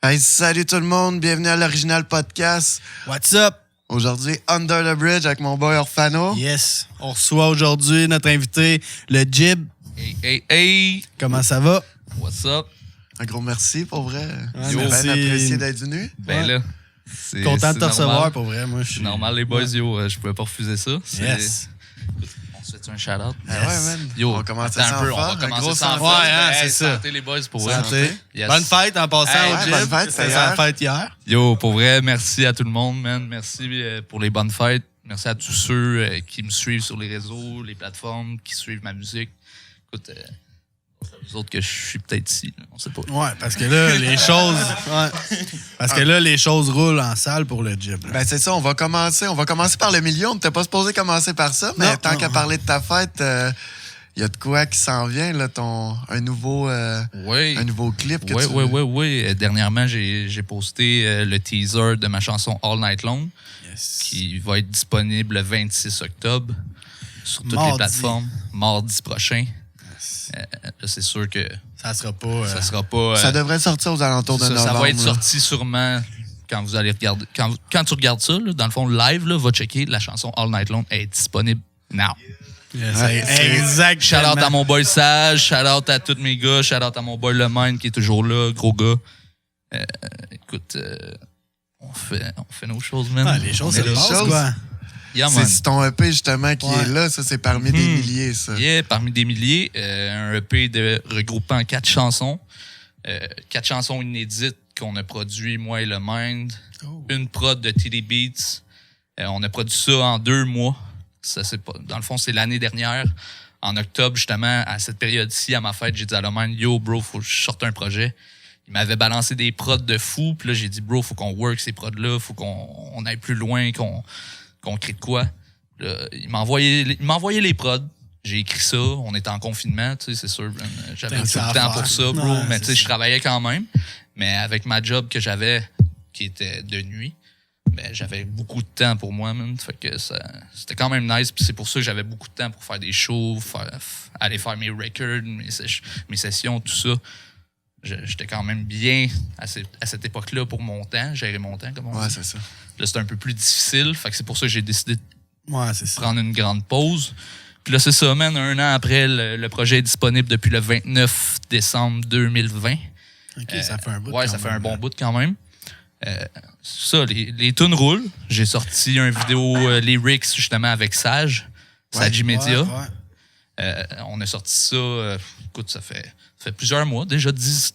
Hey, salut tout le monde, bienvenue à l'Original Podcast. What's up? Aujourd'hui, Under the Bridge avec mon boy Orfano. Yes. On reçoit aujourd'hui notre invité, le Jib. Hey! Comment ça va? What's up? Un gros merci pour vrai. Ouais, C'est merci. bien apprécié d'être venu. Ben Ouais. là, Content de te normal. recevoir pour vrai. Moi, je suis. Normal, les boys, yo, je pouvais pas refuser ça. Yes. On se fait un shout-out? Ah ouais, man. Yo, on va commencer attends sans un peu, on fun, va un commencer gros sans sans fun. Ouais, hein, Hey, c'est ça. santé, les boys, pour vrai. Santé. Yes. Bonne fête en passant Hey, au ouais, Jib. bonne fête, C'était c'était sa hier. fête hier. Yo, pour vrai, merci à tout le monde, man. Merci pour les bonnes fêtes. Merci à tous ceux qui me suivent sur les réseaux, les plateformes, qui suivent ma musique. Écoute, les autres que je suis peut-être ici, là, on sait pas. Ouais, parce que là, les choses. Ouais. Parce que là, les choses roulent en salle pour le Jib. là. Ben c'est ça, on va commencer par le milieu. On n'était pas supposé commencer par ça, mais Non, tant non. qu'à parler de ta fête, il y a de quoi qui s'en vient, là, un nouveau Oui. clip que Oui. Dernièrement, j'ai posté le teaser de ma chanson All Night Long, Yes. qui va être disponible le 26 octobre sur toutes Mardi. les plateformes, mardi prochain. Là, c'est sûr que Ça sera pas. ça sera pas. Ça devrait sortir aux alentours de novembre. ça va être là. sorti sûrement quand vous allez regarder. Quand tu regardes ça, là, dans le fond, live, là, va checker la chanson All Night Long est disponible now. Yes, Ouais, exactement. Shout out à mon boy Sage, shout out à tous mes gars, shout out à mon boy Le Mine qui est toujours là, gros gars. Écoute, on fait nos choses, man. Ah, les choses, On est c'est là. le choses. quoi. Yeah, man. C'est ton EP justement qui Ouais. est là, ça c'est parmi des milliers, ça. Yeah, parmi des milliers, un EP regroupant 4 chansons. 4 chansons inédites qu'on a produit, moi et le Mind. Oh. Une prod de TD Beats. On a produit ça en 2 mois. Ça, c'est pas, dans le fond, c'est l'année dernière. En octobre, justement, à cette période-ci, à ma fête, j'ai dit à le Mind, yo, bro, faut que je sorte un projet. Il m'avait balancé des prods de fou. Puis là, j'ai dit, bro, faut qu'on work ces prods-là. Faut qu'on aille plus loin, qu'on crée de quoi. Là, il m'a envoyé les prods. J'ai écrit ça. On était en confinement, tu sais, c'est sûr. J'avais Tant tout que ça le à temps faire. pour ça, bro. Ouais, mais c'est tu sais, je ça. travaillais quand même. Mais avec ma job que j'avais, qui était de nuit, ben, j'avais beaucoup de temps pour moi, man. Fait que c'était quand même nice. Puis c'est pour ça que j'avais beaucoup de temps pour faire des shows, aller faire mes records, mes sessions, tout ça. J'étais quand même bien à cette époque-là pour mon temps, gérer mon temps, comme on Ouais, dit. c'est ça. Là, c'était un peu plus difficile. Fait que c'est pour ça que j'ai décidé de Ouais, c'est ça. prendre une grande pause. Puis là, c'est ça, man. 1 an après, le projet est disponible depuis le 29 décembre 2020. Ok, ça fait un bout. Ouais, quand ça fait même, un bon là. bout quand même. Ça, les tunes roulent. J'ai sorti un vidéo lyrics justement avec Sage, Sage Media. Ouais, ouais. On a sorti ça, écoute, ça fait plusieurs mois, déjà 10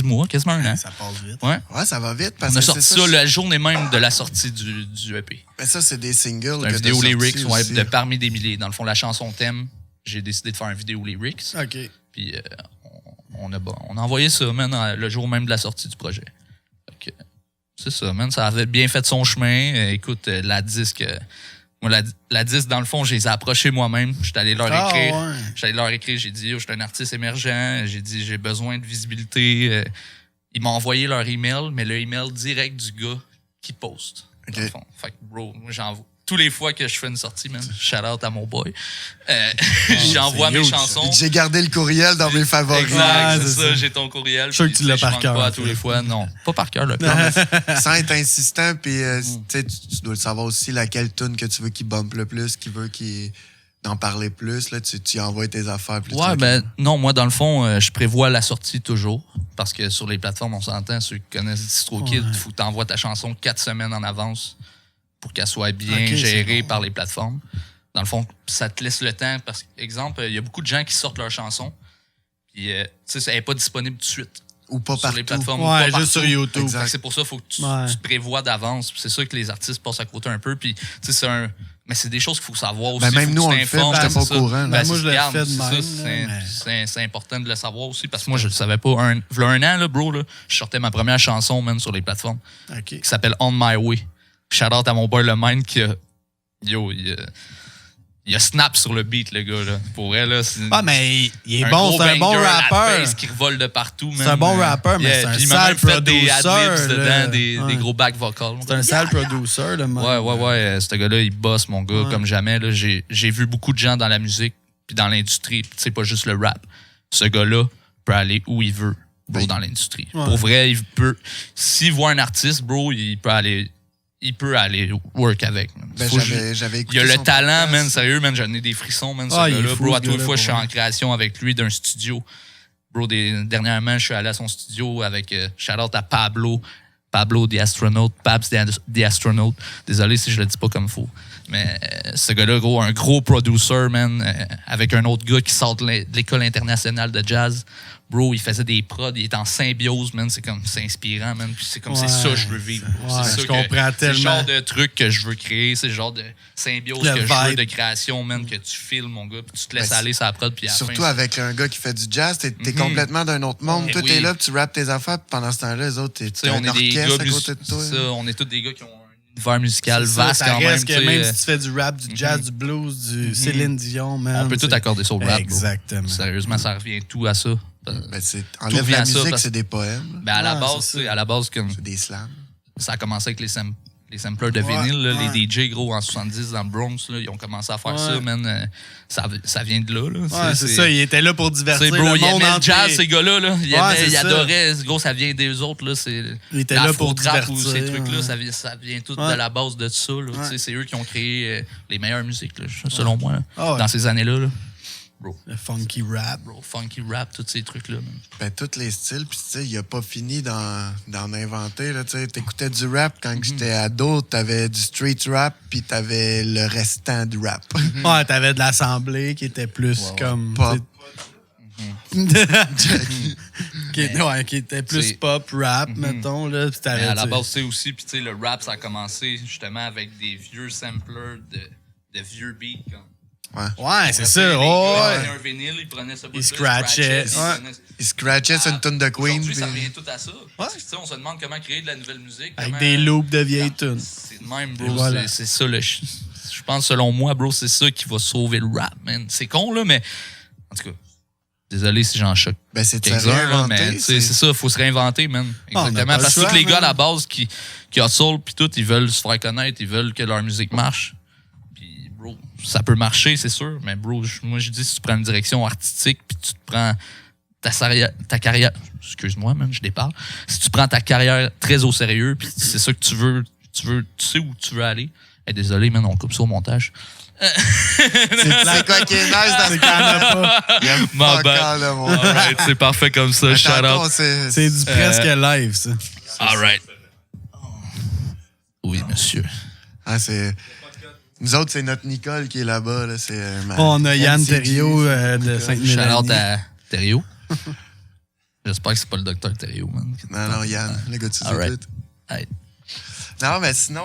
mois, quasiment 1 an. Ça passe vite. Ouais. Ouais, ça va vite parce On a que sorti c'est ça la journée même de la sortie du EP. Mais ça, c'est des singles. C'est un que vidéo t'as sortis lyrics, ouais, aussi. de parmi des milliers. Dans le fond, la chanson thème, j'ai décidé de faire un vidéo lyrics. Ok. Puis on a envoyé ça, man, le jour même de la sortie du projet. Fait que, c'est ça, man. Ça avait bien fait son chemin. Écoute, la disque... moi, la disque, dans le fond, je les ai approchés moi-même. J'étais allé leur écrire. Ah, ouais. J'étais allé leur écrire. J'ai dit, yo, je suis un artiste émergent. J'ai dit, j'ai besoin de visibilité. Ils m'ont envoyé leur email, mais le email direct du gars qui poste. Ok. Dans le fond. Fait que, bro, moi, j'envoie. Tous les fois que je fais une sortie, man, shout out à mon boy. J'envoie mes huge, chansons. J'ai gardé le courriel dans mes favoris. Exact, Ouais, c'est c'est ça, ça. j'ai ton courriel. Je suis sûr puis, que tu l'as sais, par je manque cœur, pas à ça. tous les fois, non. Pas par cœur, le Non, plan. mais sans être insistant, puis tu sais, tu dois le savoir aussi laquelle tune que tu veux qu'il bump le plus, qui veut qu'il d'en parler plus, là, tu envoies tes affaires plus Ouais, tranquillement. ben non, moi, dans le fond, je prévois la sortie toujours. Parce que sur les plateformes, on s'entend, ceux qui connaissent DistroKid, il faut que tu envoies ta chanson 4 semaines en avance pour qu'elle soit bien Ok, gérée c'est bon. par les plateformes. Dans le fond, ça te laisse le temps. Parce que, exemple, il y a beaucoup de gens qui sortent leur chanson, puis tu sais, elle n'est pas disponible tout de suite. Ou pas Sur partout. les plateformes. Ouais, pas juste sur partout. YouTube. Exact. Fait que c'est pour ça qu'il faut que tu Ouais. te prévois d'avance. Puis c'est sûr que les artistes passent à côté un peu. Puis, tu sais, mais c'est des choses qu'il faut savoir aussi. Ben, même Faut que nous, tu on le fait, t'informes, j'étais pas c'est au ça. courant, là. Ben, moi, je le regarde, fais de c'est même, ça, là, c'est important de le savoir aussi. Parce que moi, je le savais pas. V'là 1 an, là, bro, là, je sortais ma première chanson, man, sur les plateformes, Ok. qui s'appelle On My Way. Shout out à mon boy Le Mind qui a. Yo, il a snap sur le beat, le gars, là. Pour vrai, là. Ah, mais il est un bon, gros c'est un bon banger, la rappeur. bass qui revole de partout, C'est un bon rappeur, mais c'est un puis il m'a sale même fait des producer, adlibs là. dedans, des Ouais. gros back vocals. C'est un sale producer, le mec. Ouais. Ce gars-là, il bosse, mon gars, Ouais. comme jamais. Là. J'ai vu beaucoup de gens dans la musique puis dans l'industrie. Tu sais, pas juste le rap. Ce gars-là peut aller où il veut. bro, dans l'industrie. Ouais. Pour vrai, il peut... S'il voit un artiste, bro, il peut aller work avec. Man. Ben, j'avais écouté il a le son talent, podcast. man. Sérieux, man. J'en ai des frissons, man. Ce Ah, il est gars-là, fou, bro, ce à tous les gars-là, fois, je suis pour en création avec lui d'un studio. Bro, dernièrement, je suis allé à son studio avec shout-out à Pablo the Astronaut, Pabs the Astronaut. Désolé si je le dis pas comme faux. Mais ce gars-là, gros, un gros producer, man, avec un autre gars qui sort de l'école internationale de jazz. Bro, il faisait des prods, il est en symbiose, man. C'est inspirant, man. Puis c'est comme, c'est ça que je veux vivre. Ouais, c'est ça je comprends c'est le tellement. genre de truc que je veux créer, c'est le genre de symbiose Le que je veux, vibe. de création, man, que tu filmes, mon gars, puis tu te laisses Ben, aller sur la prod, puis à la Surtout fin, avec un gars qui fait du jazz, t'es complètement d'un autre monde. Eh Toi, oui. t'es là, puis tu rappes tes affaires, puis pendant ce temps-là, les autres, tu sais, t'es on un est des orchestre gars à côté de toi. c'est ça, on est tous des gars qui ont un univers musical C'est ça, vaste ça quand même. reste que tu sais, même si tu fais du rap, du jazz, du blues, du Céline Dion, man. on peut tout c'est- accorder ça au rap. bro. Exactement. Sérieusement, ça revient tout à ça. Ben, revient enlève la à ça, musique, parce- c'est des poèmes. Ben à la Ouais, base, c'est tu sais, ça. à la base, comme C'est des slams. ça a commencé avec les samplers de Ouais, vinyle, là, ouais. les DJ gros en 70 dans le Bronx, là, ils ont commencé à faire Ouais. ça, man. Ça vient de là. Là. Ouais, c'est ça, il était là pour divertir C'est bro, le il monde aimait le entre jazz, les- ces gars-là. Là. c'est Il ça. adorait. Gros, ça vient des autres. Là. C'est Il était là pour l'afro-trap ou divertir, ces trucs-là, ouais. ça vient tout Ouais. de la base de ça. Là. Ouais. Tu sais, c'est eux qui ont créé les meilleures musiques, là, selon moi, là, Ah ouais. dans ces années-là. Là. Bro, Le funky rap. bro, funky rap, tous ces trucs-là. man. Ben, tous les styles, puis tu sais, il a pas fini d'en inventer, là, tu sais. T'écoutais du rap quand j'étais ado, t'avais du street rap, puis t'avais le restant du rap. Ouais, t'avais de l'assemblée qui était plus comme. Pop. qui était plus C'est- pop, rap, mettons. Là, puis Mais t'avais, à la tu sais, base, c'est aussi, puis tu sais, le rap, ça a commencé justement avec des vieux samplers de vieux beats. Comme. Ouais, c'est ça. Les Oh, gars, ouais. ils prenaient un vinyle, ils prenaient ça. Ils scratchaient. Il scratchait sur une tonne de Queen. Aujourd'hui, ça puis- revient tout à ça. Parce que, tu sais, on se demande comment créer de la nouvelle musique. Avec comment- des loops de vieilles tunes. C'est de même, bro. Et voilà. C'est ça, je pense, selon moi, bro, c'est ça qui va sauver le rap, man. C'est con, là, mais en tout cas, désolé si j'en choque Ben, c'est de se quelques-uns, là, réinventer, mais tu sais, c'est ça, il faut se réinventer, man. on n'a Exactement. pas le Parce que choix, tous les gars à man. la base qui hustle puis tout, ils veulent se faire connaître, ils veulent que leur musique marche. Puis, bro, ça peut marcher, c'est sûr, mais bro, moi, je dis, si tu prends une direction artistique puis tu te prends ta carrière, excuse-moi, man, je déparle. Si tu prends ta carrière très au sérieux puis c'est ça que tu sais où tu veux aller. Désolé, man, on coupe ça au montage. C'est quoi qui est nice dans C'est qu'il y en a pas. Il y a Ma fuck bad. all, là, mon Alright, c'est parfait comme ça, shout Tantôt, out. C'est du presque live, ça. Alright. Oui, monsieur. Ah, c'est... Nous autres, c'est notre Nicole qui est là-bas. Là. C'est, On a Yann MCG, Thériault de Shout out Sainte-Mélanie. à Thériault. J'espère que c'est pas le docteur Thériault, man. Non, Yann, le gars de Alright. écoutes. Hey. Non, mais sinon,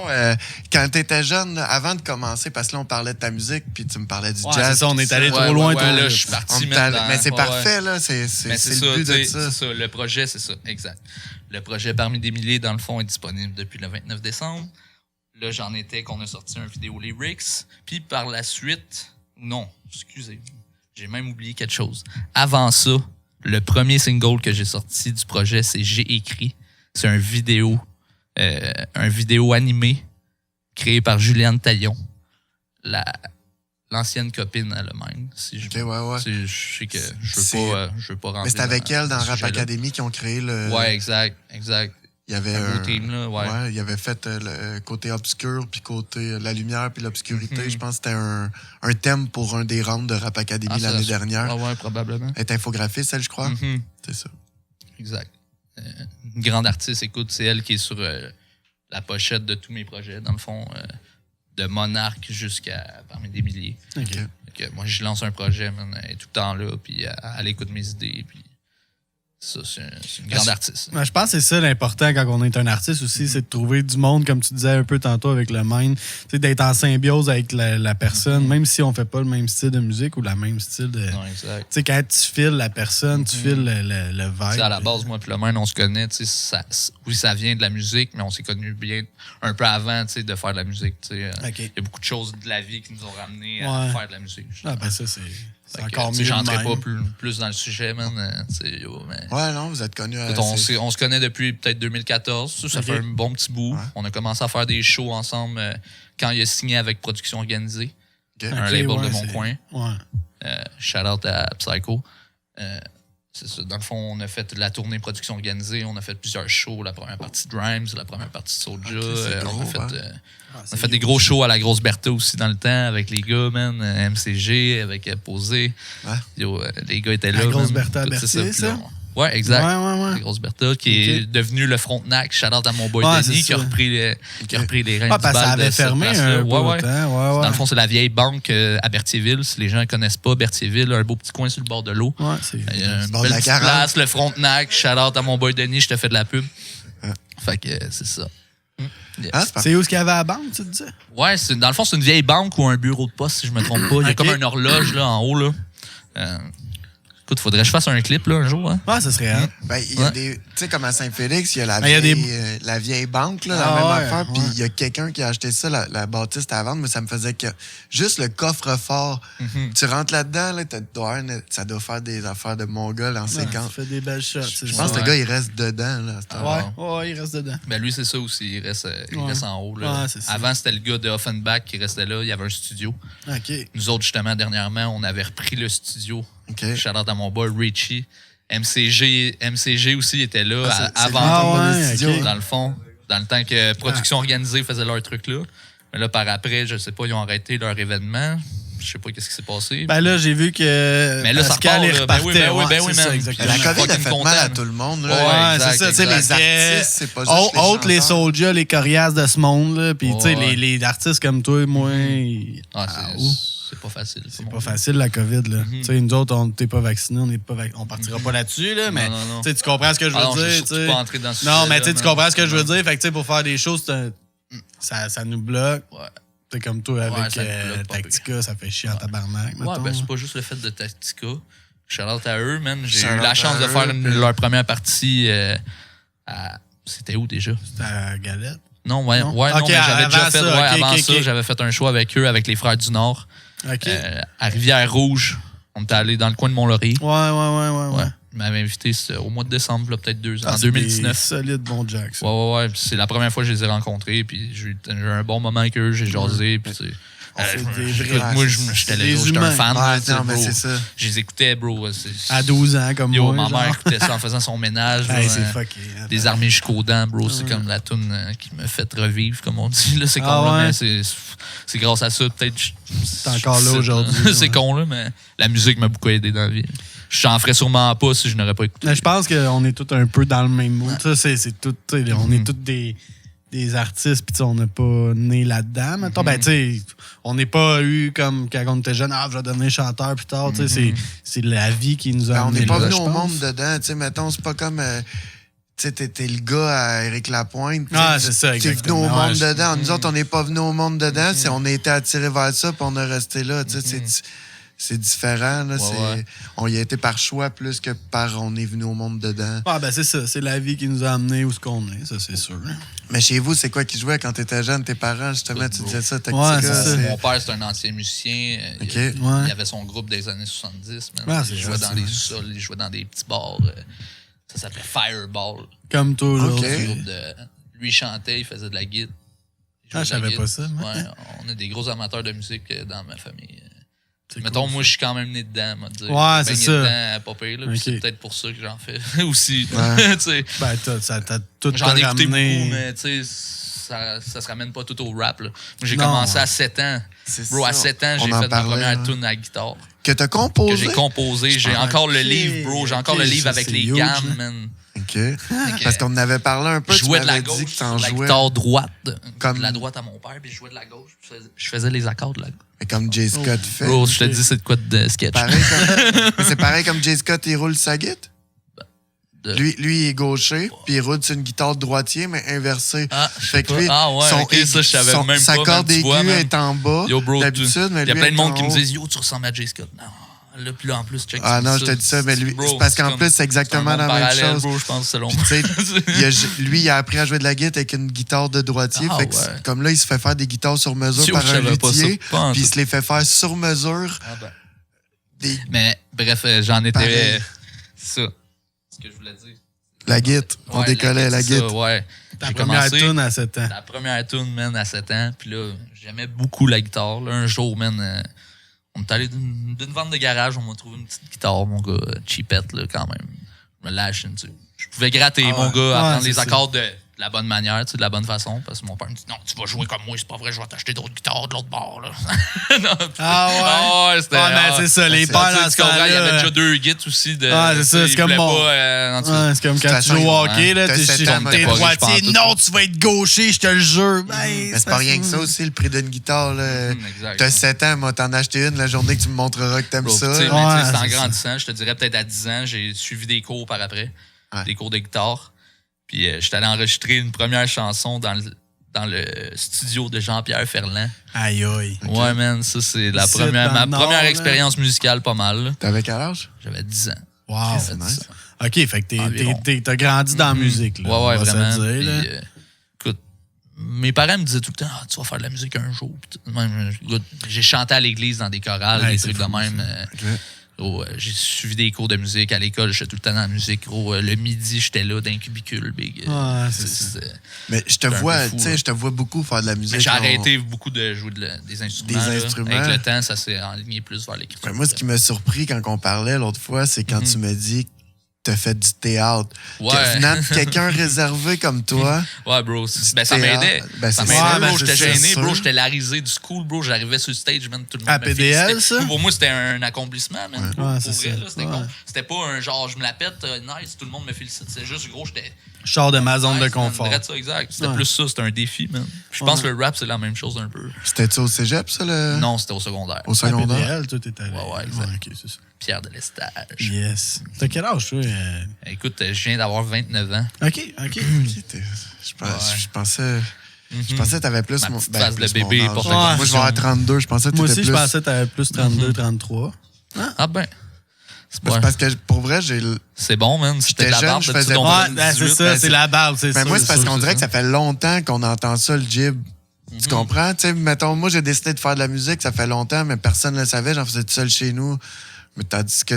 quand t'étais jeune, là, avant de commencer, parce que là, on parlait de ta musique, puis tu me parlais du Ouais, jazz. c'est ça, on puis est allé ça. trop loin, ouais, trop là, vite. je suis On parti, me man, t'a- Mais c'est ouais, parfait, ouais. là. C'est Mais le but tu de sais, ça. c'est ça. Le projet, c'est ça. Exact. Le projet Parmi des milliers, dans le fond, est disponible depuis le 29 décembre. Là, j'en étais qu'on a sorti un vidéo lyrics. Puis par la suite, non, excusez, j'ai même oublié quelque chose. Avant ça, le premier single que j'ai sorti du projet, c'est J'ai écrit. C'est un vidéo animé créé par Juliane Taillon, l'ancienne copine à le-même. Si je, Ok, ouais. je sais que je C'est- veux pas rentrer Mais c'est avec elle dans ce Rap sujet-là. Academy qui ont créé le. Ouais, exact. Il y avait Un beau team, là, ouais. il avait fait le côté obscur, puis côté la lumière, puis l'obscurité. Mhm. Je pense que c'était un thème pour un des rounds de Rap Academy Ah, l'année dernière. Ah ouais, probablement. Elle est infographiste, elle, je crois. Mhm. C'est ça. Exact. Une grande artiste, écoute, c'est elle qui est sur la pochette de tous mes projets, dans le fond, de Monarque jusqu'à Parmi des milliers. OK. Fait que moi, je lance un projet, man, elle est tout le temps là, puis elle écoute mes idées, puis ça, c'est une grande artiste. Ben, je pense que c'est ça l'important quand on est un artiste aussi, c'est de trouver du monde, comme tu disais un peu tantôt avec le mind, tu sais, d'être en symbiose avec la personne, même si on fait pas le même style de musique ou le même style de... Non, exact. Tu sais, quand tu files la personne, tu files le Tu sais, vibe. à la base, moi, puis le Maine, on se connaît. Tu sais, oui, ça vient de la musique, mais on s'est connus bien un peu avant, tu sais, de faire de la musique. Tu sais. OK. Il y a beaucoup de choses de la vie qui nous ont ramenés Ouais. à faire de la musique. Ah, ben ça, c'est Fait que, encore tu mieux. sais, j'entrais de pas même. plus dans le sujet, man. Tu sais, yo, mais... Ouais, non, vous êtes connus. Écoute, on se connaît depuis peut-être 2014. Ça Ok. fait un bon petit bout. Ouais. On a commencé à faire des shows ensemble quand il a signé avec Production Organisée, Ok. un Ok, label ouais, de mon c'est- coin. Ouais. Shout out à Psycho. c'est ça. Dans le fond, on a fait la tournée production organisée, on a fait plusieurs shows, la première partie de Rhymes, la première partie de Soulja. On a fait des gros shows à la Grosse Bertha aussi dans le temps avec les gars, man. MCG, avec Posé. Ouais. Yo, les gars étaient là. La Grosse man. Bertha à Berthier, ça? Ouais, exact. Ouais. La Grosse Bertha, qui est devenu le Frontenac. Shout-out à mon boy Ouais, Denis, c'est qui a ça. repris les rênes Ah, du parce que ça bal de avait cette fermé place-là. un peu Ouais. de temps. Dans le fond, c'est la vieille banque à Berthierville. Si les gens ne connaissent pas Berthierville, un beau petit coin sur le bord de l'eau. Ouais, c'est... Il y a une bord de belle la petite 40. place, le Frontenac. Shout-out à mon boy Denis, je te fais de la pub. Fait que c'est ça. Yes. Ah, c'est parfait. C'est où ce qu'il y avait à la banque, tu te disais? Ouais, dans le fond, c'est une vieille banque ou un bureau de poste, si je me trompe pas. Il y a Ok. comme une horloge là, en haut. Là. Écoute, faudrait que je fasse un clip là, un jour. Hein? Ah, ça serait hot. Ben, il y a des. Tu sais, comme à Saint-Félix, il y a la Ben, il y a vieille, la vieille banque, là, la Ah même ouais, affaire. Puis ouais. il y a quelqu'un qui a acheté ça, la bâtisse à vendre, mais ça me faisait que. Juste le coffre-fort. Tu rentres là-dedans, là, ça doit faire des affaires de mongol en Ouais, séquence. tu fais des belles shots. c'est Je ça. pense que le Ouais. gars, il reste dedans, là. à cette heure. Ouais, il reste dedans. Ben lui, c'est ça aussi. Il reste en haut. Là. Ouais, c'est ça. Avant, c'était le gars de Offenbach qui restait là. Il y avait un studio. OK. Nous autres, justement, dernièrement, on avait repris le studio. OK. Shout-out à mon boy Richie. MCG aussi était là Ah, c'est avant. Ah vraiment ouais, le studio, ok. hein. Dans le fond, dans le temps que Production Organisée faisait leur truc là. Mais là, par après, je sais pas, ils ont arrêté leur événement. Je sais pas qu'est-ce qui s'est passé. Ben là, j'ai vu que Mais là, ça Pascal repart, est là. Ben oui, repartait. ben oui, c'est ça, man. exactement. La Je suis COVID a fucking fait content. mal à tout le monde, là. Ouais, c'est ça. exact, Tu sais, les exact. artistes, c'est pas juste les Autres, les chanteurs. Soulja, les Corias de ce monde, là. Puis, tu sais, Ouais. les artistes comme toi et moi, Ah, ouh. c'est pas facile. c'est pas facile, la COVID, là. Tu sais, nous autres, on n'était pas vaccinés, on partira pas là-dessus, là. Mais, non. tu sais, tu comprends ce que je veux Ah non, je dire, suis tu surtout sais. pas entré dans ce Non, sujet-là, mais tu sais, tu man. comprends ce que je veux dire. Fait que, tu sais, pour faire des choses, ça nous bloque. Ouais. Tu sais, comme toi, avec ça nous bloque pas Tactica, ça fait chier en tabarnak, Ouais, mettons. ben c'est pas juste le fait de Tactica. Shout-out à eux, man. J'ai eu Shout-out la à chance de eux, faire puis- leur première partie à... C'était où déjà? C'était à Galette. Non, ouais, Non? non, Ok, mais j'avais avant déjà fait, ça, ouais, ok, avant ok, ça, ok. j'avais fait un show avec eux, avec les Frères du Nord, OK. à Rivière-Rouge. On était allé dans le coin de Mont-Laurier. Ouais. Ouais. Ils m'avaient invité au mois de décembre, là, peut-être 2 ans, en Ah, c'est 2019. des solides bons jacks. ça. Ouais. Puis c'est la première fois que je les ai rencontrés. Puis j'ai eu un bon moment avec eux. J'ai jasé. Puis C'est des écoute, vrais- moi, j'étais des là, j'étais un humains. fan. Ouais, là, tu sais, non, mais bro. c'est ça. Je les écoutais, bro. À 12 ans, comme Yo, moi. ma mère genre. écoutait ça en faisant son ménage. Hey, là, c'est hein. fucké. Des armées jusqu'aux dents, bro. C'est comme la toune qui me fait revivre, comme on dit. Là, c'est con, Ah là, ouais? mais c'est grâce à ça, peut-être. T'es encore là aujourd'hui, C'est ouais. con, là, mais la musique m'a beaucoup aidé dans la vie. J'en ferais sûrement pas si je n'aurais pas écouté. Mais je pense qu'on est tous un peu dans le même mood. Ça, c'est tout, tu sais, on est tous des artistes, puis tu sais, on n'est pas né là-dedans. Mettons. Ben, tu sais, on n'est pas eu comme quand on était jeune, je vais devenir chanteur plus tard. Tu sais, c'est la vie qui nous a Ben, on amenés n'est pas là, venu je au pense. monde dedans. Tu sais, mettons, c'est pas comme. Tu sais, t'es le gars à Éric Lapointe. tu sais, Ah, c'est ça, t'es venu exactement. au monde Ouais, dedans. Nous autres, on n'est pas venu au monde dedans. On a été attirés vers ça, puis on est resté là. Tu sais, c'est différent. Là, Ouais. On y a été par choix plus que par on est venu au monde dedans. Ah, ben c'est ça. C'est la vie qui nous a amenés où ce qu'on est, ça, c'est sûr. Mais chez vous, c'est quoi qui jouait quand t'étais jeune? Tes parents, justement, tu disais ça, Ouais, Tactica. c'est ça. Mon père, c'est un ancien musicien. Ok. Il avait son groupe des années 70. Man. Ouais, Il c'est jouait ça, dans les ouais. sous-sols, il jouait dans des petits bars. Ça s'appelait Fireball. Comme toi Ok. aujourd'hui. Un groupe lui, il chantait, il faisait de la guitare. Il jouait Ah, de je la savais guitare. pas ça, moi. Ouais, on est des gros amateurs de musique dans ma famille. C'est Mettons, cool, moi, je suis quand même né dedans, moi, dire. Ouais, Baigné c'est ça. dedans, pas pire, là, puis Ok. c'est peut-être pour ça que j'en fais aussi. Ouais. Tu sais. Ben, t'as tout J'en ai écouté ramené. beaucoup, mais tu sais, ça se ramène pas tout au rap. Là. Moi, j'ai Non. commencé à 7 ans. C'est Bro, à ça. 7 ans, On j'ai en fait ma parlait, première hein. tune à la guitare. Que t'as Que composé? j'ai composé. J'ai Ah, encore le ok. livre, bro. J'ai encore Ok, le livre ça, avec c'est les huge, gammes, là. man. OK. Parce qu'on en avait parlé un peu. Je Tu jouais de la m'avais dit gauche que t'en sur la jouais. guitare droite. Comme- De la droite à mon père, puis je jouais de la gauche. Puis je faisais les accords de la gauche. Mais comme Jay Scott fait. Bro, je te dis, c'est de quoi de sketch. Pareil comme... Mais c'est pareil comme Jay Scott, il roule sa guitare. De- Lui, il est gaucher, puis il roule sur une guitare de droitier, mais inversée. Ah, je sais Fait que pas. lui, Ah ouais, ok, ça, je savais même sa pas, corde man, tu vois, aiguë man. est en bas, Yo, bro, d'habitude, mais il y a lui plein de est monde en qui me haut. disent Yo, tu ressembles à Jay Scott. Non. Là, puis là, en plus, check. Ah tu non, dis je te dis ça, mais lui, Bro, c'est parce qu'en comme- plus, c'est exactement c'est un la monde même parallèle, chose. Bro, je pense, selon Puis, moi. tu sais, lui, il a appris à jouer de la guitare avec une guitare de droitier. Ah, fait que ouais. comme là, il se fait faire des guitares sur mesure Yo, par je un savais pas ça. luthier, Pas en puis il tout. se les fait faire sur mesure. Ah ben. Des... Mais bref, j'en étais. Pareil. C'est ça. Ce que je voulais dire. La guitare, on Ouais, décollait la c'est ça, guitare. ouais. Ta J'ai première commencé- tune à 7 ans. La première tune, man, à 7 ans. Puis là, j'aimais beaucoup la guitare. Là, un jour, man, On est allé d'une vente de garage, on m'a trouvé une petite guitare, mon gars, cheapette, là, quand même. Je me lâche dessus. Je pouvais gratter, mon gars, apprendre les accords de la bonne manière, de la bonne façon, parce que mon père me dit non, tu vas jouer comme moi, c'est pas vrai, je vais t'acheter d'autres guitares de l'autre bord. Là. C'était. C'est ça, les pères dans ce temps-là. Il y avait déjà 2 guides aussi. C'est ça, c'est comme mon. C'est comme quand tu joues au hockey, là, t'es droitier. Non, tu vas être gaucher, je te le jure. Mais c'est pas rien que ça aussi, le prix d'une guitare. T'as 7 ans, moi, t'en as acheté une la journée que tu me montreras que t'aimes ça. C'est en grandissant, je te dirais peut-être à 10 ans, j'ai suivi des cours par après, des cours de guitare. Puis j'étais allé enregistrer une première chanson dans le studio de Jean-Pierre Ferland. Aïe. Okay. Ouais, man, ça, c'est ma première expérience musicale, pas mal. T'avais quel âge? J'avais 10 ans. Wow, c'est nice. OK, fait que t'as grandi dans la musique. Là, ouais, vraiment. Puis, écoute, mes parents me disaient tout le temps, tu vas faire de la musique un jour. Même, j'ai chanté à l'église dans des chorales, des trucs de même. Gros, j'ai suivi des cours de musique à l'école, j'étais tout le temps dans la musique. Gros, le midi, j'étais là dans un cubicule, big. Mais je te vois, tu sais, je te vois beaucoup faire de la musique. J'ai arrêté beaucoup de jouer des instruments. Avec le temps, ça s'est enligné plus vers l'écriture. Moi, ce qui m'a surpris quand on parlait l'autre fois, c'est quand tu m'as dit que t'as fait du théâtre. Venant de quelqu'un réservé comme toi. Ouais, bro. Ça m'aidait. Ça m'aidait, bro. J'étais gêné, bro. J'étais la risée du school, bro. J'arrivais sur le stage, man. Tout le monde à PDL, ça? Pour moi, c'était un accomplissement, man. Ouais, c'était pas un genre, je me la pète, nice, tout le monde me félicite. C'est juste, gros, j'étais. Je sors de ma zone de confort. Ça, exact. C'était plus ça, c'était un défi, man. Je pense que le rap, c'est la même chose un peu. C'était-tu au cégep, ça? Non, c'était au secondaire. Au secondaire? PDL, toi, t'étais allé. Ouais, exact. OK, c'est ça. Pierre de l'Estage. Yes. T'as quel âge, toi? Écoute, je viens d'avoir 29 ans. OK. Je pensais que t'avais plus... Ma petite phase de bébé. Moi, je vais avoir 32. Je pensais que moi t'étais plus... Moi aussi, je pensais que t'avais plus 32, 33. Ah ben... C'est parce que, pour vrai, c'est bon, man. C'était de la barbe. C'est ça, c'est la barbe, c'est ça. Moi, c'est parce qu'on dirait que ça fait longtemps qu'on entend ça, le jib. Tu comprends? Tu sais, mettons, moi, j'ai décidé de faire de la musique, ça fait longtemps, mais personne ne le savait. J'en faisais tout seul chez nous. Mais tandis que,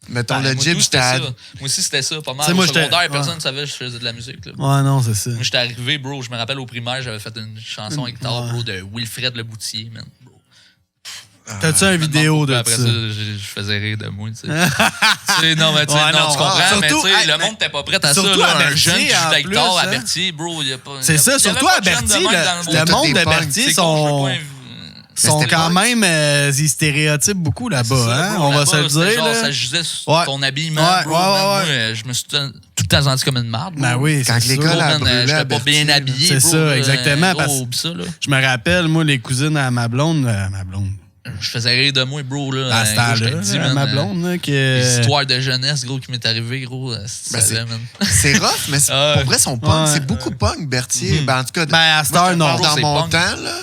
mettons, le jib, j'étais à... Moi aussi, c'était ça, pas mal. Au secondaire, personne ne savait que je faisais de la musique. Là. Ouais, non, c'est ça. Moi, j'étais arrivé, bro, je me rappelle au primaire, j'avais fait une chanson avec guitare, bro, de Wilfred Leboutier, man. T'as-tu une vidéo de après ça? Après ça, je faisais rire de moi, tu sais. Non, mais tu comprends, mais tu sais, le monde n'était pas prêt à ça. Là, un jeune qui joue de la guitare à Berthier, bro, il y a pas... C'est ça, surtout à Berthier, le monde de Berthier sont quand même... ils stéréotypent beaucoup là-bas, hein? On va se le dire. Genre, ça jusait sur ton habillement, bro. Moi, je me suis tout le temps senti comme une marde. Ben oui, quand l'école a brûlé, j'étais pas bien habillé. C'est ça, exactement. Je me rappelle, moi, les cousines à ma blonde... Je faisais rire de moi, bro, là. À ce temps-là, ma blonde, là, les histoires de jeunesse, gros, qui m'est arrivé, gros, c'est rough, mais pour vrai, son punk, c'est beaucoup punk, Berthier. En tout cas, à cette heure, non. Dans mon temps, là.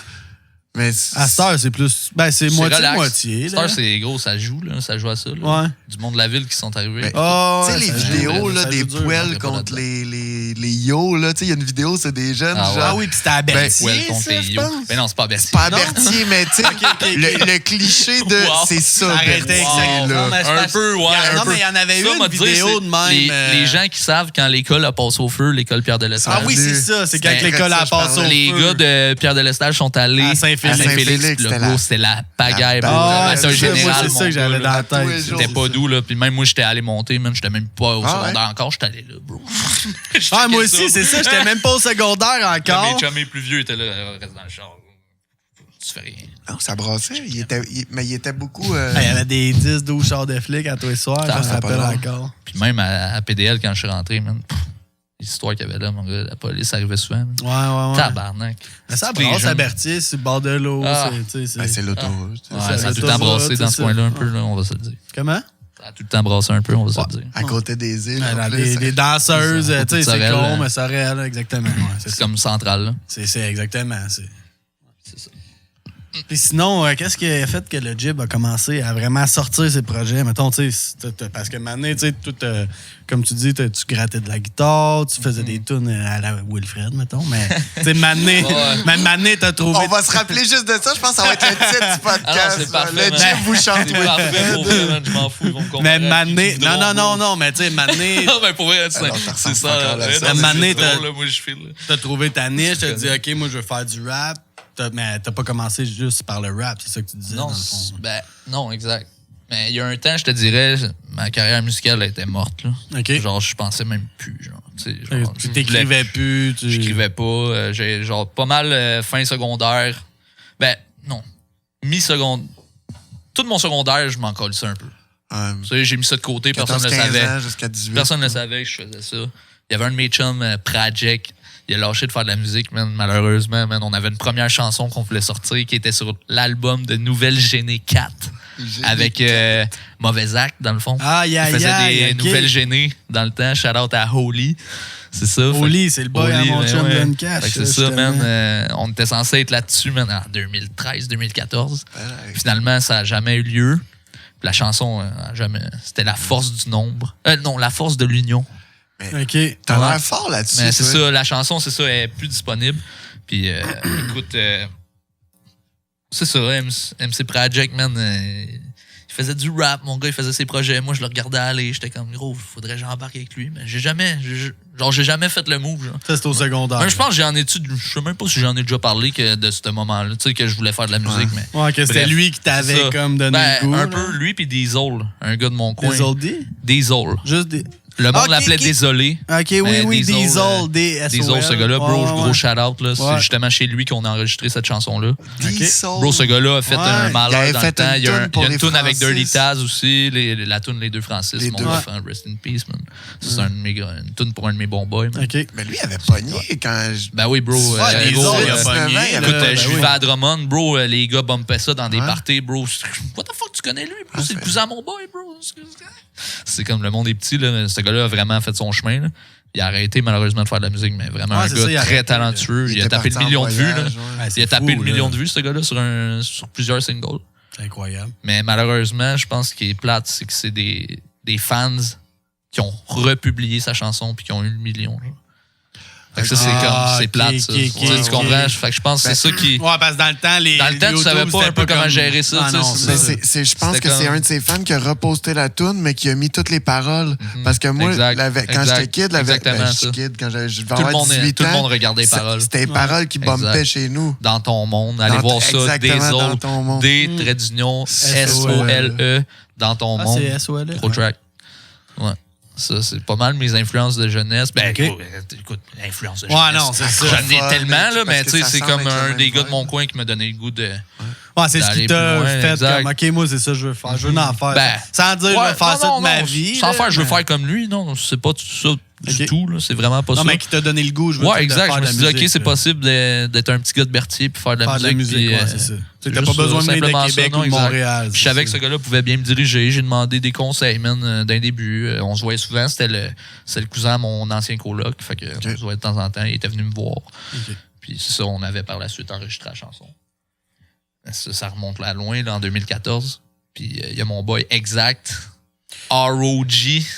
Mais à cette heure, c'est plus. C'est moitié-moitié. À cette heure, c'est gros, ça joue, là. Ça joue à ça, là. Du monde de la ville qui sont arrivés. Tu sais, les vidéos, là, des poêles contre les yo, là. Tu sais, il y a une vidéo, c'est des jeunes. Ah oui, puis c'était à Berthier. Mais non, c'est pas à Berthier. C'est pas à Berthier, mais tu sais, le cliché de c'est ça. Arrêtez, un peu, ouais. Non, mais il y en avait une vidéo de même. Les gens qui savent quand l'école a passé au feu, l'école Pierre de l'Estage. Ah oui, c'est ça. C'est quand l'école a passé au feu. Les gars de Pierre de l'Estage sont allés à Saint-Félix. C'était la pagaille. C'est un général. C'est ça que j'avais dans la tête. C'était pas doux, là. Puis même moi, j'étais allé monter, man. J'étais même pas au secondaire encore. J'étais allé là, bro. Moi aussi, c'est ça. J'étais même pas au secondaire encore. Mes chums plus vieux étaient là. Reste dans le char. Tu fais rien. Non, ça brassait. Mais il était beaucoup... Il y avait des 10-12 chars de flics à tous les soirs. Je me rappelle encore. Puis même à PDL, quand je suis rentré, man... L'histoire qu'il y avait là, mon gars, la police arrivait souvent. Ouais. Tabarnak. Mais ça brasse à Berthier, c'est le bord de l'eau. C'est l'autoroute. Ça a tout le temps brassé dans ce coin-là un peu, là, on va se le dire. Comment? Ça a tout le temps brassé un peu, on va se le dire. À côté des îles. Les danseuses, tu sais, c'est con, mais ça réel, exactement. C'est comme central, là. C'est exactement. C'est ça. Puis sinon, qu'est-ce qui a fait que le Jib a commencé à vraiment sortir ses projets? Mettons, tu sais, parce que maintenant, tu sais, tout, comme tu dis, tu grattais de la guitare, tu faisais des tunes à la Wilfred, mettons, mais tu sais, maintenant, t'as trouvé... On va se rappeler juste de ça, je pense que ça va être le titre du podcast. C'est parfait, le Jib vous chante Wilfred. Parfait, pour vrai, je m'en fous, ils vont me comparer. Mais maintenant, non, mais tu sais, maintenant... Non, mais pour vrai, c'est ça. Maintenant, moi, je file. T'as trouvé ta niche, t'as dit, OK, moi, je veux faire du rap. Mais t'as pas commencé juste par le rap, c'est ça que tu disais, Non, dans le fond. non, exact. Mais il y a un temps, je te dirais, ma carrière musicale était morte. Là. OK. Genre, je pensais même plus. Genre, genre, Tu t'écrivais plus. J'écrivais pas. J'ai genre pas mal fin secondaire. Ben, non. Mi-secondaire. Tout mon secondaire, je m'en collais ça un peu. Tu sais, j'ai mis ça de côté, personne ne le savait. Ans jusqu'à 18. Personne ne le savait que je faisais ça. Il y avait un de mes chums, Prajek. Il a lâché de faire de la musique, man, malheureusement. Man, on avait une première chanson qu'on voulait sortir qui était sur l'album de Nouvelle Gênée 4 avec Mauvais Acte, dans le fond. Il faisait des Nouvelles Gênées dans le temps. Shout out à Holy. C'est ça. Holy, c'est le boy à mon chum Ben Cash. C'est ça, man. On était censé être là-dessus, man, en 2013-2014. Finalement, ça n'a jamais eu lieu. La chanson, jamais. C'était La Force du Nombre. Non, La Force de l'Union. OK. T'as l'air fort là-dessus. Mais c'est ça, la chanson, c'est ça, elle est plus disponible. Puis, écoute, c'est ça, MC Project, man, il faisait du rap, mon gars, il faisait ses projets. Moi, je le regardais aller, j'étais comme, gros, faudrait que j'embarque avec lui. Mais j'ai jamais fait le move. Genre. Ça, c'était au secondaire. Même, je pense que je sais même pas si j'en ai déjà parlé de ce moment-là, tu sais, que je voulais faire de la musique. Mais, ouais, que c'était lui qui t'avait comme donné le goût. Un peu, lui, puis Diesel, un gars de mon coin. Diesel. Juste des... Le monde l'appelait Désolé. OK, oui, Diesel, Diesel, ce gars-là, bro, gros shout-out. Là. C'est justement chez lui qu'on a enregistré cette chanson-là. Bro, ce gars-là a fait un malheur dans le temps. Il y a une toune avec Dirty Taz aussi, la toune Les Deux Francis, mon gars, rest in peace, man. C'est une toune pour un de mes bons boys. Okay. Mais lui, il avait pogné quand... Ben oui, bro. Les autres, il a pogné. Écoute, je vivais à Drummond, bro, les gars bumpaient ça dans des parties, bro. What the fuck, tu connais lui, bro? C'est le cousin à mon boy, bro. C'est comme le monde est petit, là. Ce gars-là a vraiment fait son chemin, là. Il a arrêté malheureusement de faire de la musique, mais vraiment un gars très talentueux. Il a tapé le million de vues. Il a tapé le million de vues, ce gars-là, sur plusieurs singles. C'est incroyable. Mais malheureusement, je pense qu'il est plate, c'est que c'est des fans qui ont republié sa chanson puis qui ont eu le million. Genre. Fait que ça, c'est comme, c'est plate, ça. Tu comprends? Fait que je pense que c'est ça qui. Ouais, parce que dans le temps, tu savais pas un peu comment gérer ça. Je pense que c'est un de ses fans qui a reposté la toune, mais qui a mis toutes les paroles. Parce que moi, quand j'étais kid, quand je devais avoir 18 ans, tout le monde regardait les paroles. C'était les paroles qui bumpaient chez nous. Dans ton monde. Allez voir ça. D, trait d'union, S-O-L-E, dans ton monde. C'est S-O-L-E. Pro track. Ouais. Ça, c'est pas mal mes influences de jeunesse. Ben, écoute, l'influence de jeunesse. Ouais, non, c'est ça. J'en ai tellement, là, mais tu sais, c'est comme un des gars de mon coin qui m'a donné le goût de. Ouais, c'est ce qui t'a fait comme, OK, moi, c'est ça que je veux faire. Je veux en faire. Ben, sans dire, je veux faire ça de ma vie. Sans faire, je veux faire comme lui. Non, c'est pas tout ça du tout. Là, c'est vraiment pas ça. Non, mais qui t'a donné le goût, je veux faire de la musique. Ouais, exact. Je me suis dit, OK, c'est possible d'être un petit gars de Berthier puis faire de la musique. Ouais, c'est ça. T'as pas besoin de venir de Québec ou de Montréal. Je savais que ce gars-là pouvait bien me diriger. J'ai demandé des conseils, man, d'un début. On se voyait souvent. C'était le cousin de mon ancien coloc. Fait que on se voyait de temps en temps. Il était venu me voir. Puis c'est ça, on avait par la suite enregistré la chanson. Ça remonte là loin, là, en 2014. Puis il y a mon boy Exact, ROG.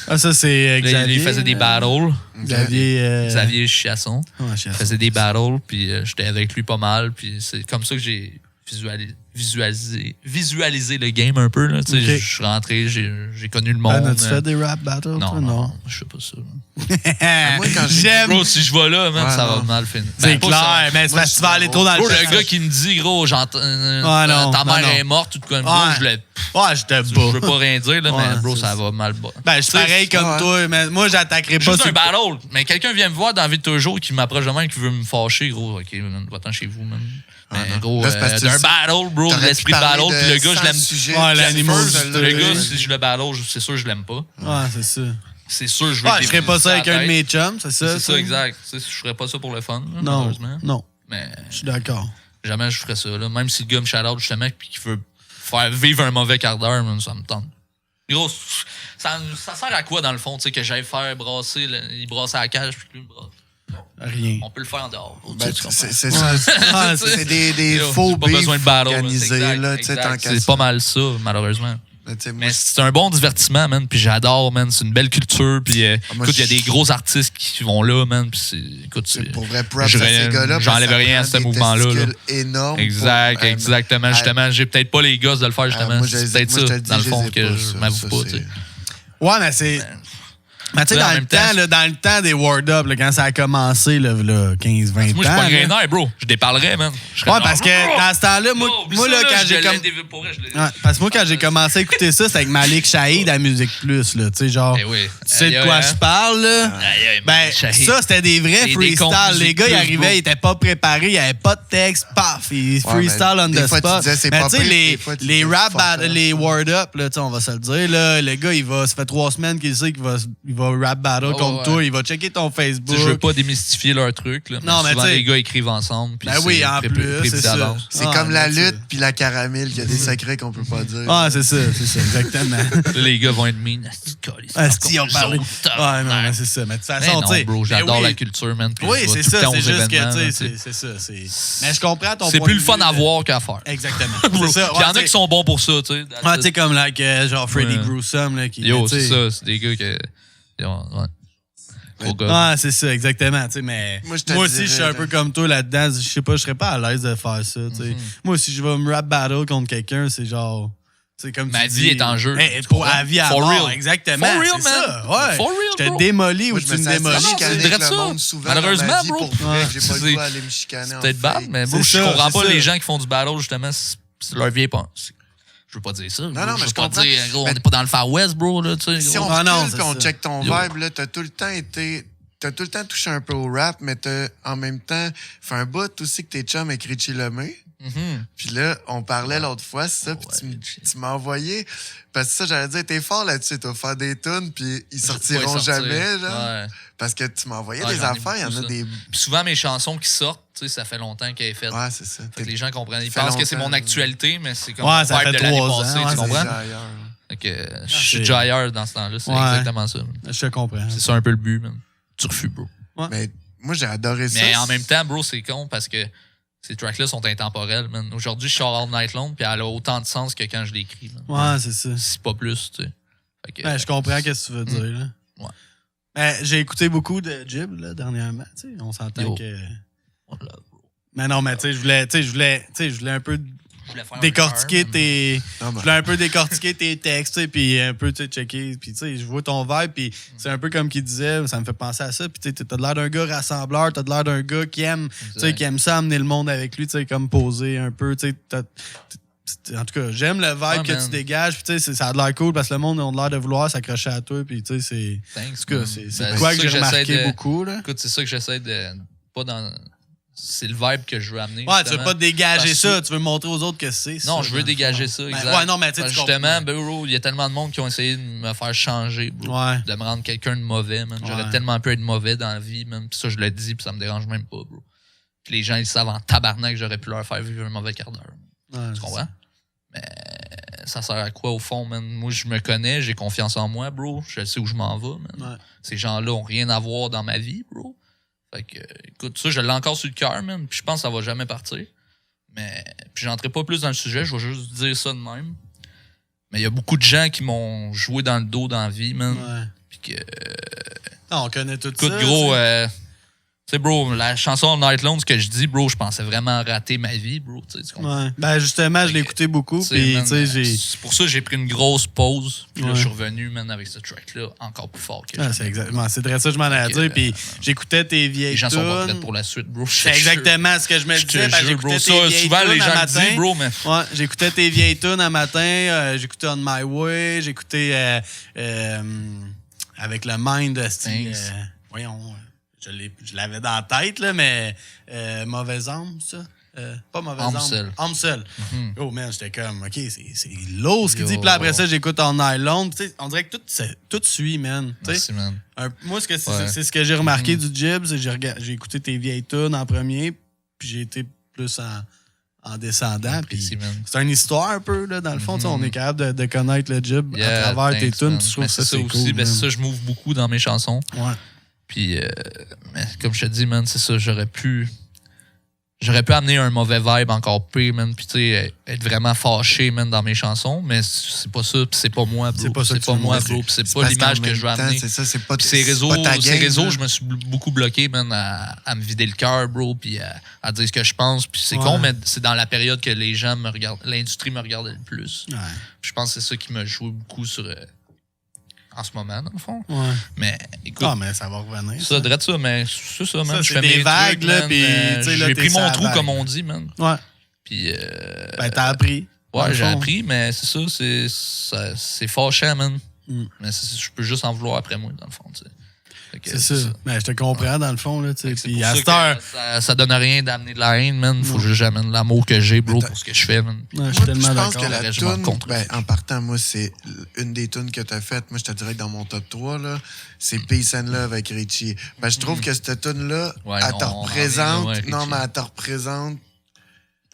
Ah, ça, c'est Xavier. Il faisait des battles. Xavier Chasson. Il faisait des battles, puis j'étais avec lui pas mal. Puis c'est comme ça que j'ai visualisé le game un peu. Là. Je suis rentré, j'ai connu le monde. As-tu fait des rap battles? Non, je sais pas ça. Moi, quand j'aime. Bro, si je vais là, man, ça va mal finir. C'est clair, mais c'est parce que tu vas aller trop dans le le gars qui me dit, gros, ta mère est morte, tout comme ça, je veux pas rien dire, là, mais bro, ça va mal bas. Ben, je suis pareil comme toi, mais moi, j'attaquerai pas. Juste un battle, mais quelqu'un vient me voir dans la vie de tous les jours qui m'approche de même, qui veut me fâcher, gros, ok, va-t'en chez vous, man. Mais gros, d'un battle, bro, l'esprit de battle, puis le gars, je l'aime. Ouais, l'animal. Le gars, si je le battle, c'est sûr, je l'aime pas. Ouais, c'est ça. C'est sûr, je veux je ferais pas ça avec un de mes chums, c'est ça? C'est ça, exact. Je ferais pas ça pour le fun, malheureusement. Non. Mais je suis d'accord. Jamais je ferais ça, là. Même si le gars me shout-out, justement, puis qu'il veut faire vivre un mauvais quart d'heure, ça me tente. Gros, ça sert à quoi, dans le fond, tu sais, que j'aille faire brasser, il brasse à la cage, puis que lui me brasse? Rien. On peut le faire en dehors. C'est ça. C'est des faux beefs organisés, là, tu sais, tant qu'à c'est pas mal ça, malheureusement. Mais c'est un bon divertissement, man. Puis j'adore, man. C'est une belle culture. Puis écoute, il y a des gros artistes qui vont là, man. Puis écoute, pour vrai, props à ces gars-là. J'enlève rien à ce mouvement-là. Énorme. Exactement. Justement, j'ai peut-être pas les gosses de le faire, justement. C'est peut-être ça, dans le fond, que je m'avoue pas. Ouais, mais c'est. Mais tu sais, Là, en dans même le temps, là, dans le temps des Word Up, là, quand ça a commencé, là, 15-20 ans. Moi, je suis pas là. grainer, bro. Je déparlerais, man. Ouais, parce que dans ce temps-là, moi là, quand j'ai comme. Ouais, parce que moi, quand j'ai commencé à écouter ça, c'était avec Malik Shahid à Musique Plus, là. Tu sais, genre. Eh oui. Tu sais de quoi je parle, là? Ben, ça, c'était des vrais Des freestyles. comptes Les gars, ils Musique Plus, arrivaient, bro. ils étaient pas préparés, il y avait pas de texte, paf, ils freestyle on des the fois, tu spot. disais, c'est Mais pas tu sais, pire, des fois, tu les disais, rap fuck battles, off. les Word Up, là, tu sais, on va se le dire, là, le gars, ça fait 3 semaines qu'il sait qu'il va rap battle Ouais, contre ouais. toi, il va checker ton Tu sais, Facebook. je veux pas démystifier leur truc, là. Non, mais souvent, tu sais- les gars écrivent ensemble. Puis Ben oui, c'est en plus, c'est ça. d'avance. C'est Ah, comme la là-dessus. lutte puis la caramel, il y a des secrets qu'on peut pas dire. Ah, c'est ça, exactement. Là, les gars vont être mean. Asti, on parlait. Ouais, non, mais c'est ça. Mais de toute façon, non, tu sais. bro, j'adore mais oui. la culture, man. puis Oui, je vais c'est tout le ça, temps c'est aux juste événements, que, là, tu sais, c'est ça. Mais je comprends ton c'est point plus de le fun vue, à là. voir qu'à faire. Exactement. Bro. C'est ça. Puis il y en a qui sont bons pour ça, tu sais. Ouais, tu sais, comme genre Freddy Ouais. Gruesome, là, qui. Yo, tu sais. c'est ça. C'est des gars qui. Ouais. Gros gars. Ouais, c'est ça, exactement. Tu sais, mais Moi, je te moi aussi, dirais, je suis un là. peu comme toi là-dedans. Je sais pas, je serais pas à l'aise de faire ça. Tu sais. Moi, si je vais me rap battle contre quelqu'un, c'est genre. C'est comme Ma tu vie dis, est en jeu. Hey, Tu pour comprends? la vie à For mort, real. exactement. For real, c'est man. ça, ouais. For real, Je te bro. démolis ou Moi, tu je me me sens démolis. chicané c'est avec direct le ça. monde souvent Malheureusement, dans ma vie, bro. pour vrai, Ouais. j'ai pas le C'est- droit d'aller me chicaner en Peut-être bad, fake. mais bro, C'est je ça, comprends c'est pas ça. les gens qui font du battle, justement. C'est leur vieille pensée. Je veux pas dire ça. non, bro. mais je veux je pas comprends. dire, gros, on Mais- n'est pas dans le Far West, bro, là, tu sais. Si gros. on Ah non, recule c'est puis on ça. check ton Yo. vibe, là, t'as tout le temps été... T'as tout le temps touché un peu au rap, mais t'as en même temps fait un bout aussi que tes chums avec Richie Lemay. Mhm. Puis là, on parlait l'autre fois, c'est ça, puis tu m'as envoyé... Parce que ça, j'allais dire, t'es fort là-dessus, tu vas faire des tunes, puis ils sortiront sortir. jamais, genre. Ouais. Parce que tu m'as envoyé Ouais, des j'en ai affaires, il y en beaucoup, a ça. des... Puis souvent, mes chansons qui sortent, tu sais, ça fait longtemps qu'elles sont faites. Ouais, c'est ça. Fait que les gens comprennent. Ils fait pensent que c'est longtemps, mon actualité, mais c'est comme Ouais, mon ça vibe fait de l'année 3 ans, passée, ouais, tu c'est comprends? déjà ailleurs. Fait que je c'est- suis déjà ailleurs dans ce temps-là. C'est Ouais. exactement ça. Je te comprends. C'est ça un peu le but, man. Tu refus, bro. Mais moi, j'ai adoré ça. Mais en même temps, bro, c'est con parce que ces tracks-là sont intemporels, man. Aujourd'hui, je sors All Night Long, puis elle a autant de sens que quand je l'écris, man. Ouais, c'est ça. C'est pas plus, tu sais. Fait que, Ben, je comprends ce que tu veux dire, là. Ouais. Ben, j'ai écouté beaucoup de Jib, là, dernièrement. Tu sais, on s'entend Yo. que. on l'a, bro. Mais non, mais tu sais, je voulais un peu Je voulais faire un décortiquer charme. tes. Non, Je mais- voulais un peu décortiquer tes textes, tu sais, puis un peu, tu sais, checker. Puis, tu sais, je vois ton vibe, puis c'est un peu comme qu'il disait, ça me fait penser à ça. Puis, tu sais, t'as de l'air d'un gars rassembleur, t'as de l'air d'un gars qui aime, tu sais, qui aime ça, amener le monde avec lui, tu sais, comme poser un peu, tu sais. En tout cas, j'aime le vibe Ouais, que man. tu dégages, puis, tu sais, ça a de l'air cool parce que le monde a l'air de vouloir s'accrocher à toi, puis, tu sais, c'est. Thanks, En tout cas, man. c'est Ben, quoi ça que j'ai j'essaie remarqué de- beaucoup, là. Écoute, c'est ça que j'essaie de. Pas dans. C'est le vibe que je veux amener. Ouais, tu veux justement. pas dégager Parce ça, tu veux montrer aux autres que c'est Non, ça, je veux dans le dégager fond. ça, Ben, exact. ouais, non, mais tu sais, Parce tu que justement, comprends. bro, il y a tellement de monde qui ont essayé de me faire changer, bro. Ouais. De me rendre quelqu'un de mauvais, man. J'aurais Ouais. tellement pu être mauvais dans la vie, man. Puis ça, je le dis, puis ça me dérange même pas, bro. Puis les gens, ils savent en tabarnak que j'aurais pu leur faire vivre un mauvais quart d'heure. Ouais, Tu comprends? Mais ça sert à quoi, au fond, man? Moi, je me connais, j'ai confiance en moi, bro. Je sais où je m'en vais, man. Ouais. Ces gens-là ont rien à voir dans ma vie, bro. Fait que, écoute, ça, je l'ai encore sur le cœur, man. Puis je pense que ça va jamais partir. Mais, puis j'entrerai pas plus dans le sujet, je vais juste dire ça de même. Mais il y a beaucoup de gens qui m'ont joué dans le dos dans la vie, man. Ouais. Puis que, Non, on connaît tout écoute, ça. gros, tu sais. tu sais, bro, la chanson Night Loan, ce que je dis, bro, je pensais vraiment rater ma vie, bro. Tu sais, tu comprends? Ouais. Ben, justement, je l'ai écouté beaucoup, Tu sais, puis, man, tu sais, j'ai. c'est pour ça que j'ai pris une grosse pause. Puis là, Ouais. je suis revenu, man, avec ce track-là, encore plus fort que Ah, jamais. c'est exactement. C'est vrai ça que je m'en ai à Fait que, dire. Puis j'écoutais tes Les vieilles gens sont pas prêts tunes. pour la suite, bro. C'est exactement ce que je me Je te disais. parce que jure, bro. j'écoutais Ça, tes vieilles souvent, les tunes gens un le matin. disent, bro, mais. Ouais, j'écoutais tes vieilles tunes un matin. J'écoutais On My Way. J'écoutais avec le Mind. Thanks. Voyons, je l'avais dans la tête, là, mais Mauvaise âme, ça? Pas Mauvaise Âme âme. seule. Âme seule. Mhm. Oh man, j'étais comme, OK, c'est lourd ce qu'il Yo. dit. Puis là, après ça, j'écoute en nylon. Tu sais, on dirait que tout suit, man. Tu sais, Merci, man. moi, c'est Ouais. ce que j'ai remarqué du Jib, c'est que j'ai écouté tes vieilles tunes en premier, puis j'ai été plus en descendant. Puis Merci, man. c'est une histoire un peu, là, dans le fond. Tu sais, on est capable de connaître le Jib Yeah, à travers tes thanks, tunes. man. Puis je trouve Mais ça, c'est c'est aussi, cool. ben, c'est man. ça, je m'ouvre beaucoup dans mes chansons. Ouais. Puis, mais comme je te dis, man, c'est ça, j'aurais pu amener un mauvais vibe encore pire, man, puis tu sais, être vraiment fâché, man, dans mes chansons, mais c'est pas ça, puis c'est pas moi, bro. C'est pas ça que tu veux moi, montrer. bro, puis c'est pas parce l'image qu'en que même je veux temps, amener. C'est ça, c'est pas, Puis ces c'est réseaux, pas ta game, là. je me suis beaucoup bloqué, man, à me vider le cœur, bro, puis à dire ce que je pense. Puis c'est Ouais. con, mais c'est dans la période que les gens me regardent, l'industrie me regardait le plus. Ouais. Puis je pense que c'est ça qui m'a joué beaucoup sur en ce moment, dans le fond. Ouais. Mais écoute, mais ça va revenir. ça, drette ça, mais c'est ça, man. Ça, Je c'est fais des mes vagues, trucs, là, man. puis, tu sais, là, j'ai t'es pris sur mon la trou, vague. comme on dit, man. Ouais. Puis, T'as appris. dans ouais, le j'ai fond. appris, mais c'est ça, c'est fâchant, man. Mais je peux juste en vouloir après moi, dans le fond, tu sais. Fait que C'est ça. Mais je te comprends, dans le fond, là, tu sais. C'est Puis pour à ça cette heure, que ça donne rien d'amener de la haine, man. Faut juste que j'amène l'amour que j'ai, bro, pour ce que je fais, man. ouais, je suis Moi, tellement je pense d'accord. que la Le régiment toune, contre. en partant, moi, c'est une des tunes que t'as faites. Moi, je te dirais que dans mon top 3, là, c'est Peace and Love avec Richie. Ben, je trouve que cette tune-là, Ouais, elle te on en représente. est là, ouais, Non, Richie. mais elle te représente.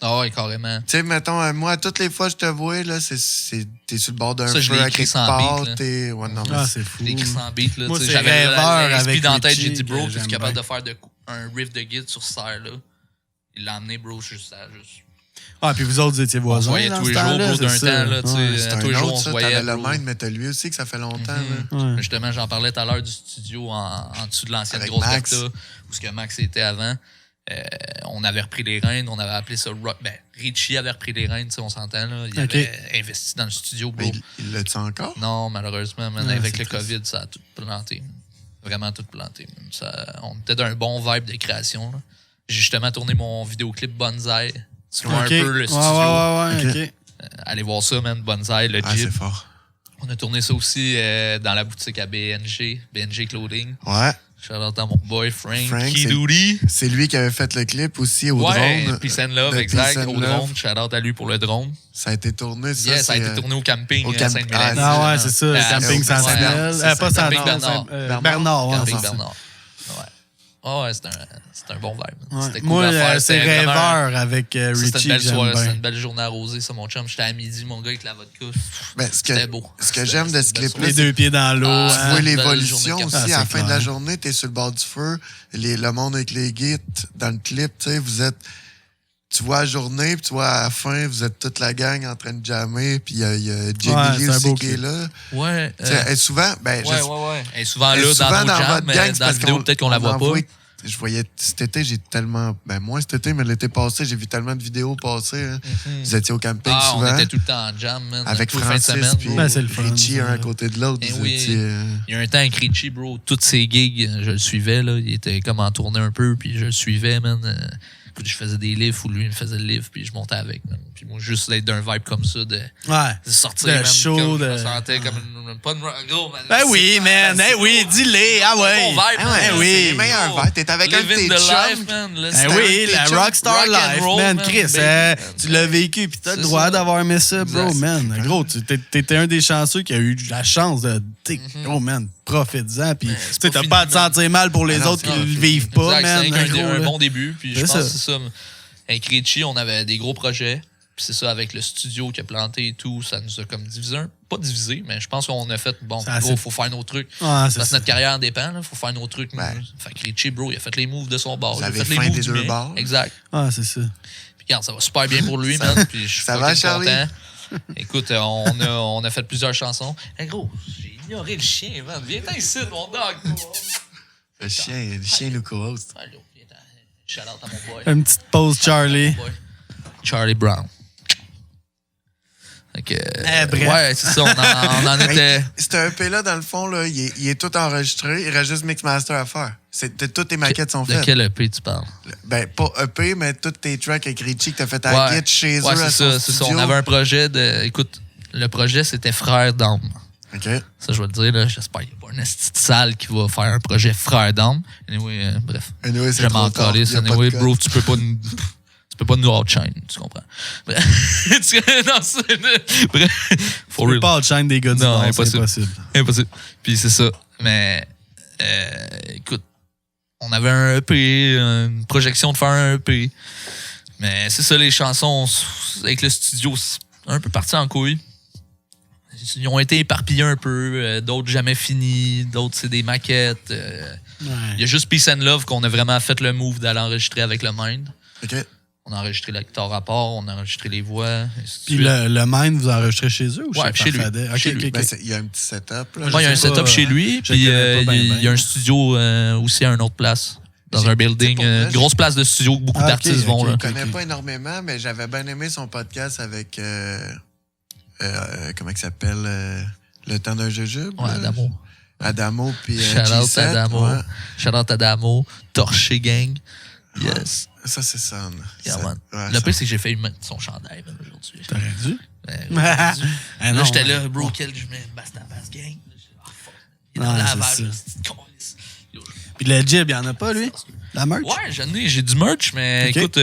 Ah ouais, carrément. Tu sais, mettons, moi, toutes les fois que je te vois, là, t'es sur le bord d'un Ça, je feu l'ai à écrit quelque sans part. beat, là. Ouais, non, mais Ah, c'est fou. J'ai écrit sans beat, là. Moi, tu sais, c'est j'avais Rêveur l'esprit avec dans la tête, Richie j'ai dit, bro, que tu es j'aime capable bien. de faire un riff de guide sur Serre, là. Il l'a amené, bro, juste à juste. Ah, puis vous autres, vous étiez On se voisins. voyait dans tous ce les jours, temps-là, bro, d'un c'est temps, ça. là, tu Ouais. sais. c'est tous les un jours, on autre, se ça. voyait, T'avais le bro. mind, mais t'as lui aussi que ça fait longtemps, là. Ouais. Mais justement, j'en parlais tout à l'heure du studio en dessous de l'ancienne Avec grosse Max. Bertha, où ce que Max était avant. On avait repris les rênes, on avait appelé ça rock. Ben, Richie avait repris les rênes, tu sais, on s'entend, là. Il Ok. avait investi dans le studio, bro. Mais il l'a-tu encore? Non, malheureusement, man, Ouais, avec c'est le triste. COVID, ça a tout planté. Man. Vraiment tout planté. Man. On était d'un bon vibe de création. Là. J'ai justement tourné mon vidéoclip Bonsai. Tu vois Ok. un peu le studio. Ouais, ok. Allez voir ça, man. Bonsai, le Ah, Jeep. c'est fort. On a tourné ça aussi dans la boutique à BNG Clothing. Ouais. Shout out à mon boy Frank Frank, Kidoudi. C'est lui qui avait fait le clip aussi au Ouais, drone. Peace and Love, de exact. Peace and Au Love. drone. Shout out à lui pour le drone. Ça a été tourné, ça. Yes, ça a c'est, été tourné au camping au à camp- Sainte-Mélanie. Ah ouais, c'est ça, Ah, Camping ouais, Sentinelle. c'est Pas Camping Sentinelle, Bernard. Bernard, ouais, Camping c'est ça. Bernard. Ouais. Ah ouais, c'est un bon vibe. Ouais. C'était cool Moi, à faire. c'est C'était vraiment Rêveur avec ça, Richie. c'était une belle que j'aime soirée, bien. c'était une belle journée arrosée, ça, mon chum. J'étais à midi, mon gars, avec la vodka. Ben, C'était beau. Ce que j'aime de ce C'était une belle clip-là, Les c'est deux pieds dans l'eau. Ah, tu hein. vois belle l'évolution journée de aussi. camping. À la Ah, fin c'est de la clair. journée, t'es sur le bord du feu. Le monde avec les guides dans le clip, tu sais, vous êtes... Tu vois la journée, puis tu vois à la fin, vous êtes toute la gang en train de jammer, puis il y a Jamie Ouais, Lee c'est un aussi beau qui est clip. là. Ouais. Tu sais, elle est souvent... Ben, Ouais. Elle est souvent elle est là souvent dans nos dans jams, votre mais gang, dans c'est la parce vidéo, peut-être qu'on la voit pas. Je voyais cet été, j'ai tellement... Ben, moins cet été, mais l'été passé, j'ai vu tellement de vidéos passer. Hein. Vous étiez au camping Ah, on souvent. était tout le temps en jam, man. Avec Tout le fin de Francis semaine, puis bro. Ben, c'est le fun, Richie, ça. un à côté de l'autre. Eh Vous oui. étiez, Il y a un temps avec Richie, bro, toutes ses gigs, je le suivais, là. Il était comme en tournée un peu, puis je le suivais, man. Écoute, je faisais des livres ou lui, il me faisait le livre, puis je montais avec, man. Puis moi, juste d'être d'un vibe comme ça, de Ouais. sortir, De man, show, comme je de- me sentais comme pas de gros, man. Ben oui, man. Eh oui, dis-les. Ah ouais. Bon vibe, Ah man. ouais, Eh c'est oui. les meilleurs vibes. T'es avec un de Living tes the chums. life, man. Ben C'était oui, un la petit Rockstar rock and Life, roll, man. man, Chris, baby. tu l'as vécu, puis t'as le C'est droit ça. d'avoir aimé ça, bro, Exact. man. Gros, t'étais un des chanceux qui a eu la chance de. Gros, man, profites-en, puis tu sais, t'as fini, pas à te man. sentir mal pour les Ah non, autres c'est qui pas le fini. vivent pas, Exact, man. c'est un là. bon début, puis je C'est pense ça. que c'est ça. Avec Richie, on avait des gros projets. Puis c'est ça, avec le studio qui a planté et tout, ça nous a comme divisé. Pas divisé, mais je pense qu'on a fait, bon, C'est gros, assez- faut faire nos trucs. Ouais, c'est Parce que ça. notre carrière dépend, là, faut faire nos trucs. nous. Ouais. Fait que Richie, bro, il a fait les moves de son bord. Vous Il a avez fait les faim moves des du deux mien. bords. Exact. Ah, c'est ça. Puis regarde, ça va super bien pour lui, man. Puis je suis Ça va, fucking Charlie? content. Écoute, on a fait plusieurs chansons. Hey, gros, j'ai ignoré le chien, man. Viens-t'en ici, mon dog. Le chien nous co-host. Allô, viens-t'en. Shout out à mon boy. Une petite pause, Charlie. Mon boy. Charlie Brown. Fait que, bref. ouais, c'est ça, on en était. Cet EP-là, dans le fond, là, il est tout enregistré. Il reste juste Mixmaster à faire. Toutes tes maquettes sont De faites. quel EP tu parles? Ben, pas EP, mais toutes tes tracks avec Richie que t'as fait à Ouais, Git chez eux ouais, à c'est son ça, c'est ça. studio. On avait un projet de. Écoute, le projet, c'était Frères d'âme. OK. Ça, je vais te dire, là, j'espère qu'il n'y a pas une petite salle qui va faire un projet Frères d'âme. Anyway, bref. Anyway, c'est Je trop m'en tard. calisse. Y a pas de Anyway, code. bro, tu peux pas nous outshine, tu comprends? Non, c'est. Bref, for Tu peux real. pas chaîne des gars du Non, Nord, c'est impossible. impossible. Impossible. Puis c'est ça. Mais écoute, on avait un EP, une projection de faire un EP. Mais c'est ça, les chansons avec le studio, c'est un peu parti en couille. Ils ont été éparpillés un peu, d'autres jamais finis, d'autres c'est des maquettes. Il y a juste Peace and Love qu'on a vraiment fait le move d'aller enregistrer avec le Mind. OK. On a enregistré la guitare à part, on a enregistré les voix. et ainsi de Puis suite. le Mind, vous enregistrez chez eux ou Ouais, chez lui. Farfadet? Ok, Chez ok, lui. ok. Ben, il y a un petit setup. Là. Ouais, il y a un sais pas, setup chez lui, je puis connais pas bien, il y a bien. un studio aussi à une autre place, dans un building, pour vrai, une grosse place de studio que beaucoup Ah, ok, d'artistes vont. ok. Là. Je connais pas énormément, mais j'avais bien aimé son podcast avec... comment il s'appelle? Le temps d'un jujube. Ouais, Adamo. Adamo, puis Shout-out G7, Adamo. ouais. Shout-out Adamo. Torché Gang. Yes. Ça, c'est ça. Yeah, man. Ouais, Le ça- pire, c'est que j'ai failli mettre son chandail man, aujourd'hui. T'aurais dû. Là, Ah non, j'étais ouais. là, bro, quel je mets Bastabas Gang. Fuck. Il est dans Ouais, la c'est lavage, ça. là, c'est une câlisse. Yo, Puis le jib, il y en a pas, lui? La merch? Ouais, j'ai du merch, mais Ok. écoute,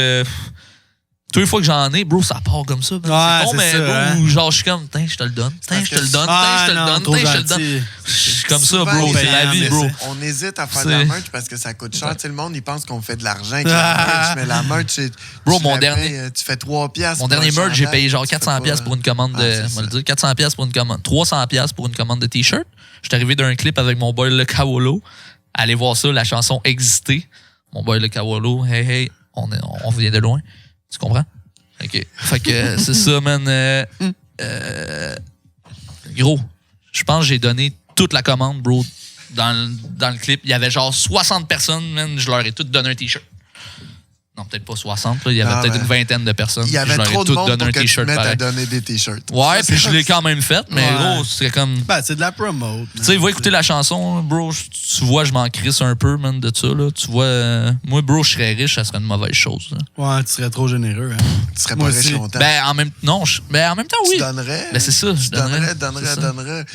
toutes les fois que j'en ai, bro, ça part comme ça. Man. Ouais, c'est con, c'est mais ça, bro, hein. genre, je suis comme, tiens, je te le donne. Tiens, je te le donne. Tiens, je te le donne. trop Tiens, je te le donne. gentil. Je suis comme ça, Souvent, bro. C'est la payant, vie, mais bro. On hésite à faire C'est- de la merch parce que ça coûte cher. Tu sais, le monde, il pense qu'on fait de l'argent avec la merch, mais la merch, c'est. Bro, tu mon la dernier- payes, tu fais 3 piastres. Mon pour dernier un merch, j'ai chandail, payé genre tu fais 400$ pas- pour une commande Ah, de. c'est On va le ça. dire, 400$ pour une commande. 300$ pour une commande de t-shirt. Je suis arrivé d'un clip avec mon boy Le Kawolo. Allez voir ça, la chanson Exister. Mon boy Le Kawolo, hey, hey, on vient de loin. Tu comprends? OK. Fait que c'est ça, man. Gros, je pense que j'ai donné toute la commande, bro, dans le clip. Il y avait genre 60 personnes, man. Je leur ai toutes donné un t-shirt. Non, peut-être pas 60, là. Il y avait Non, peut-être mais une vingtaine de personnes. Il y avait je leur ai trop de toutes monde donné pour un que tu te t-shirt mettes à pareil. donner des t-shirts. Ouais, Ça, puis je c'est- l'ai quand même fait, mais Ouais. gros, c'est comme. Ben, c'est de la promote. Tu sais, va écouter la chanson, bro. Tu vois, je m'en crisse un peu, man, de ça, là. Tu vois, moi, bro, je serais riche, ça serait une mauvaise chose. Là. Ouais, tu serais trop généreux. Hein. Tu serais Moi pas riche aussi. longtemps. Ben, en même temps, oui. Tu donnerais. Ben, c'est ça, je Tu donnerais, c'est ça. donnerais.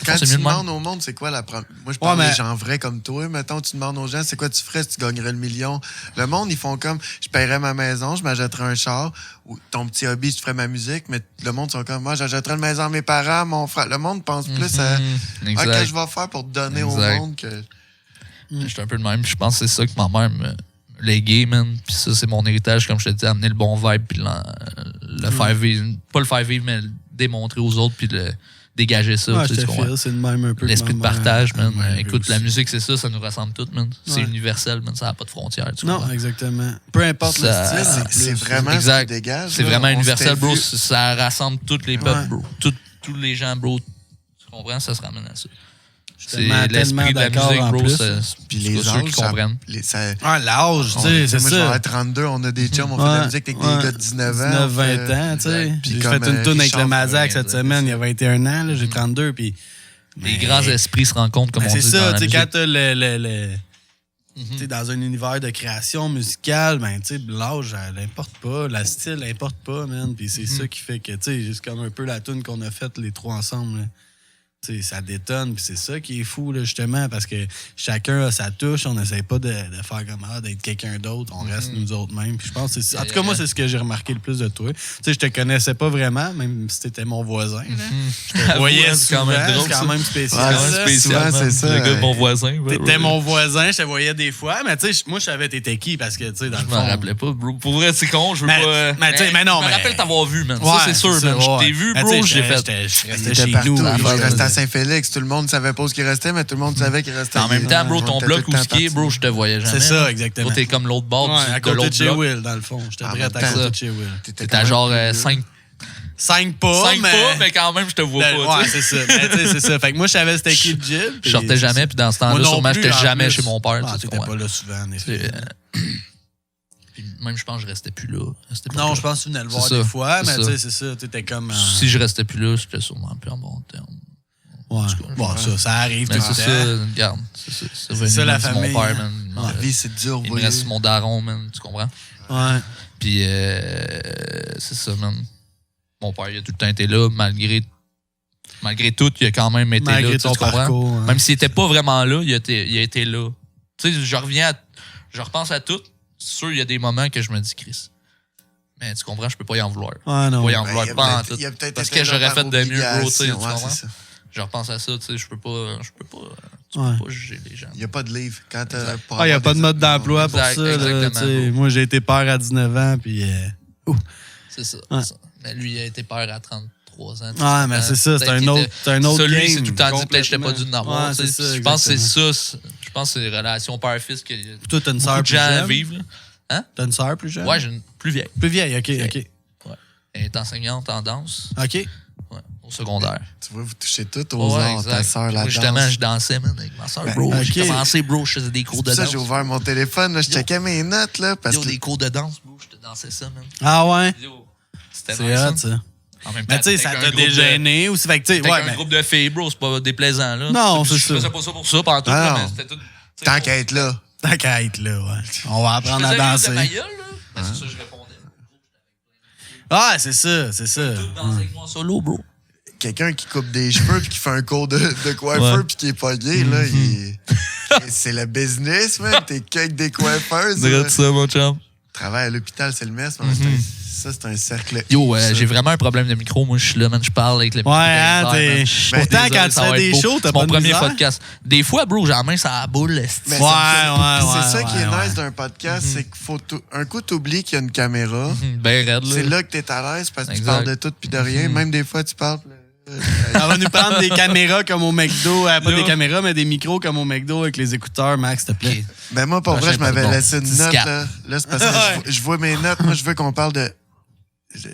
Quand c'est tu mieux de même. demandes au monde, c'est quoi la première. Moi, je parle mais- des gens vrais comme toi. Mettons, tu demandes aux gens, c'est quoi tu ferais si tu gagnerais le million. Le monde, ils font comme, je paierais ma maison, je m'achèterais un char, ou ton petit hobby, je ferais ma musique, mais le monde, sont comme, moi, j'achèterais une maison à mes parents, mon frère. Le monde pense plus à, Exact. qu'est-ce que je vais faire pour donner Exact. au monde que. J'étais un peu le même. Je pense que c'est ça que ma mère me léguait, man. Puis ça, c'est mon héritage, comme je te dis, amener le bon vibe, puis le faire vivre. Pas le faire vivre, mais le démontrer aux autres, puis le dégager ça. Ouais, tu je sais, te tu comprends? file, c'est le même un peu. L'esprit que de ma mère. partage, man. Ouais, Écoute, aussi. la musique, c'est ça, ça nous ressemble toutes, man. C'est Ouais. universel, man. Ça n'a pas de frontières, tu Non, comprends? exactement. Peu importe Ça- le style. en C'est plus. vraiment Exact. ce qui dégage. C'est là. vraiment On universel, s'était bro. vu- Ça rassemble tous les peuples, Ouais. bro. Tous les gens, bro. Tu comprends? Ça se ramène à ça. C'est tellement l'esprit de la d'accord musique, en bro. plus. Puis C'est les ceux âges, qui ça- comprennent. ça- Ah, l'âge, tu sais, c'est moi, je vais ça. avoir 32, on a des chums, on fait de la musique avec des gars de 19 ans. 19, 20 on fait- ans, tu sais. Puis J'ai comme, fait une tourne avec Richard le Mazak cette Ferrand, semaine, il y a 21 ans, là, j'ai 32, puis... Les grands esprits se rencontrent, comme Ben, on c'est dit dans ça, la tu sais, musique. quand t'as tu sais, dans un univers de création musicale, ben, tu sais, l'âge, elle importe pas, la style, elle importe pas, man. Puis c'est ça qui fait que, tu sais, juste comme un peu la tune qu'on a faite les trois ensemble, là. Tu sais, ça détonne, puis c'est ça qui est fou, là, justement, parce que chacun a sa touche, on n'essaie pas de faire comme d'être quelqu'un d'autre, on reste nous autres mêmes. Puis je pense que c'est en tout cas, moi, c'est ce que j'ai remarqué le plus de toi. Tu sais, je te connaissais pas vraiment, même si t'étais mon voisin, là. Je te voyais Ouais, c'est quand même souvent, drôle, c'est quand ça. même spécial. Ouais, là. c'est spécial. Souvent, c'est ça, Le gars de ouais. mon voisin. ouais, T'étais ouais. mon voisin, je te voyais des fois, mais tu sais, moi, je savais t'étais qui parce que, tu sais, dans Je le m'en fond. rappelais pas, bro. Pour vrai, c'est con, je veux Mais- pas. mais tu sais, mais non, Je me mais- rappelle t'avoir vu, man. Ouais, Ça, c'est sûr, man. Je ouais. t'ai vu, Mais bro, tu sais, j'ai fait. Je Il restais était chez partout. nous. Il affaire, restait là. à Saint-Félix. Tout le monde savait pas où il restait, mais tout le monde savait qu'il restait. En même temps, bro, On ton était bloc tout où le temps ce qui est, partis. bro, je te voyais jamais. C'est ça, man. exactement. Bro, t'es comme l'autre bord Ouais, à de côté l'autre de chez bloc. Will, dans le fond. J'étais En prêt même à temps. côté de chez Will. T'étais T'es quand à même genre plus vieux. 5 5 pas, pas, mais quand même, je te vois pas. Ouais, tu sais. c'est ça. Mais tu sais, c'est ça. Fait que moi, je savais c'était qui le Jib. Je sortais jamais, puis dans ce temps-là, sûrement, j'étais jamais chez mon père. Ah, tu sais, t'étais tu comprends. pas là souvent, en effet. Puis même, je pense que je restais plus là. à cette Non, époque-là. je pense que tu venais le voir C'est des ça, fois, c'est mais ça. tu sais, c'est ça. T'étais comme. Si je restais plus là, j'étais sûrement plus en bon terme. Ouais. tout cas, Bon, ça arrive Mais tout c'est le ça, temps. regarde. C'est revenu, ça, la man, c'est famille, mon père, hein. man. La vie, c'est dur, Il me voyez. reste mon daron, man. Tu comprends? Ouais. Puis, c'est ça, man. Mon père, il a tout le temps été là, malgré tout, il a quand même été Malgré là. Tu ton comprends? parcours, hein. Même s'il était pas vraiment là, il a été là. Tu sais, je repense à tout. C'est sûr, il y a des moments que je me dis, Chris. Mais tu comprends, je peux pas y en vouloir. Ouais, non. Pas y en Ben, vouloir, il a pas en peut-être- tout. il a peut-être Parce été que là j'aurais par fait de mieux, bro, tu sais, tu obligation. Ouais, comprends? c'est ça. Je repense à ça, tu sais, je peux pas Ouais. juger les gens. Il n'y a pas de livre. Quand t'as Exact. pas Ah, il n'y a avoir pas de des- mode d'emploi pour Exact, ça. Là, exactement, tu sais. bro. Moi, j'ai été père à 19 ans, puis. C'est ça, Ouais. c'est ça. Mais lui, il a été père à 33 ans. Ouais, mais c'est ça, c'est un autre Ça, lui, game. c'est tout le temps dit, peut-être je n'étais pas dû complètement. en avoir. Ouais, tu sais. c'est ça, Je pense que c'est exactement. ça. Je pense que c'est les relations père-fils que Toi, t'as une beaucoup sœur de plus gens jeune. vivent. Là. T'as une sœur plus jeune? Ouais, j'ai une plus vieille. Plus vieille, ok, ok. Ouais. Elle est enseignante en danse. Ok. Ouais, au secondaire. Tu vois, vous touchez tout aux Ouais, arts. Ta exact. sœur, la Moi, justement, danse. je dansais, man, avec ma soeur, Ben, bro. ok. J'ai commencé, bro, je faisais des cours C'est de pour ça danse. que j'ai ouvert mon téléphone. Là, je Yo. checkais mes notes. Là, parce Yo, que des cours de danse, bro, je te dansais ça, man. Ah ouais? Yo, c'était C'est nice, hot, hein. ça. En même temps, Mais tu sais, t'es ça avec t'a un groupe dégêné aussi. Fait que tu sais, T'es ouais, avec un groupe de filles, bro, c'est pas déplaisant, là. Non, Je c'est ça. faisais pas ça pour ça pendant tout, Ah, là, non. mais c'était tout. Tant qu'à être là. Tant qu'à être là, ouais. On va Je apprendre à faisais rire de ma danser. gueule, là. Mais c'est ça, je répondais. Ah, c'est ça, c'est ça. Tout danser avec moi en solo, bro. Quelqu'un qui coupe des cheveux puis qui fait un cours de coiffeur Ouais. puis qui est pas gay, là, c'est le business, man. T'es qu'avec des coiffeurs. Regarde ça, mon chum. Travail à l'hôpital, c'est le mess. Mais ça, c'est un cercle. Yo, ça. j'ai vraiment un problème de micro. Moi, je suis là, man. Je parle avec le micro. Ouais, hein, derrière, t'es- man. Je suis Pourtant, désolé, quand tu ça va fais être des beau. shows, t'as C'est pas mon de premier misère. podcast. Des fois, bro, j'ai la main sur la boule. Mais Ouais, ça me fait- ouais, C'est ça ouais, qui est ouais. nice d'un podcast, c'est qu'il faut un coup, t'oublies qu'il y a une caméra. Ben raide, C'est là. là que t'es à l'aise parce que tu Exact. parles de tout puis de rien. Même des fois, tu parles. On va nous prendre des caméras comme au McDo. Pas Là. des caméras, mais des micros comme au McDo avec les écouteurs, Max, s'il te plaît. Ok. Ben moi, pour vrai, je Prochain m'avais bon. laissé une note. 10-4. Là c'est parce que je vois mes notes. Moi, je veux qu'on parle de...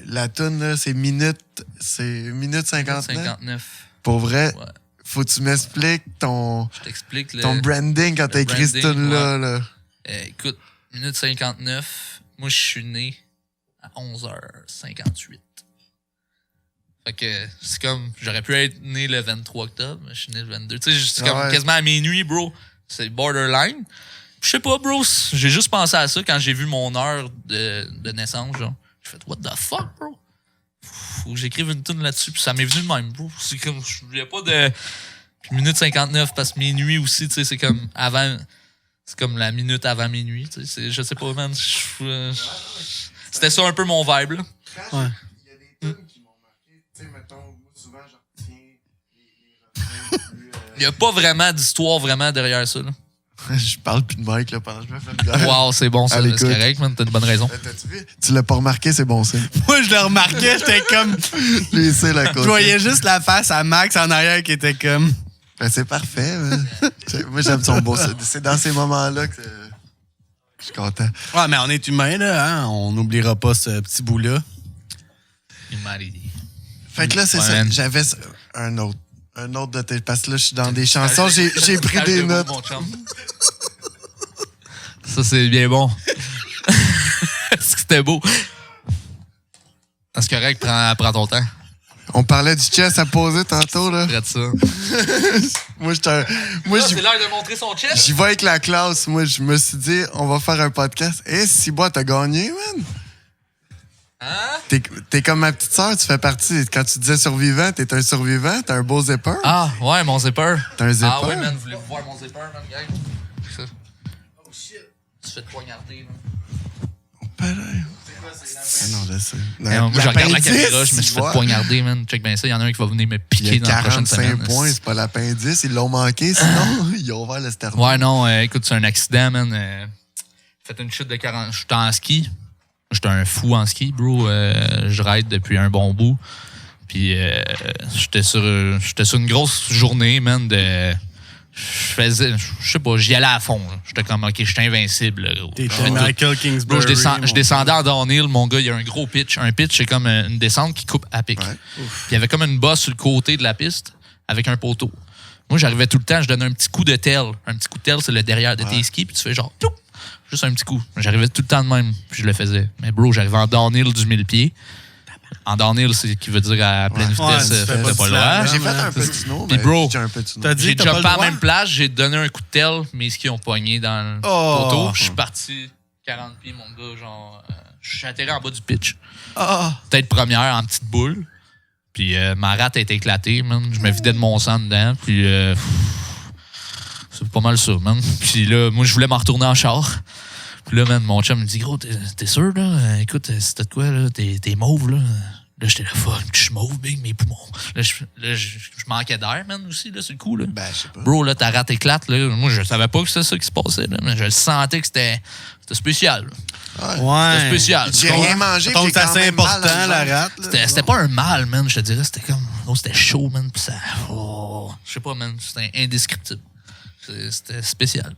La toune, là, c'est minute 59. 59. Pour vrai, Ouais. faut que tu m'expliques ton Je t'explique. branding quand t'as écrit cette branding, tune-là. Là. Écoute, minute 59. Moi, je suis né à 11h58. Fait que c'est comme... J'aurais pu être né le 23 octobre, mais je suis né le 22. Tu sais, c'est comme Ouais. quasiment à minuit, bro. C'est borderline. Je sais pas, bro. J'ai juste pensé à ça quand j'ai vu mon heure de naissance, genre. J'ai fait, what the fuck, bro? Faut que j'écrive une tune là-dessus. Puis ça m'est venu de même, bro. C'est comme... Il y a pas de... Puis minute 59, parce que minuit aussi, tu sais, c'est comme avant... C'est comme la minute avant minuit, tu sais. Je sais pas, man. C'était ça un peu mon vibe, là. Ouais. Il y a des tunes qui m'ont marqué. Tu sais, mettons, moi, souvent, j'en retiens les refrains plus... Il y a pas vraiment d'histoire vraiment derrière ça, là. Je parle plus de Mike là, pendant que je me fais une bière. Wow, c'est bon, ça. À C'est l'écoute. correct, man. T'as une bonne raison. T'as-tu vu? Tu l'as pas remarqué, c'est bon signe. Moi, je le remarquais, j'étais comme. Laissez la Je côté. voyais juste la face à Max en arrière qui était comme. Ben, c'est parfait. Man. Moi, j'aime son beau. C'est dans ces moments-là que je suis content. Ouais, mais on est humain, là, hein? On n'oubliera pas ce petit bout-là. Humanity. Fait que là, c'est Ouais, ça. man. J'avais un autre de tes. Parce que là, je suis dans des chansons, j'ai pris des notes. Ça, c'est bien bon. Est-ce que c'était beau? C'est correct, prends ton temps. On parlait du chest à poser tantôt, là. Arrête ça. Moi, moi, C'est l'heure de montrer son chest. j'y vais avec la classe. Moi, je me suis dit, on va faire un podcast. Eh, si bois, t'as gagné, man. Hein? T'es comme ma petite sœur, tu fais partie. Quand tu disais survivant, t'es un survivant, t'as un beau zipper. Ah, ouais, mon zipper. T'as un zipper. Ah, ouais, man, voulez-vous voir mon zipper, man, gang? Ça. Oh, shit. Tu fais te poignarder, man. Ah non, je sais. Moi, je regarde la L'appendice, caméra, je me suis tu fait vois. poignarder, man. Check bien ça, il y en a un qui va venir me Il piquer y dans a la prochaine 45 semaine. points, c'est pas l'appendice. Ils l'ont manqué, sinon, ils ont ouvert le sternum. Ouais, non, écoute, c'est un accident, man. J'ai fait une chute de 40. J'étais en ski. J'étais un fou en ski, bro. Je ride depuis un bon bout. Puis j'étais sur une grosse journée, man, de... Je sais pas, j'y allais à fond. là. J'étais comme, OK, j'étais invincible. Là, gros. T'étais Je fais tout. Michael Bro, Kingsbury. je descendais en downhill, mon gars, il y a un gros pitch. Un pitch, c'est comme une descente qui coupe à pic. Ouais. Puis il y avait comme une bosse sur le côté de la piste avec un poteau. Moi, j'arrivais tout le temps, je donnais un petit coup de tel. Un petit coup de tel, c'est le derrière de tes skis, puis tu fais genre, toup, juste un petit coup. J'arrivais tout le temps de même, puis je le faisais. Mais bro, j'arrivais en downhill du 1000 pieds. En downhill, c'est qui veut dire à pleine Ouais. vitesse, Ouais, tu fais t'as pas pas de le slam. droit. Mais j'ai fait man, un peu de snow, Puis mais bro, j'ai un peu de snow. t'as dit- J'ai t'as pas jumpé le à la droit? même place, j'ai donné un coup de tel, mes skis ont pogné dans le Oh. poteau. Je suis parti 40 pieds, mon gars, genre... je suis atterri en bas du pitch. Ah, Tête première en petite boule. Puis ma rate a été éclatée, man. Je me vidais de mon sang dedans. Puis c'est pas mal ça, man. Puis là, moi, je voulais m'en retourner en char. Puis là, man, mon chum me dit, gros, t'es sûr, là? Écoute, c'était de quoi, là? T'es mauve, là? Là, j'étais là, fuck, je suis mauve, big, mes poumons. Là, je manquais d'air, man, aussi, là, sur le coup, là. Ben, je sais pas. Bro, là, ta rate éclate, là. Moi, je savais pas que c'était ça qui se passait, là. Mais je le sentais que c'était spécial, là. ouais. C'était spécial. J'ai rien mangé, Donc, puis c'est j'ai quand assez même mal important, dans le la ventre. rate. là. C'était pas un mal, man, je te dirais. C'était comme. Oh, c'était chaud, man. Pis ça. Oh, je sais pas, man. C'était indescriptible. C'était spécial.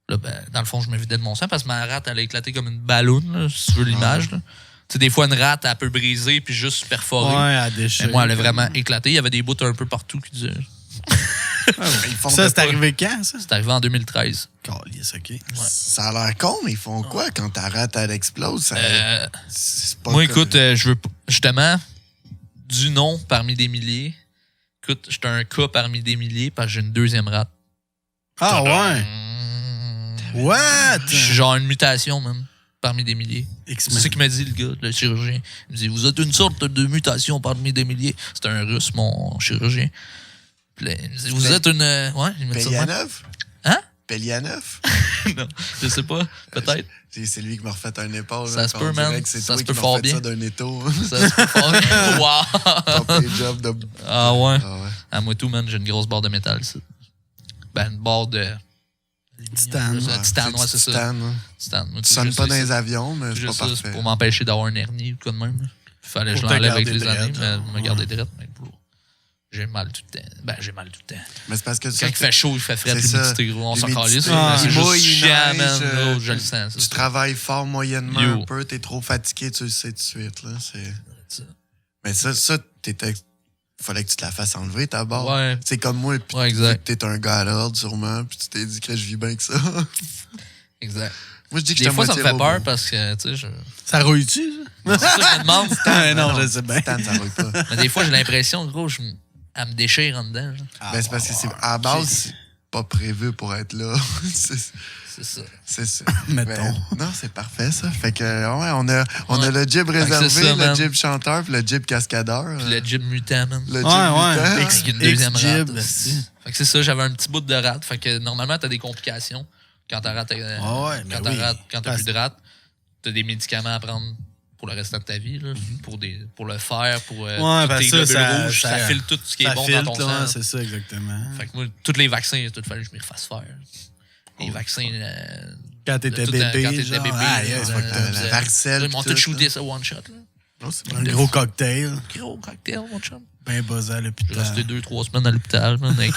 Là, ben, dans le fond, je me vidais de mon sang parce que ma rate, elle a éclaté comme une balloune, là, si tu veux l'image. là. Tu sais, des fois, une rate, elle peut briser puis juste se perforer. Ouais, à déchirer. Mais moi, elle a vraiment éclaté. Il y avait des bouts un peu partout qui disaient. Ils font Ça, de c'est pas- arrivé quand, ça? C'est arrivé en 2013. Calice, OK. Ça a l'air con, mais ils font quoi quand ta rate, elle explose? Ça- c'est pas Moi, comme- écoute, je veux justement, du nom parmi des milliers. Écoute, j'étais un cas parmi des milliers parce que j'ai une deuxième rate. Ah ouais? What? Je suis genre une mutation, même, parmi des milliers. X-Men. C'est ce qu'il m'a dit, le gars, le chirurgien. Il me dit, vous êtes une sorte de mutation parmi des milliers. C'était un russe, mon chirurgien. Puis là, il me dit, vous êtes une... Ouais, il m'a dit ça. Pelianov? Hein? Pelianov? Non, je sais pas, peut-être. C'est lui qui m'a refait un épaule. Ça se peut, on dirait man. que c'est Ça toi se qui peut m'as fort fait bien. ça d'un étau. Ça se peut fort bien. Wow! Ton pay job de... Ah ouais. Ah ouais. À moi tout, man, j'ai une grosse barre de métal, ça. Ben, une barre de... Titane. Titane, ouais, c'est ça. Titane, hein. Titane. Moi, Tu tout, sonnes je pas sais dans ça. les avions, mais c'est Juste pas ça, c'est parfait. pour m'empêcher d'avoir un hernie ou quoi de même. Fallait que je Pour te l'enlève avec garder les années, drette, mais me garder drette, mais bro. J'ai mal tout le temps. Ben, j'ai mal tout le temps. Mais c'est parce que Quand il fait chaud, il fait frais, c'est ça. l'humidité, gros. On s'en L'humidité, calisse. ah, C'est il juste mouille, il chiant, neige, man. Gros, je le sens. tu travailles fort moyennement Yo. un peu, t'es trop fatigué, tu le sais tout de suite. Là. ça. Mais ça fallait que tu te la fasses enlever, ta barre. Ouais. C'est comme moi, puis Ouais, exact. t'es un gars à l'ordre, sûrement, puis tu t'es dit que je vis bien que ça. Exact. Moi, je dis que Des fois, ça me fait peur robot. parce que, tu sais, je... Ça rouille-tu, ça? C'est ça que je me demande. Ah, non, je sais bien. Titane, ça rouille pas. Mais des fois, j'ai l'impression, gros, elle me déchire en dedans. Genre. Ben, c'est parce que c'est à la base, c'est pas prévu pour être là. C'est ça. C'est ça. Mettons. Ben, non, c'est parfait, ça. Fait que, ouais, on a le jib réservé, c'est ça, le man. jib chanteur, puis le jib cascadeur. Puis le jib mutant, man. Le jib Ouais. mutant. X, une deuxième X-Jib, rate. esti. Fait que c'est ça, j'avais un petit bout de rate. Fait que normalement, t'as des complications quand t'as rate. ouais, mais oui. Quand t'as plus de rate, t'as des médicaments à prendre pour le restant de ta vie, là, pour le fer, pour tous ben tes ça, globules rouges, ça file tout ce qui est ça bon filtre, dans ton là, sang. c'est ça, exactement. Fait que moi, tous les vaccins, il a tout fallu que je m'y refasse faire. Les vaccins. Quand t'étais tout, bébé, quand t'étais genre, bébé, aïe, là, c'est ça, fucked up. La varicelle, ils m'ont puis tout tout, shooté là. ça one shot. Là. Non, c'est Un gros cocktail, Gros cocktail, mon chum. ben buzzé à J'ai l'hôpital. resté 2-3 semaines à l'hôpital, man, avec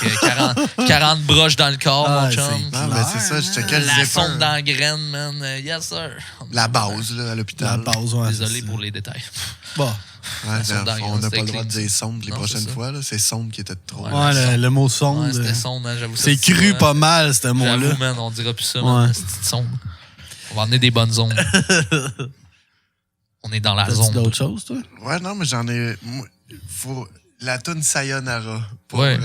40 broches dans le corps, Ah, mon chum. c'est Non, mais c'est ça, je checkais le La zipper. sonde dans la graine, man. Yes, sir. La base, là, à La l'hôpital. pause, ouais. Désolé c'est pour ça. les détails. Bon. Ouais, sonde dans la on n'a graine, pas le c'était droit de clean. dire sonde les Non, prochaines c'est ça. fois. Là. C'est sonde qui était trop. Ouais. Ouais, le mot Ouais, sonde. c'était sonde, hein, j'avoue. ça, C'est cru ça, pas mal, ce mot-là. J'avoue, man, on dira plus ça, Ouais. man. C'est petite sonde. On va emmener des bonnes zones. On est dans la T'as-tu zone. d'autres choses, toi? Ouais, non, mais j'en ai. Faut. La toune Sayonara. Ouais.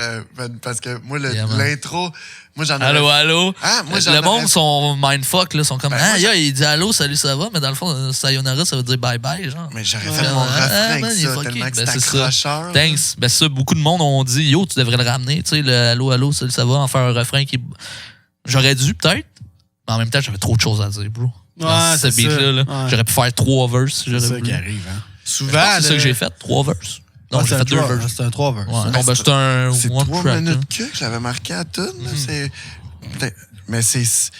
Parce que moi, Yeah, man. l'intro. Moi, j'en ai. Allô? Ah, moi, j'en le aurais- monde sont mindfuck, là, sont comme, Ben, ah, moi, yeah, il dit allô, salut, ça va, mais dans le fond, sayonara, ça veut dire bye bye, genre. Mais j'aurais Ouais. fait mon Ah, refrain man, avec il est ça, fucké. tellement que Ben, c'est c'est ça. accrocheur. Thanks. Ben, ça, beaucoup de monde ont dit, yo, tu devrais le ramener, tu sais, le allô, salut, ça va, en faire un refrain qui. J'aurais dû, peut-être, mais en même temps, j'avais trop de choses à dire, bro. Dans ce c'est ça. beat-là, là. Ouais. J'aurais pu faire 3 verses. C'est J'aurais ça voulu. qui arrive, hein. Je Souvent, pense que c'est ça là- que j'ai fait, 3 verses. Non, Ouais, j'ai c'est fait un 2 trois- verses. C'est un 3 verses. Ouais, ça. non, ben, c'est un C'est one 3 track. là. minutes que j'avais marqué à tune. là, c'est. Mais c'est.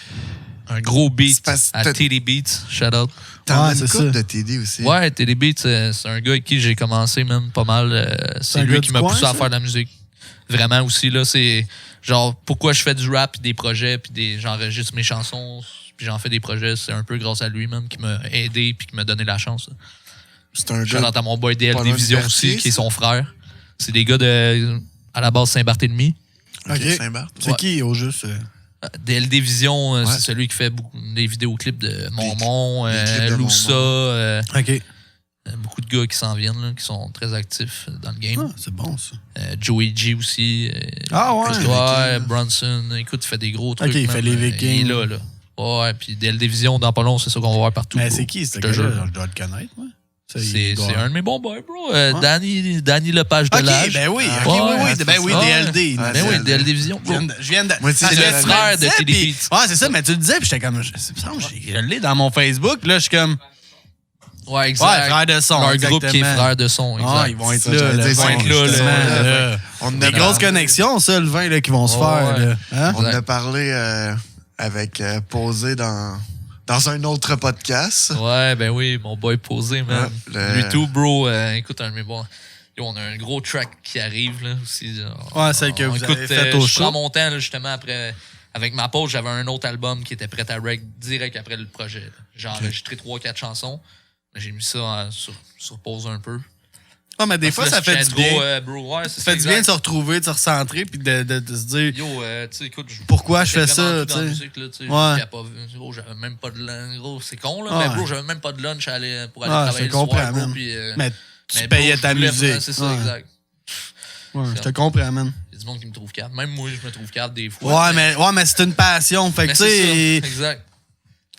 Un gros beat C'est parce que à t'as- TD Beats. Shout out. T'en Ouais, as une c'est couple ça. de TD aussi. Ouais, TD Beats, c'est un gars avec qui j'ai commencé même pas mal. C'est un lui gars qui du m'a coin, poussé à ça? faire de la musique. Vraiment aussi, là, c'est genre pourquoi je fais du rap, puis des projets, puis j'enregistre mes chansons, puis j'en fais des projets. C'est un peu grâce à lui même qui m'a aidé, puis qui m'a donné la chance. Là. C'est un Shout gars. out à mon boy pas DL loin de Division Berthier, aussi, qui est ça? son frère. C'est des gars de à la base Saint-Barthélemy. Ok, Ok. Saint-Barth. C'est Ouais. qui, au juste? DLD Vision, Ouais. c'est celui qui fait beaucoup des vidéoclips de Monmont, les clips de Loussa, OK. beaucoup de gars qui s'en viennent, là, qui sont très actifs dans le game. Ah, c'est bon, ça. Joey G aussi. Ah ouais? Ouais, Bronson. Écoute, il fait des gros trucs. Ok, il man. fait les Vikings. Il est là. Ouais, puis DLD Vision, dans pas long, c'est ça qu'on va voir partout. Mais bro. c'est qui, ce Je te gars-là? jure. Je dois le connaître, moi. Ça, il C'est doit- un de mes bons boys, bro. Ouais. Danny Lepage de OK, l'âge. ben oui, Ah, OK, ouais, oui, ouais, ben oui, ouais. DLD. Ouais, Ben oui, DLD. DLD Vision, bro. Je viens de... Moi aussi, C'est je le l'avais- frère de disais, TD puis- Beats. Ouais, c'est ça, mais tu le disais, puis j'étais comme... Je l'ai dans mon Facebook, là, je suis comme... Ouais, exact. Ouais, frère de son, Leur groupe qui est exactement. frère de son, exact. Ah, ils vont être Ça, là, j'allais là, dire, ils vont ils être sont là, justement là. là. On en Des a grosses parlé- connexions, ça, le vin, là, qui vont se Ouais, faire, ouais. là. Hein? On Exact. a parlé avec Posé dans un autre podcast. Ouais, ben oui, mon boy posé, man. Ouais, Lui tout, bro. Écoute, un de mes bons. Yo, on a un gros track qui arrive, là, aussi. Genre. Ouais, celle que vous avez faite au je show. prends mon temps, là, justement, après. Avec ma pause, j'avais un autre album qui était prêt à rec direct après le projet. là. J'ai enregistré 3-4 chansons. Mais j'ai mis ça sur pause un peu. Ah, mais des fois, Parce ça que là, fait je du fais bien. bro, ouais, Ça fait du bien de se retrouver, de se recentrer, puis de se dire... Yo, tu sais, écoute, Pourquoi je fais vraiment ça, tout dans la tu sais. musique, là, tu sais. Ouais. J'étais pas- Gros, j'avais même pas de lunch. Gros, c'est con, là. Ouais. Mais bro, j'avais même pas de lunch pour aller Ouais, travailler je le soir, comprends, bro. man. Puis, Mais tu payais ta musique. C'est ça, exact. Ouais, je te comprends, man. Il y a du monde qui me trouve calme. Même moi, je me trouve calme des fois. Ouais, mais c'est une passion. Fait que, tu sais, exact.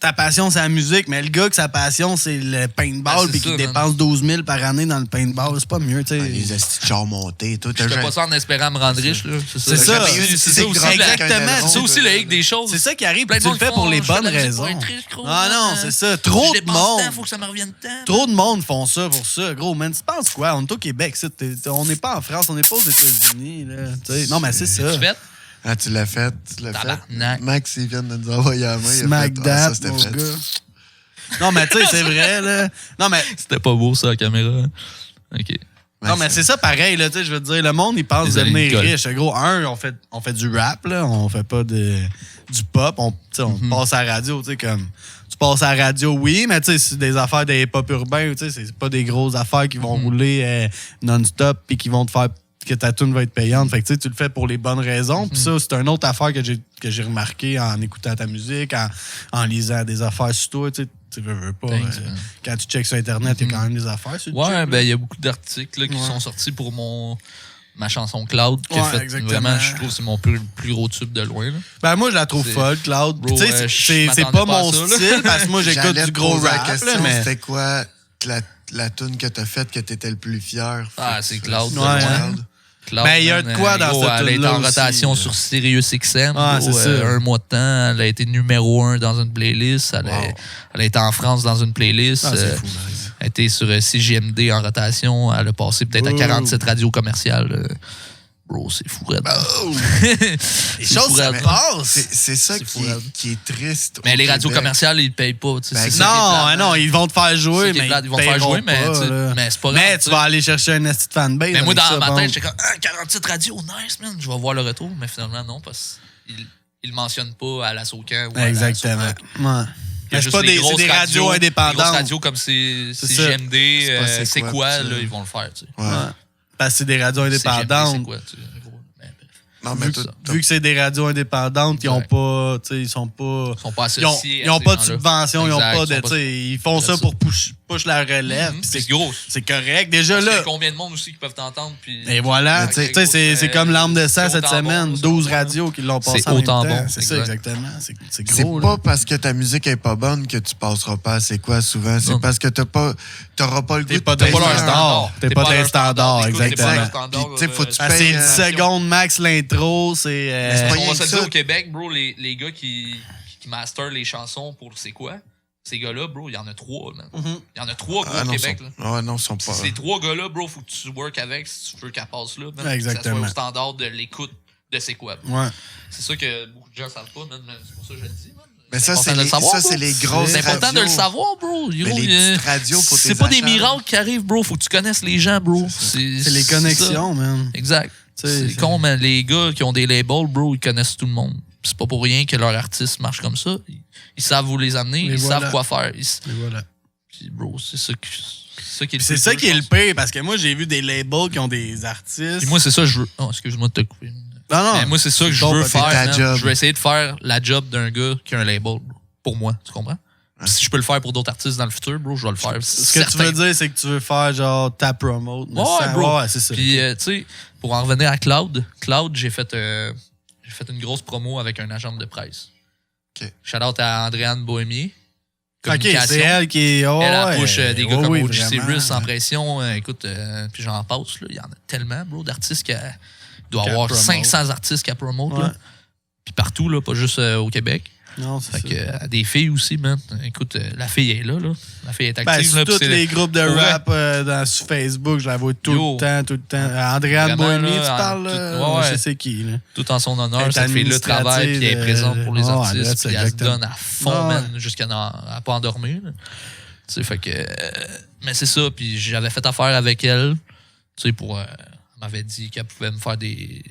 ta passion, c'est la musique, mais le gars que sa passion, c'est le paintball, puis qu'il dépense 12 000 par année dans le paintball, c'est pas mieux, tu sais. Les astis de char montés, tout. Je fais pas ça en espérant me rendre riche, là. C'est ça. C'est ça aussi. Exactement. C'est ça aussi le hic des choses. C'est ça qui arrive, puis tu le fais pour les bonnes raisons. Ah non, c'est ça. Trop de monde. Faut que ça me revienne tant. Trop de monde font ça pour ça. Gros, man, tu penses quoi? On est au Québec, ça. On n'est pas en France, on n'est pas aux États-Unis, là. Non, mais c'est ça. Ah, tu l'as fait. Max, il vient de nous envoyer la main. Smack that, mon gars. Non, mais tu sais, c'est vrai, là. Non, mais. C'était pas beau, ça, la caméra. OK. Non, mais c'est ça pareil, là. Tu sais, je veux dire, le monde, il pense devenir riche. Gros, on fait du rap, là. On fait pas du pop. On passe à la radio, tu sais, comme. Tu passes à la radio, oui, mais tu sais, c'est des affaires des hip-hop urbains, tu sais, c'est pas des grosses affaires qui vont rouler non-stop puis qui vont te faire que ta tune va être payante. Fait que tu le fais pour les bonnes raisons. Puis ça, c'est une autre affaire que j'ai remarqué en écoutant ta musique, en lisant des affaires sur toi, tu sais. Tu veux pas. Quand tu checks sur Internet, il y a quand même des affaires sur le ouais, ben il y a beaucoup d'articles qui sont sortis pour ma chanson Cloud. Qui a fait, vraiment, je trouve que c'est mon plus gros tube de loin. Là. Ben moi, je la trouve folle, Cloud. Tu sais, c'est pas mon style parce que moi, j'écoute du gros rap. Mais c'était quoi la tune que t'as faite que t'étais le plus fier? Ah, c'est Cloud. Cloud, ben, il y a de quoi dans cette elle a été en rotation sur Sirius XM. Un mois de temps. Elle a été numéro 1 dans une playlist. Elle a été en France dans une playlist. C'est fou, nice. Elle a été sur CJMD en rotation. Elle a passé peut-être à 47 radios commerciales. Bro, c'est fou, Red. Les choses se passent. C'est ça qui est triste. Mais les radios commerciales, ils ne payent pas. Non, ils vont te faire jouer, mais ils vont te faire jouer, mais c'est pas grave. Mais tu vas aller chercher un esti de fanbase. Mais moi, dans ma tête, j'étais comme 47 radios, nice, man. Je vais voir le retour. Mais finalement, non, parce qu'ils ne le mentionnent pas à la Socan ou à exactement. Ouais. Mais c'est pas des radios indépendantes. Des grosses radios comme CGMD, c'est quoi, là, ils vont le faire. Tu sais. Parce que c'est des radios indépendantes. C'est quoi, non, mais vu que c'est des radios indépendantes, ils ont pas, ils sont pas associés. Ils ont pas de subvention, ils ont pas de, ils font ça pour push la relève. C'est gros. C'est correct. Déjà là. Il y a combien de monde aussi qui peuvent t'entendre puis. Et voilà, c'est comme l'arme de sang cette semaine, 12 radios qui l'ont passé en même temps. C'est ça exactement, c'est gros. C'est pas parce que ta musique est pas bonne que tu passeras pas c'est quoi souvent, c'est parce que t'auras pas le goût. T'es pas de leur standard, exactement. Faut que tu payes. C'est 10 secondes max l'intro, c'est. On va se dire au Québec, bro, les gars qui master les chansons pour c'est quoi? Ces gars-là, bro, il y en a 3, man. Il y en a 3 gros au Québec. Ouais, non, ils sont pas. Ces 3 gars-là, bro, faut que tu work avec si tu veux qu'elle passe là, man. Exactement. Que ça soit au standard de l'écoute de c'est quoi. Ouais. C'est ça que beaucoup de gens savent pas, man. C'est pour ça que je le dis, man. Mais ça, c'est les grosses C'est important de le savoir, bro. Mais les petites radios, faut c'est pas des miracles qui arrivent, bro. Faut que tu connaisses les gens, bro. C'est les connexions, man. Exact. C'est con, mais les gars qui ont des labels, bro, ils connaissent tout le monde. C'est pas pour rien que leur artiste marche comme ça. Ils savent où les amener, ils savent quoi faire. Et voilà. Puis, bro, c'est ça qui est le C'est ça qui est le pire, parce que moi, j'ai vu des labels qui ont des artistes. Puis moi, c'est ça que je veux. Oh, excuse-moi de te couper. Non. Mais moi, c'est ça que je veux faire. Je veux essayer de faire la job d'un gars qui a un label, bro, pour moi. Tu comprends? Si je peux le faire pour d'autres artistes dans le futur, bro, je vais le faire. Ce que tu veux dire, c'est que tu veux faire genre ta promote. Ouais, bro. Ouais, c'est ça. Puis, tu sais, pour en revenir à Cloud, j'ai fait une grosse promo avec un agent de presse. Okay. Shout-out à Andréane Bohémier. OK, c'est elle qui est... elle push des gars comme OG Cyrus sans pression. Écoute, puis j'en passe, là. Il y en a tellement, bro, d'artistes qui doit avoir 500 artistes qui promote, là. Puis partout, là, pas juste au Québec. Non, c'est ça. Que, des filles aussi, man. Écoute, la fille est là. La fille est active. Sur tous les groupes de rap sur Facebook, je la vois tout le temps. Andréane Bohémier, tu parles? Je sais qui. Là. Tout en son honneur, cette fille-là travaille puis elle est présente pour les artistes. Puis elle se donne à fond, man, jusqu'à ne pas endormir. Tu sais, fait que... mais c'est ça, puis j'avais fait affaire avec elle. Tu sais, pour... elle m'avait dit qu'elle pouvait me faire des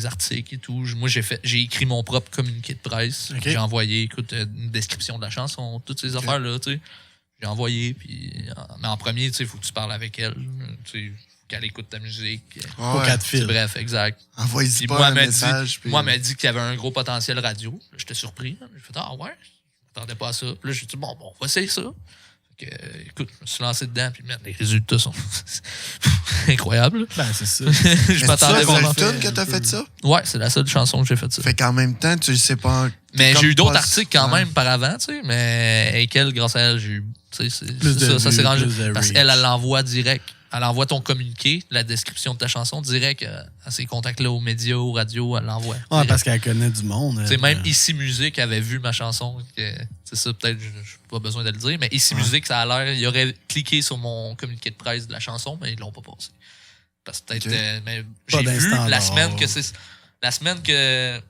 articles et tout. Moi, j'ai écrit mon propre communiqué de presse. Okay. J'ai envoyé, écoute, une description de la chanson, toutes ces affaires-là, tu sais. J'ai envoyé, puis... Mais en premier, tu sais, il faut que tu parles avec elle. Tu sais, qu'elle écoute ta musique. Faut qu'elle te file. Bref, exact. Envoie-y pas un message. Moi, elle m'a dit qu'il y avait un gros potentiel radio. J'étais surpris. J'ai fait, ah ouais, je m'attendais pas à ça. Puis là, j'ai dit, bon, on va essayer ça. Écoute, je me suis lancé dedans, puis les résultats sont incroyables. Ben, c'est ça. Je m'attendais C'est vraiment. la seule tune que t'as fait ça? Ouais, c'est la seule chanson que j'ai fait ça. Fait qu'en même temps, tu sais pas... Mais j'ai eu d'autres pas- articles quand même par avant, tu sais, mais Eikel, grâce à elle, j'ai eu. Tu sais, Plus de ça s'est vues, rangé. plus de Parce reach. qu'elle, elle l'envoie direct. Elle envoie ton communiqué, la description de ta chanson, direct à ses contacts-là, aux médias, aux radios, elle l'envoie. Ouais, direct. parce qu'elle connaît du monde. Tu sais, même Ici Musique avait vu ma chanson. C'est ça, peut-être, je n'ai pas besoin de le dire, mais Ici Musique, ça a l'air. Ils auraient cliqué sur mon communiqué de presse de la chanson, mais ils l'ont pas passé. Parce que peut-être. Ok. Mais Pas j'ai vu d'instant la d'or. semaine que c'est. La semaine que.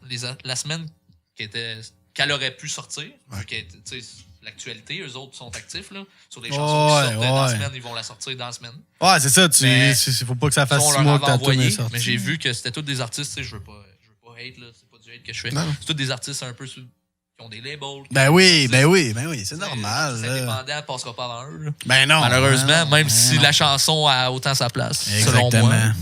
La semaine qu'elle aurait pu sortir. Ouais. Tu sais, l'actualité, eux autres sont actifs, là. Sur les Ouais, chansons qui sortent dans la ouais. semaine, ils vont la sortir dans la semaine. Ouais, c'est ça. Mais- Faut pas que ça fasse on 6 leur mois avait que ta tune envoyé, est sortie. mais j'ai vu que c'était tous des artistes, tu sais, je veux pas hate, là, c'est pas du hate que je fais. Non. C'est tous des artistes un peu qui ont des labels. Ben oui, ben c'est normal. C'est là. indépendant, passera pas avant eux. Là. Ben non. Malheureusement, ben non, même ben si non. la chanson a autant sa place, Exactement. selon moi. Tu sais,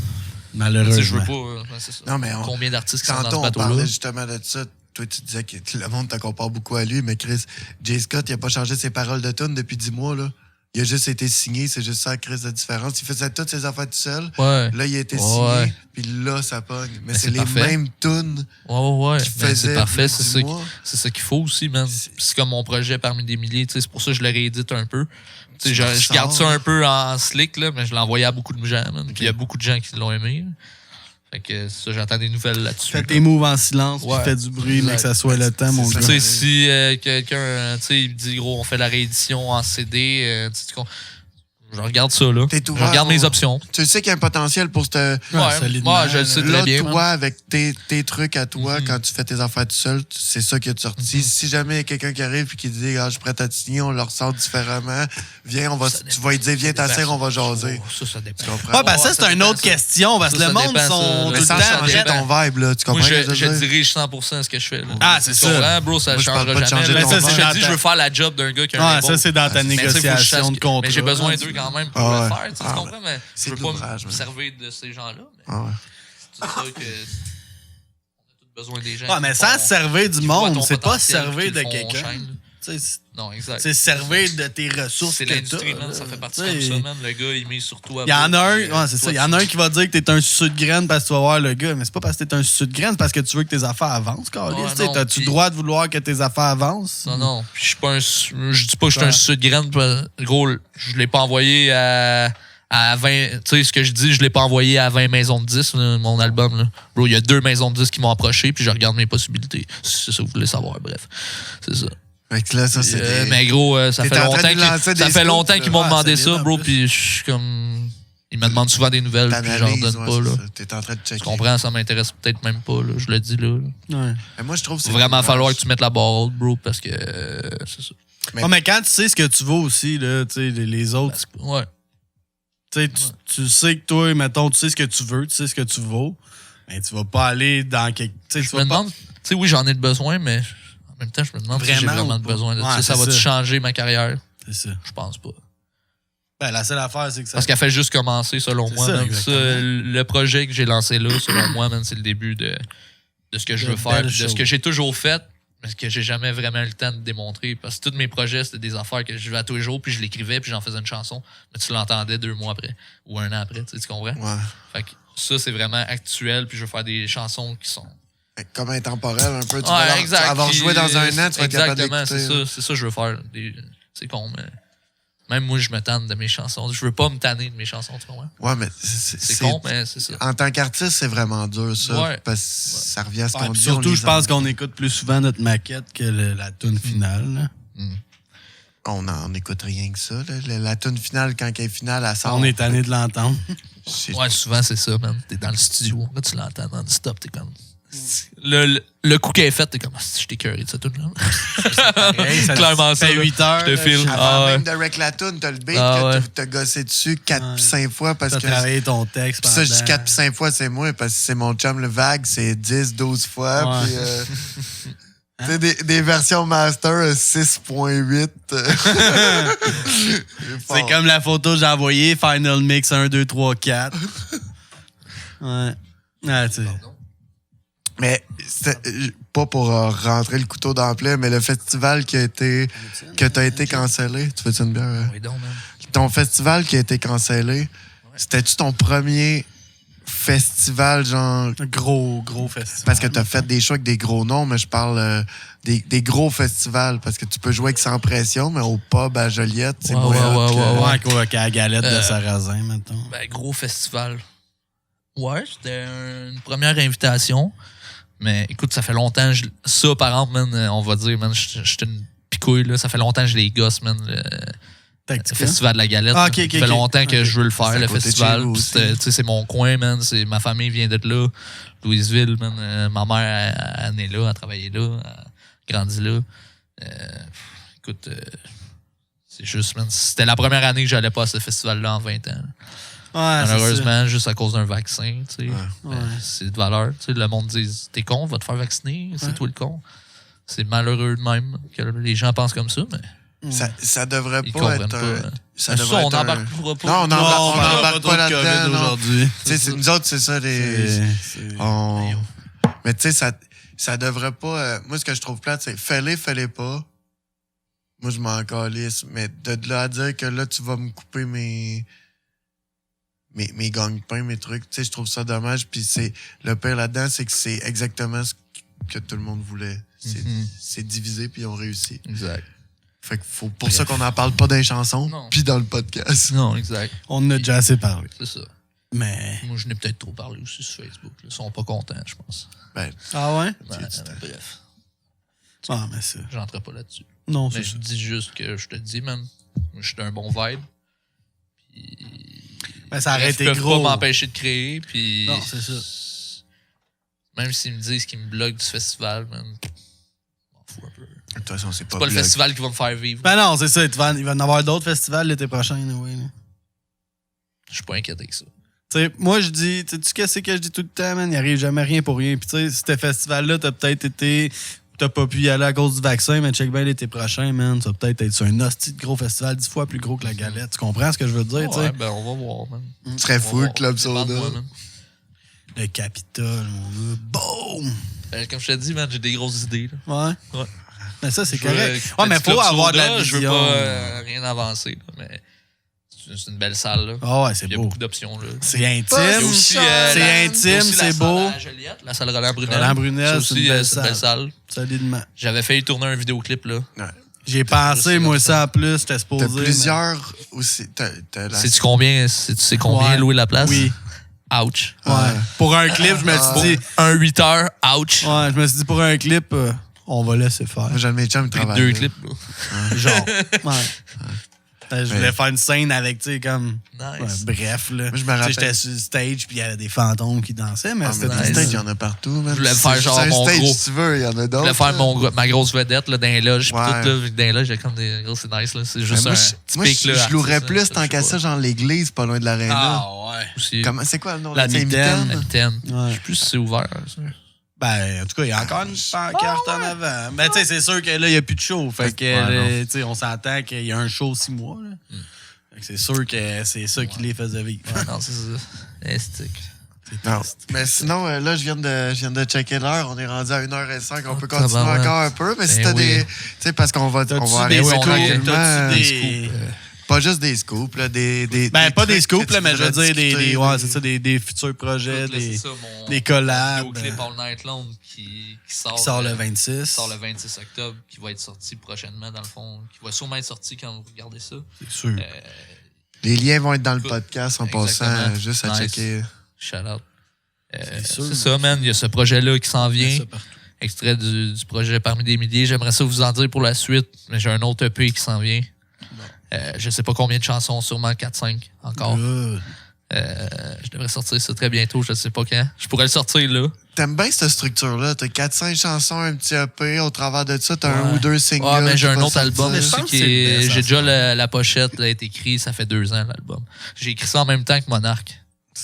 Malheureusement. je veux pas. C'est ça. Non, mais Combien d'artistes qui sont dans Tantôt, ce on bateau-là? parlait justement de ça. Toi, tu disais que le monde te compare beaucoup à lui, mais Chris, Jay Scott, il a pas changé ses paroles de tune depuis 10 mois, là. Il a juste été signé, c'est juste ça, Chris, la différence. Il faisait toutes ses affaires tout seul. Ouais. Là, il a été Ouais. signé, puis là, ça pogne. Mais Ben, c'est c'est les parfait. mêmes tunes Ouais. qu'il Ben, faisait c'est parfait, depuis 10 mois. c'est ça qu'il faut aussi, man. C'est comme mon projet parmi des milliers, tu sais, c'est pour ça que je le réédite un peu. Tu sais, Tu je garde ressors. ça un peu en slick, là, mais je l'ai envoyé à beaucoup de gens, man. Puis il y a beaucoup de gens qui l'ont aimé. Là. Fait que ça, j'attends des nouvelles là-dessus. Fais tes moves en silence, puis Ouais. fais du bruit, mais que ça soit le temps, mon C'est gars. Tu sais, Ouais. si quelqu'un, tu sais, il me dit, gros, on fait la réédition en CD, tu sais, je regarde ça, là. T'es Je ouvert regarde au- mes options. Tu sais qu'il y a un potentiel pour ce. solidement, je le sais Là, très bien. toi, man. avec tes trucs à toi, quand tu fais tes affaires tout seul, c'est ça qui est sorti. Si jamais il y a quelqu'un qui arrive et qui dit ah, je suis prêt à te signer, on le ressort différemment. Viens, tu vas lui dire viens t'asseoir, on va jaser. Ça dépend. Tu comprends? Ouais, ben ça, c'est une autre dépend, ça. question, parce que Ça, le ça monde dépend, sont ça. tout Mais le sans temps... changer dépend. ton vibe, là. Tu comprends Moi, ce que je veux dire? dirige 100% ce que je fais. Là. Ah, c'est Tu ça. comprends, bro, ça Moi, je parle changera pas de jamais. changer là. ton Ça, vibe. je te dis, dans je veux faire la job d'un gars qui a un Ouais, label. ça, c'est dans ta Mais tu sais, faut que je sache négociation de que- contrat. Mais j'ai besoin là, d'eux tu- quand même pour Ah ouais. le faire. Tu Ah comprends? Mais c'est je veux de pas l'ouvrage, me man. servir de ces gens-là. Mais Ah ouais. c'est ça que... On a tous besoin des gens. Ouais, mais qui sans font- se servir du qui voient monde, ton c'est pas se potentiel, servir qui de le font quelqu'un. shine. Tu sais, Non, exact. c'est servir de tes ressources C'est que l'industrie, t'as, man. là. Ça fait partie Tu sais, comme ça, man. Le gars, il met sur toi. Il y en a un, puis, ouais, c'est ça. toi, Il y en a un qui va dire que t'es un suceux de graine parce que tu vas voir le gars, mais c'est pas parce que t'es un suceux de graine, c'est parce que tu veux que tes affaires avancent, Carlis. Ouais, Tu sais, non, t'as-tu le puis- droit de vouloir que tes affaires avancent? Non. Puis je suis pas je dis pas que je suis Ouais. un sucre de graine. Gros, je l'ai pas envoyé à 20. Tu sais, ce que je dis, je l'ai pas envoyé à 20 maisons de 10, là, mon album. Là. Bro, il y a 2 maisons de 10 qui m'ont approché, puis je regarde mes possibilités. C'est ça que vous voulez savoir, bref. C'est ça. Fait que là, ça, c'est. des- Mais gros, ça T'es fait en train de longtemps lancer des ça fait scoops, longtemps là. qu'ils m'ont Ouais, demandé solide, ça, en bro, plus. puis je suis comme. Ils me demandent souvent des nouvelles, puis j'en T'analyses, donne ouais, pas, là. c'est ça. T'es en train de checker. Tu comprends, ça m'intéresse peut-être même pas, là. Je le dis, là. Ouais. Mais moi, je trouve que c'est. Il va vraiment dommage. falloir que tu mettes la barre haute, bro, parce que c'est ça. Mais- Ouais, mais quand tu sais ce que tu veux aussi, là, tu sais, les autres, Parce que- ouais. tu sais, tu sais que toi, mettons, tu sais ce que tu veux, tu sais ce que tu vaux, mais tu vas pas aller dans quelque. Tu sais, Je tu me vas pas. demande, tu sais, oui, j'en ai de besoin, mais en même temps, je me demande si j'ai Vraiment vraiment ou de pas? besoin de Ouais, ça. Ça c'est va-tu ça. changer ma carrière? C'est ça. Je pense pas. Ben, la seule affaire, c'est que ça. Parce qu'elle fait juste commencer, selon C'est moi. ça, man. exactement. Le projet que j'ai lancé là, selon moi, man, c'est le début de ce que je De veux faire, belles puis de ce choses. que j'ai toujours fait, mais que j'ai jamais vraiment eu le temps de démontrer. Parce que tous mes projets, c'était des affaires que je vivais à tous les jours, puis je l'écrivais, puis j'en faisais une chanson. Mais tu l'entendais 2 mois après, ou 1 an après, tu comprends? Ouais. Fait que ça, c'est vraiment actuel, puis je veux faire des chansons qui sont... Comme intemporel, un peu. Tu Ouais, vas exact. avoir Puis, joué dans un an, tu vas être capable exactement, d'écouter. c'est ça que je veux faire. C'est con, mais même moi, je me tanne de mes chansons. Je veux pas me tanner de mes chansons, tu comprends? Ouais, mais C'est con, mais c'est ça. En tant qu'artiste, c'est vraiment dur, ça. Ouais. Parce que ça revient à ce Ouais, qu'on puis dit. surtout, on je pense qu'on écoute plus souvent notre maquette que la tune finale. là. On n'en écoute rien que ça. Là. La tune finale, quand elle est finale, elle sort. On est tanné de l'entendre. Ouais, souvent, c'est ça, man. T'es dans le studio, là, tu l'entends non-stop, t'es comme... Le coup qu'elle est fait, t'es comme, je t'ai cœuré de ça tout le monde. Hey, ça Clairement ça. fait là. 8 heures. Je te file. Avant Ah ouais. même de rec la tune, t'as le beat Ah que ouais. t'as gossé dessus 4 Ouais. 5 fois parce T'as que. travaillé ton texte Puis ça, je dis pendant- 4 5 fois, c'est moi, parce que c'est mon chum, le vague, c'est 10, 12 fois. Ouais. Puis, tu sais, des versions master 6.8. C'est comme la photo que j'ai envoyée, Final Mix 1, 2, 3, 4. Ouais. Ouais, tu sais. Mais pas pour rentrer le couteau dans le plaie, mais le festival que t'as été cancellé, tu fais-tu une bière? Oui, donc, man. Ton festival qui a été cancellé, c'était-tu ton premier festival, genre... Gros festival. Parce que t'as fait des shows avec des gros noms, mais je parle des gros festivals, parce que tu peux jouer avec Sans Pression, mais au pub à Joliette, c'est moins hot que- Ouais, quoi, avec la galette de sarrasin, mettons. Ben, gros festival. Ouais, c'était une première invitation. Mais écoute, ça fait longtemps. Ça, par exemple, man, on va dire, man, j'étais une picouille, là. Ça fait longtemps que je les gosse, man. Le festival de la galette. Ah, là. ok, Ça fait longtemps que je veux le faire, C'est à le côté de festival. chez vous Puis aussi. tu sais, c'est mon coin, man. Ma famille vient d'être là. Louisville, man. Ma mère, elle est née là, elle a travaillé là, elle a grandi là. Écoute, c'est juste, man. C'était la première année que j'allais pas à ce festival-là en 20 ans. Ouais, Malheureusement, juste à cause d'un vaccin, tu sais. Ouais. C'est de valeur. Tu sais, le monde dit t'es con, va te faire vacciner, c'est toi le con. C'est malheureux de même que les gens pensent comme ça, mais Ça devrait ils pas comprennent être... pas. ça Mais devrait on être un- n'embarque pas. Non, on n'embarque trop pas de COVID là-dedans. non. aujourd'hui. Tu sais, nous autres, c'est ça, les... Mais tu sais, ça devrait pas... moi, ce que je trouve plate, c'est fais-les pas. Moi, je m'en calisse. Mais de là à dire que là, tu vas me couper mes gagne-pains, mes trucs, tu sais, je trouve ça dommage. Puis c'est le pire là-dedans, c'est que c'est exactement ce que tout le monde voulait. C'est divisé, puis ils ont réussi. Exact. Fait que faut pour ça qu'on n'en parle pas dans les chansons, Non. puis dans le podcast. Non, exact. On en a déjà assez parlé. C'est ça. Mais. Moi, je n'ai peut-être trop parlé aussi sur Facebook. Là. Ils sont pas contents, je pense. Ben, Ah ouais? Bref, Ah, mais c'est. j'entrerai pas là-dessus. Non, Mais c'est je ça. dis juste que je te dis, man, je suis un bon vibe. Ben, ça aurait Bref, été ils peuvent gros. pas m'empêcher de créer. Puis Non, c'est ça. Même s'ils me disent qu'ils me bloquent du festival, man, je m'en fous un peu. de toute façon, c'est pas, C'est pas le bloc. festival qui va me faire vivre. Ben non, c'est ça. Il va y en avoir d'autres festivals l'été prochain, oui. Je suis pas inquiété que ça. Tu sais, moi, je dis, tu sais, qu'est-ce que je dis tout le temps, man? Il arrive jamais rien pour rien. Puis, tu sais, ce festival-là, t'as peut-être été. T'as pas pu y aller à cause du vaccin, mais check bien l'été prochain, man. Ça va peut-être être sur un hostie de gros festival 10 fois plus gros que la galette. Tu comprends ce que je veux dire, tu sais? Ouais, ben on va voir, man. Tu serais fou, le Club Ça dépend de Soda. moi, man. Le Capitole, mon gars. Boum! Comme je te dis, man, j'ai des grosses idées. Là. Ouais. Ouais. Mais ça, c'est Je veux, correct. t'as Ouais, mais dit faut Club avoir de Soda, la Je veux vision. pas rien avancer, là, mais c'est une belle salle. Là. Ah ouais, c'est Il y a beau. beaucoup d'options. Là. C'est Il y a intime. aussi, C'est il y a intime, aussi c'est la beau. salle à Joliette, la salle Roland Brunel. Roland Brunel, Ça c'est aussi, une belle c'est une belle salle. Solidement. J'avais failli tourner un vidéoclip là. Ouais. J'ai pensé, moi, ça en plus. J'étais supposé. T'as mais- plusieurs aussi. T'as la... Sais-tu combien, Ouais. louer la place? Oui. Ouch. Ouais. Pour un clip, je me suis dit. Un 8 heures, ouch. Ouais, je me suis dit, pour un clip, on va laisser faire. Moi, j'ai un de mes chums, il Pris travaille. deux là. clips. Là. Genre. Ouais. Je voulais faire une scène avec, tu sais, comme. Nice. Ouais, bref, là. Moi, je me Tu sais, rappelle. j'étais sur le stage, puis il y avait des fantômes qui dansaient, mais Ah, mais c'était dans le nice. stage, il y en a partout, man. Je voulais C'est- faire genre c'est un mon stage, gros- si tu veux, il y en a Je voulais d'autres. faire là. ma grosse vedette là, dans les loges. Puis Ouais. tout, là, dans les loges, j'ai comme des. Oh, c'est nice, là. C'est Mais juste moi, un je- moi, typique, là. je louerais artiste, plus là, tant je sais qu'à pas. ça, genre l'église, pas loin de l'aréna. Ah, ouais. Aussi. C'est quoi le nom La de la mitaine. La mitaine. Ouais. Je sais plus si c'est ouvert. Ça. Ben, en tout cas, il y a encore une pancarte en avant. Ben, tu sais, c'est sûr que là, il n'y a plus de show. Fait que, Ouais, tu sais, on s'entend qu'il y a un show 6 mois, là. Fait que c'est sûr que c'est ça qui les faisait vivre. Non, c'est ça. Esthétique. Non. Mais sinon, là, je viens de checker l'heure. On est rendu à 1h05. On peut Ah, continuer tabarouette. encore un peu. Mais si Ben t'as oui. des. Tu sais, parce qu'on va T'as-tu aller des oui, scoops? tranquillement. T'as-tu Des des... Pas juste des scoops, là, des Ben, pas des trucs scoops, que là, tu mais je veux voudrais dire, discuter, ouais, c'est ça, des futurs projets, Écoute, là, des, c'est ça, mon des collabs. vidéoclip All Night Long qui sort, Qui sort le 26. qui sort le 26 octobre, qui va être sorti prochainement, dans le fond, qui va sûrement être sorti quand vous regardez ça. C'est sûr. Les liens vont être dans le Écoute, podcast en exactement. passant, juste à Nice. checker. Shout out. sûr. C'est ça, man. Il y a ce projet-là qui s'en vient. Ça partout. Extrait du projet Parmi des milliers. J'aimerais ça vous en dire pour la suite, mais j'ai un autre EP qui s'en vient. Je sais pas combien de chansons, sûrement 4-5 encore. Good. Je devrais sortir ça très bientôt, je sais pas quand. Je pourrais le sortir là. T'aimes bien cette structure-là? T'as 4-5 chansons, un petit EP. Au travers de ça, t'as un Ouais. ou deux singles. Ouais, mais j'ai qui un vont autre album sortir. je aussi pense qui que c'est le est. best, J'ai ça, déjà ça. la pochette, là, est écrit, ça fait 2 ans l'album. J'ai écrit ça en même temps que Monarque.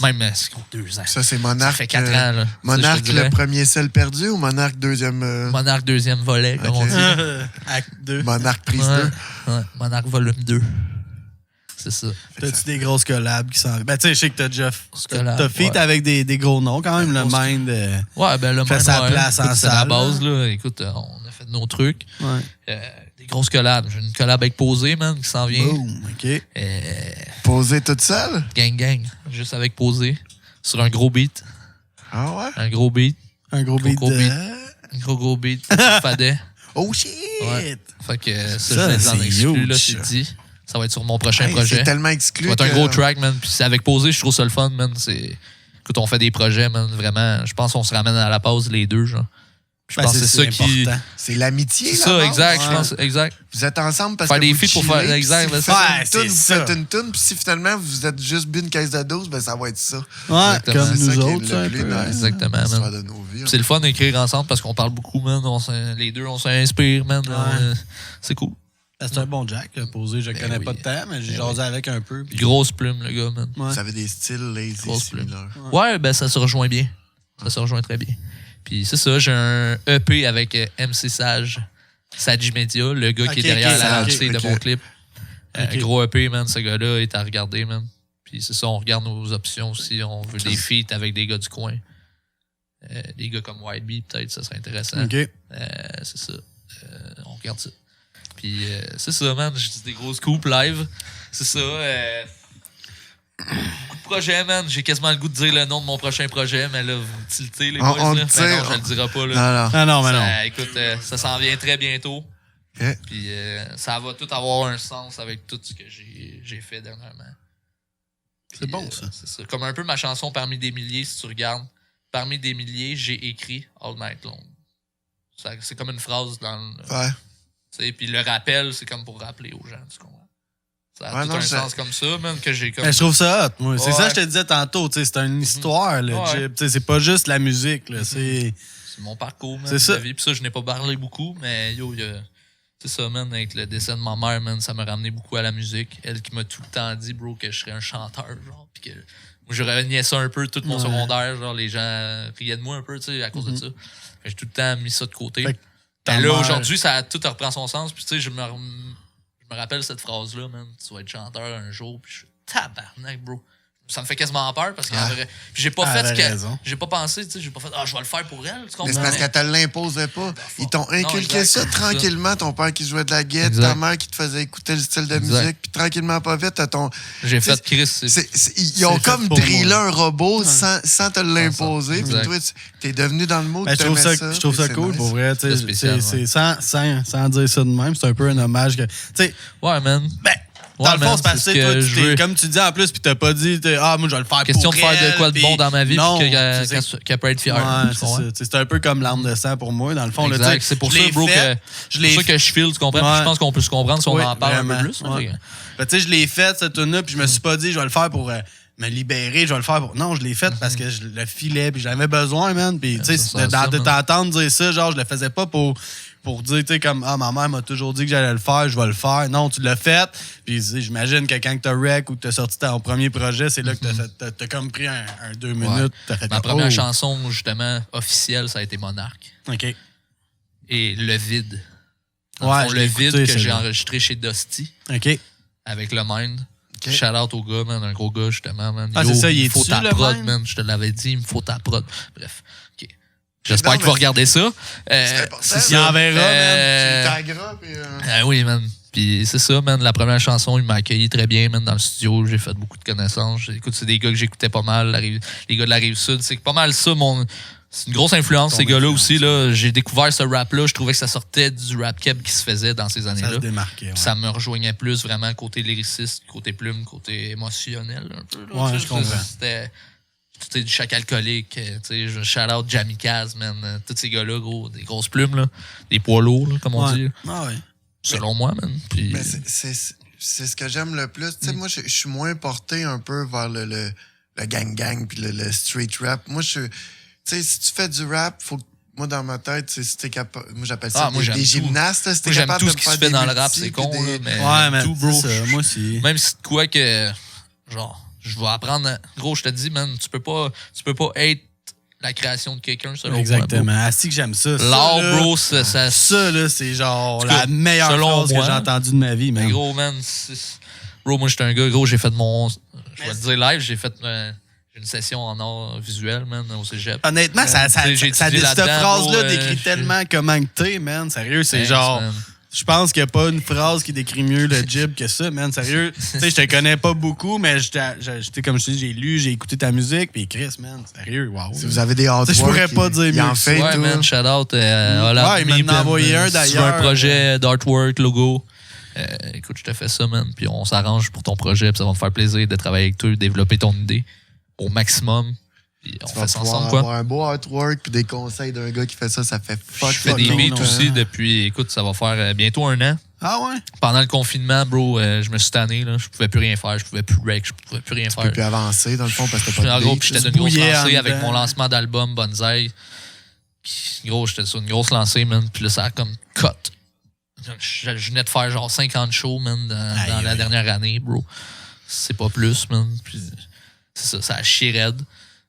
Même, c'est 2 ans. Ça, c'est Ça Monarque. fait 4 ans, là. Monarque, Ça, je te dirais. le premier sel perdu ou Monarque deuxième. Monarque deuxième volet, comme Ok. on dit. Acte 2. Monarque prise Ouais, 2. ouais, Monarque volume 2. C'est ça. T'as-tu des grosses collabs qui s'en... Ben, tu sais, je sais que t'as déjà... collabs, T'as feat ouais. avec des gros noms quand même, le Mind. Ouais, ben le fait Mind, sa ouais, place en écoute, c'est la salle, base, là. Écoute, on a fait nos trucs. Ouais. Des grosses collabs. J'ai une collab avec Posé, man, qui s'en vient. Boom, OK. Posé toute seule? Gang. Juste avec Posé. Sur un gros beat. Ah ouais? Un gros beat. Un gros beat Gros de... beat. Un gros beat. Fadet. Oh shit! Ouais. Fait que Ça, je l'ai en c'est exclu, là, huge, c'est ça. dit. Ça va être sur mon prochain Hey, projet. c'est tellement Ça exclu. va être un que- gros track, man. Puis c'est avec Posé, je trouve ça le fun, man. Écoute, on fait des projets, man. Vraiment, je pense qu'on se ramène à la pause les deux, genre. Je pense que c'est ça qui. important. C'est l'amitié. C'est la ça, base. exact. Ouais. Je pense, exact. Vous êtes ensemble parce Faire que des vous feats pour chillez, faire- puis exact, Si vous ben, faites c'est une toune, vous ça. faites une toune, puis si finalement vous êtes juste bu une caisse de 12, ben ça va être ça. Ouais, Exactement. comme C'est ça nous qui est autres, le ça, un plus peu. nice. Exactement, man. L'histoire de nos vies. C'est le fun d'écrire ensemble parce qu'on parle beaucoup, man. Les deux, on s'inspire, man. Ouais. C'est cool. C'est un bon Jack, Posé. Je le connais oui. pas de temps, mais j'ai jasé avec un peu. puis- Grosse plume, le gars, man. Ouais. Vous avez des styles lazy Grosse plume. similaires. Ouais, ben ça se rejoint bien. Ça se rejoint très bien. Puis c'est ça, j'ai un EP avec MC Sage, Sage Media, le gars qui est Ok, derrière ok, la ok, lancée de ok. mon clip. Ok. Gros EP, man, ce gars-là est à regarder, man. Puis c'est ça, on regarde nos options aussi. On veut des feats avec des gars du coin. Des gars comme White Bee, peut-être, ça serait intéressant. OK. C'est ça. On regarde ça. Puis c'est ça, man. Je dis des grosses coupes live. C'est ça. Beaucoup de projets, man. J'ai quasiment le goût de dire le nom de mon prochain projet, mais là, vous me tiltez, les boys. on là. le Ben tire. non, je le dirai pas, là. Non, non. Ah non, mais non. Ça, écoute, ça s'en vient très bientôt. Ok. Puis ça va tout avoir un sens avec tout ce que j'ai fait dernièrement. C'est bon, ça. C'est ça. Comme un peu ma chanson Parmi des milliers, si tu regardes. Parmi des milliers, j'ai écrit All Night Long. C'est comme une phrase dans le. Ouais. Tu sais, puis le rappel, c'est comme pour rappeler aux gens, tu comprends? Ça a Ouais, tout non, un je- sens comme ça, même que j'ai comme. Ben, je trouve ça hot, moi. C'est Ouais. ça que je te disais tantôt. Tu sais, c'est une histoire, le Ouais. Jib. Tu sais, c'est pas juste la musique. Là, c'est... C'est mon parcours, man. C'est ça. de vie. Puis ça, je n'ai pas parlé beaucoup, mais yo, c'est ça, man. Avec le décès de ma mère, man, ça m'a ramené beaucoup à la musique. Elle qui m'a tout le temps dit, bro, que je serais un chanteur, genre. Puis que moi, je reniais ça un peu tout mon Ouais. secondaire. Genre, les gens riaient de moi un peu, tu sais, à cause de ça. Fait que j'ai tout le temps mis ça de côté. Fait que ta Mais là, mère- aujourd'hui, tout reprend son sens. Puis tu sais, je me rappelle cette phrase-là, man. Tu vas être chanteur un jour. Puis je suis tabarnak, bro. Ça me fait quasiment peur parce que puis j'ai pas Elle fait ce avait que. raison. J'ai pas pensé, tu sais, j'ai pas fait je vais le faire pour elle, tu comprends? Mais c'est parce qu'elle te l'imposait pas. Ils t'ont inculqué exact, ça c'est tranquillement. Ton père qui jouait de la guitare, Exact. ta mère qui te faisait écouter le style de Exact. musique, puis tranquillement, pas vite, t'as ton. J'ai Tu sais, fait Chris. Ils ont C'est comme fait pour drillé moi. un robot sans te l'imposer. Puis Exact. toi, t'es devenu dans le mood. Ben, je trouve t'aimais ça, je trouve ça puis cool, c'est pour nice. vrai. tu sais, C'est spécial, c'est sans dire ça de même, c'est un peu un hommage. Tu sais, Ouais, man. ben, dans Ouais, le fond, man, c'est parce c'est que ce toi, que tu je t'es- veux. comme tu dis en plus, puis t'as pas dit, moi, je vais le faire Question pour de faire elle, de quoi de puis- bon dans ma vie, non, puis c'est- qu'elle peut être fière. Ouais, tu c'est comprends? ça. Tu sais, c'est un peu comme l'arme de sang pour moi, dans le fond. là, Exact. tu sais, C'est pour je ça, l'ai bro, fait, c'est pour ça que je file, tu comprends? Puis Ouais. je pense qu'on peut se comprendre si on Oui, en parle un vraiment, peu plus. ouais. Fait que- Ben, tu sais, je l'ai fait, cette tune-là, puis je me suis pas dit, je vais le faire pour me libérer, je vais le faire pour. Non, je l'ai fait parce que je le filais, puis j'en avais besoin, man. Puis, tu sais, ça sert à ça, de man. t'entendre dire ça, genre, je le faisais pas pour dire, tu sais, comme, ma mère m'a toujours dit que j'allais le faire, je vais le faire. Non, tu l'as fait. Puis, tu sais, j'imagine que quand t'as rec ou que t'as sorti ton premier projet, c'est là que t'as comme pris un 2 minutes. T'as fait Ma première oh. chanson, justement, officielle, ça a été Monarque. OK. Et Le Vide. Dans Ouais, le fond, je Le l'ai Vide écouté, que j'ai celle-là. enregistré chez Dusty OK. avec le Mind. Ok. Shout out au gars, man, un gros gars, justement, man. Ah, Yo, c'est ça, il me est faut dessus, ta le prod, Mind? man. Je te l'avais dit, il me faut ta prod. Bref. OK. J'espère Non, qu'il va mais regarder ça. C'est important. c'est Il ça. enverra, man. Euh, Tu le tagueras, puis. Ah oui, man. Puis c'est ça, man. La première chanson, il m'a accueilli très bien, man, dans le studio. J'ai fait beaucoup de connaissances. Écoute, c'est des gars que j'écoutais pas mal, les gars de la Rive-Sud. C'est pas mal ça, c'est une grosse influence, ces gars-là aussi. Là. J'ai découvert ce rap-là. Je trouvais que ça sortait du rap keb qui se faisait dans ces Ça années-là. se démarquait. Ouais. Puis ça me rejoignait plus vraiment côté lyriciste, côté plume, côté émotionnel un peu. Là, Ouais, tu sais, je comprends. C'était tu sais, du Chac Alcoolique, tu sais, shout out Jamie Kaz, man. Tous ces gars-là, gros, des grosses plumes, là, des poids lourds, là, comme on Ouais. dit. Ah ouais. Selon moi, man. Puis, Mais c'est ce que j'aime le plus. Tu sais, moi, je suis moins porté un peu vers le gang-gang puis le street rap. Moi, tu sais, si tu fais du rap, faut que moi, dans ma tête, si t'es capable. Moi, j'appelle ça moi, j'aime des tout. gymnastes. là, si t'es moi, j'aime capable tout de ce qui faire se fait des dans le rap, multis, c'est puis con, des- là, mais Ouais, mais tout, bro. c'est ça, moi aussi. Même si de quoi que, genre, je vais apprendre. Gros, je te dis, man, tu peux pas être la création de quelqu'un, selon Exactement. moi. Ah, si que j'aime ça. Bro. L'art, là, bro, ça Ça, là, c'est genre En tout la cas, meilleure selon phrase que moi, j'ai entendue de ma vie, mais man. gros, man, Bro, moi, j'étais un gars, gros, j'ai fait mon... Je vais le dire live, j'ai fait une session en art visuel, man, au cégep. Honnêtement, cette étudié phrase-là là-dedans, décrit tellement comment que t'es, man. Sérieux, c'est Thanks, genre... man. Je pense qu'il n'y a pas une phrase qui décrit mieux le Jib que ça, man. Sérieux. Tu sais, je te connais pas beaucoup, mais j'étais comme je te dis, j'ai lu, j'ai écouté ta musique, puis Chris, man, sérieux, wow. Si vous avez des artworks, Je pourrais pas dire il mieux en que fait Ouais, tout. man, shout out. Voilà, Ouais, il m'en a envoyé un, Si tu veux d'ailleurs. un projet d'artwork, logo, écoute, je te fais ça, man. Puis on s'arrange pour ton projet, puis ça va me faire plaisir de travailler avec toi, développer ton idée au maximum. Puis on Tu fait vas ça pouvoir ensemble, quoi. avoir un beau artwork puis des conseils d'un gars qui fait ça fait fuck. Je fais des fuck beats non. aussi depuis, écoute, ça va faire bientôt 1 an. Ah ouais? Pendant le confinement, bro, je me suis tanné, là. Je pouvais plus rien faire, je pouvais plus rec, je pouvais plus rien Tu peux faire. plus avancer dans le fond parce que t'as pas En de gros, beat. puis j'étais se d'une grosse bouillait lancée en avec dedans. mon lancement d'album Bonsaï. Puis, gros, j'étais sur une grosse lancée, man. Puis là, ça a comme cut. Je venais de faire genre 50 shows, man, dans la dernière année, bro. C'est pas plus, man. Puis c'est ça, ça a chié raide.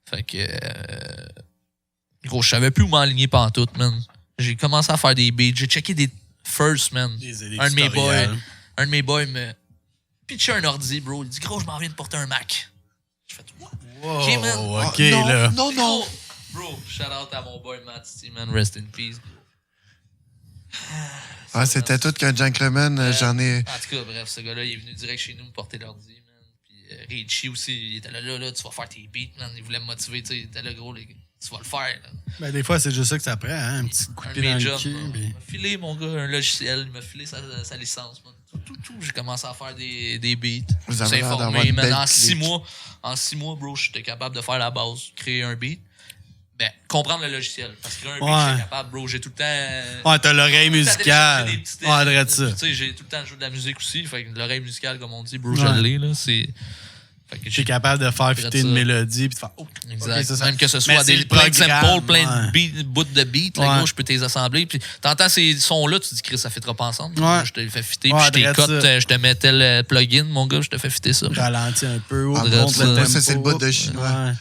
Fait que... gros, je savais plus où m'enligner pantoute, man. J'ai commencé à faire des beats. J'ai checké des first, man. Un de mes boys me pitchait un ordi, bro. Il dit, gros, je m'en viens de porter un Mac. Je fais, what? Wow, Ok, man. OK, non, là. non, non. Gros, bro, shout out à mon boy Matt T, man. Rest in peace, bro. Ah, c'était tout qu'un gentleman. J'en ai. En tout cas, bref, ce gars-là, il est venu direct chez nous me porter l'ordi, man. Puis Richie aussi, il était là, tu vas faire tes beats, man. Il voulait me motiver, tu sais. Il était là, gros, tu vas le faire, là. Ben, des fois, c'est juste ça que ça prend, hein? Un petit coup de Un pied dans major, le cul. man. puis- Il m'a filé, mon gars, un logiciel. Il m'a filé sa licence, man. Tout. J'ai commencé à faire des beats. Vous avez l'air d'avoir S'informer, une man. belle En 6 clique. mois, bro, j'étais capable de faire la base, créer un beat. Ben, comprendre le logiciel. Parce que un beat, Ouais. j'étais capable, bro. J'ai tout le temps... Ouais, t'as l'oreille musicale. J'ai des petites- Ouais, arrête ça. Tu sais, j'ai tout le temps joué de la musique aussi. Fait que l'oreille musicale, comme on dit, bro, Ouais. je l'ai, là. C'est... Fait que T'es capable de faire fitter une ça. mélodie puis de faire. Oh, Exact. ok, ça. Même que ce Mais soit c'est le plein de programme, samples, plein ouais. de bouts de beats, Ouais. là, gros, je peux te les assembler. Puis t'entends ces sons-là, tu te dis, Chris, ça fait trop pas ensemble. Ouais. Je te les fais fitter, Ouais, puis je t'ai drette cut, ça. je te mets tel plugin, mon gars, je te fais fitter ça. Ralentis un peu, Ah, augmente bon, le ça, tempo. ça, c'est le bout de chinois. Ouais.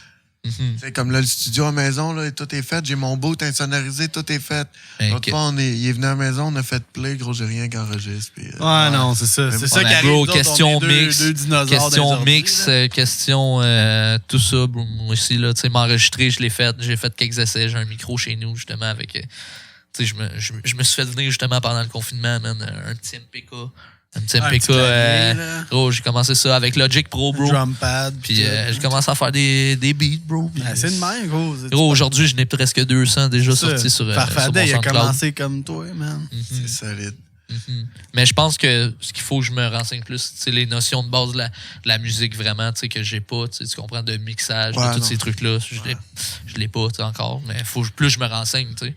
Mhm. C'est comme là, le studio à la maison, là, tout est fait. J'ai mon boot insonorisé, tout est fait. Ben, L'autre fois, il est venu à la maison, on a fait play, gros, j'ai rien qu'enregistre. puis, Ouais, non, c'est ça. C'est On ça On qui a, arrive. bro, nous autres, question on est mix, deux dinosaures question dans les mix, ordi, là. question tout ça, bro, moi aussi, là, tu sais, m'enregistrer, je l'ai fait. J'ai fait quelques essais, j'ai un micro chez nous, justement, avec... tu sais, je me suis fait venir, justement, pendant le confinement, man, un petit MPK. Un petit Un MPK. petit clavier, là. Gros, j'ai commencé ça avec Logic Pro, bro. Drum pad. Puis j'ai commencé à faire des beats, bro. Puis, C'est de même, gros. gros, aujourd'hui, je n'ai presque 200 déjà sortis sur mon Farfadet, il a SoundCloud. commencé comme toi, man. C'est solide. Mhm. Mais je pense que ce qu'il faut que je me renseigne plus, c'est les notions de base de la musique vraiment, tu sais, que j'ai pas, tu comprends, de mixage, Ouais, de tous non. ces trucs-là. Je l'ai pas, tu sais, encore, mais il faut que plus je me renseigne, tu sais.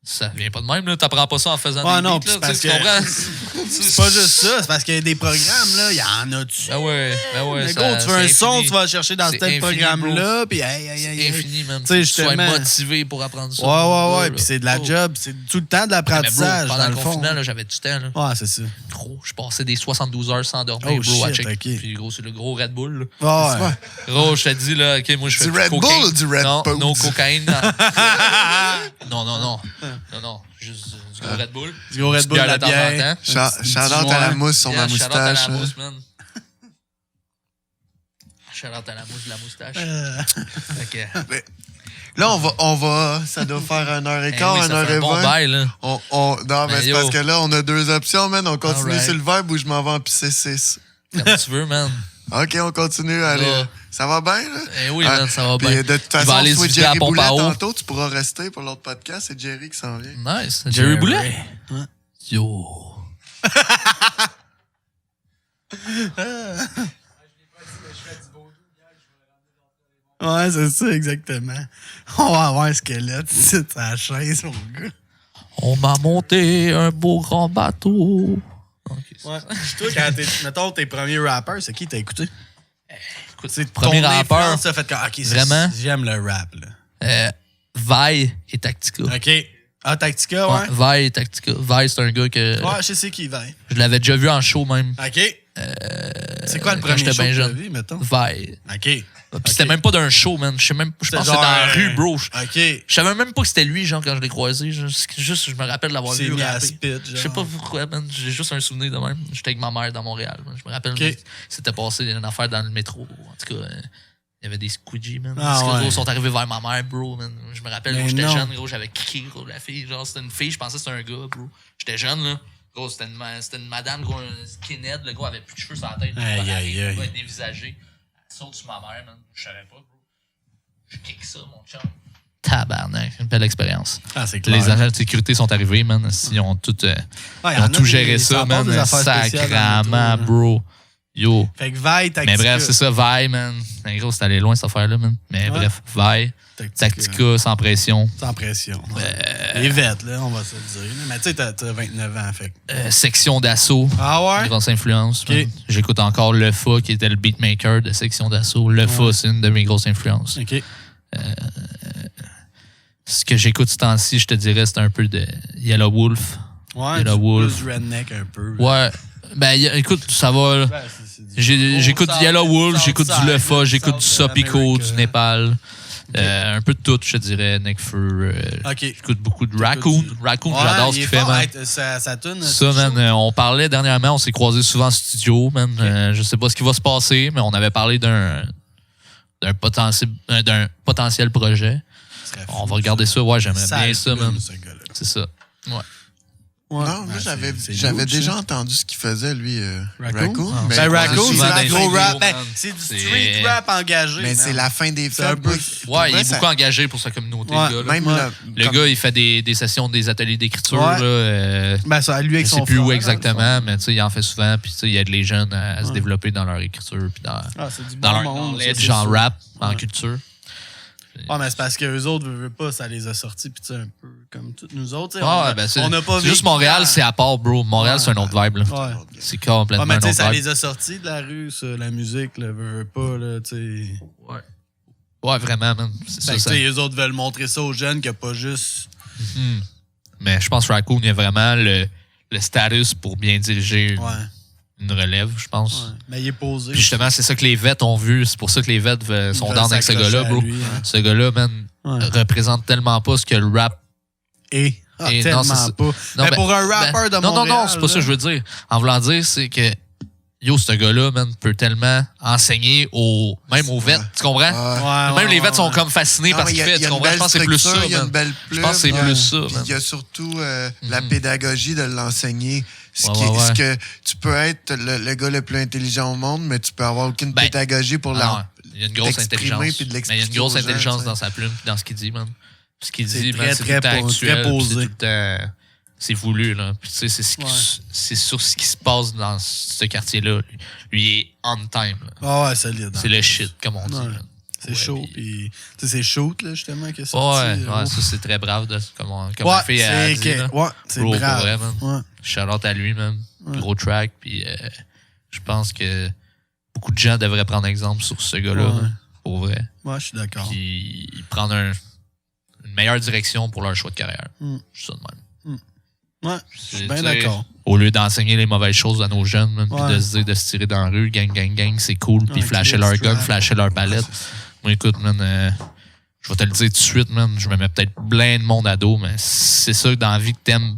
Ça vient pas de même, là. T'apprends pas ça en faisant Ouais, des non, beats, là, puis tu sais, c'est tu parce comprends? C'est pas juste ça, c'est parce qu'il y a des programmes, là, il y en a dessus. Ben ouais, Mais ça- gros, tu veux un c'est son, infini. tu vas le chercher dans C'est tel infini, programme-là, puis C'est infini, man. Tu sais, Faut que tu sois justement. motivé pour apprendre ça. Ouais, puis c'est de la Oh. job, c'est tout le temps de Mais bro, l'apprentissage, pendant dans le le fond. confinement, là, j'avais du temps, là. Ouais, c'est ça. Gros, je passais des 72 heures sans dormir, Oh, bro, à shit, check. ok. Puis gros, c'est le gros Red Bull, là. Ouais. Gros, je te dis, là, OK, moi, je fais Du plus de Red Bull cocaïne. ou du Red non, Bull? non, cocaïne. Non, non. Juste du gros Red Bull. Du gros Red Bull, Bière la de temps en bière. temps. Shout-out à la mousse sur ma Yeah, shout-out à moustache. la là. mousse, man. Shout-out à la mousse de la moustache. Fait que, Là, on va. Ça doit faire 1h15, oui, ça fait un bon 1h20. bail, là. Non, mais Ben, c'est yo. parce que là, on a deux options, man. On continue Alright. sur le verbe ou je m'en vais en pisser 6. Comme tu veux, man. OK, on continue. Allez. Ouais. Ça va bien, là? Eh oui, man, ça va Puis, bien. de toute Il va façon, aller soit se vider à Jerry pompe Boulet à eau. tantôt, tu pourras rester pour l'autre podcast. C'est Jerry qui s'en vient. Nice. Jerry Boulet? Yo. Ouais, c'est ça, exactement. On va avoir un squelette ici, sur la chaise, mon gars. On m'a monté un beau grand bateau. Ok, c'est Ouais. ça. Toi, quand mettons, tes premiers rappers, c'est qui t'as écouté? Écoute, C'est premier ton rappeur, influence, ça fait que, ok, Vraiment? j'aime le rap, là. Vi et Tactica. OK. Ah, Tactica, ouais? Vi et Tactica. Vi, c'est un gars que Ouais, je sais qui va. je l'avais déjà vu en show même. OK. C'est quoi le quand premier j'étais show bien que t'as jeune. vu, mettons? Vi. OK. Puis c'était même pas d'un show, man. Je pense que c'était dans la rue, bro. OK. Je savais même pas que c'était lui, genre, quand je l'ai croisé. Juste, je me rappelle l'avoir vu rapper. Je sais pas pourquoi, man. J'ai juste un souvenir de même. J'étais avec ma mère dans Montréal, man. Je me rappelle que c'était passé une affaire dans le métro. En tout cas, il y avait des squeegees, man. Ils sont arrivés vers ma mère, bro, man. Je me rappelle, quand j'étais jeune, gros, j'avais kické, gros, la fille. Genre, c'était une fille, je pensais que c'était un gars, bro. J'étais jeune, là. Gros, c'était une madame, gros, un skinhead. Le gars avait plus de cheveux sur la tête. Il va être dévisagé. Elle saute sur ma mère, man. Je savais pas, bro. Je kick ça, mon chum. Tabarnak, une belle expérience. Ah, c'est clair. Les agents de sécurité sont arrivés, man. Ils ont tout, géré ça, man. Sacrament, bro. Yo. Fait que Vaille, Tactica. Mais bref, c'est ça, Vaille, man. En gros, c'est allé loin cette affaire-là, man. Mais bref, Vaille, Tactica, sans pression. Sans pression. Les vêtes, là, on va se le dire. Mais tu sais, t'as 29 ans, fait. Section d'assaut. Ah ouais? Grosse influence. Okay. J'écoute encore Le Fa, qui était le beatmaker de Section d'assaut. Le Fa, c'est une de mes grosses influences. OK. Ce que j'écoute ce temps-ci, je te dirais, c'est un peu de Yellow Wolf. Ouais, Yellow Wolf. Plus redneck un peu. Ouais. Ben, écoute, ça va. Là. J'écoute Yellow Wolf, j'écoute du Le Fa, j'écoute du Sopico, du Népal. Un peu de tout, je te dirais. Nekfeu. J'écoute beaucoup de Raccoon. Raccoon, j'adore ce qu'il fait, man. Ça tourne. Ça, man, on parlait dernièrement, on s'est croisés souvent en studio, man. Je sais pas ce qui va se passer, mais on avait parlé d'un potentiel projet. On va regarder ça. Ouais, j'aimerais bien ça, man. C'est ça. Ouais. Ouais, non, moi, j'avais déjà entendu ce qu'il faisait, lui, Raccoon. Ben, Raccoon, c'est du gros rap. Ben, c'est du street rap engagé. Mais c'est la fin des fêtes. Ouais, il est beaucoup engagé pour sa communauté, le gars. Même le gars, il fait des sessions, des ateliers d'écriture. Ben, ça, lui avec son frère. Je sais plus où exactement, mais tu sais, il en fait souvent. Puis, tu sais, il aide les jeunes à se développer dans leur écriture. Puis dans leur genre rap, en culture. Ah, mais c'est parce qu'eux autres, veulent pas, ça les a sortis, puis tu sais, un peu comme toutes nous autres. On n'a pas juste Montréal, c'est à part, bro. Montréal, c'est un autre vibe, là. Ouais. C'est complètement mais un autre vibe. Ça les a sortis de la rue, ça, la musique, là, veut pas, là, tu sais. Ouais, vraiment, man. C'est ça. Les autres veulent montrer ça aux jeunes qu'il n'y a pas juste. Mais je pense que Raccoon, il y a vraiment le status pour bien diriger une relève, je pense. Ouais. Mais il est posé. Puis justement, c'est ça que les vets ont vu. C'est pour ça que les vets sont down avec ce gars-là, bro. Ce gars-là, man, représente tellement pas ce que le rap est. Tellement pas. Non, mais pour un rappeur de Montréal... Non, c'est pas ça que je veux dire. En voulant dire, c'est que yo, ce gars-là, man, peut tellement enseigner même aux vets. Tu comprends? Même les vets sont comme fascinés par ce qu'il fait. Tu comprends? Je pense que c'est plus ça, man. Je pense que c'est plus ça, man. Il y a surtout la pédagogie de l'enseigner. Ce que tu peux être le gars le plus intelligent au monde, mais tu peux avoir aucune pédagogie pour il y a une grosse intelligence. Mais il y a une grosse intelligence dans sa plume et dans ce qu'il dit, man. Ce qu'il dit, man, c'est tout le temps actuel. C'est tout le temps... C'est voulu, là. Puis, tu sais, c'est sur ce qui se passe dans ce quartier-là. Lui, il est on time, là. Ah ouais, solide. C'est le shit, comme on dit. C'est chaud, puis... Tu sais, c'est shoot, là, justement, que ça. Ouais, ça, c'est très brave, comme on fait à dire. Ouais, c'est brave. Vrai, man. Shout-out à lui, man. Gros track, puis je pense que beaucoup de gens devraient prendre exemple sur ce gars-là, pour vrai. Ouais, je suis d'accord. Puis prendre une meilleure direction pour leur choix de carrière. Je suis ça de même. Ouais, je suis bien d'accord. Au lieu d'enseigner les mauvaises choses à nos jeunes, puis de se dire de se tirer dans la rue, gang, c'est cool, puis flasher leur gun, flasher leur palette. Moi, écoute, man, je vais te le dire tout de suite, man, je me mets peut-être plein de monde à dos, mais c'est ça dans la vie que t'aimes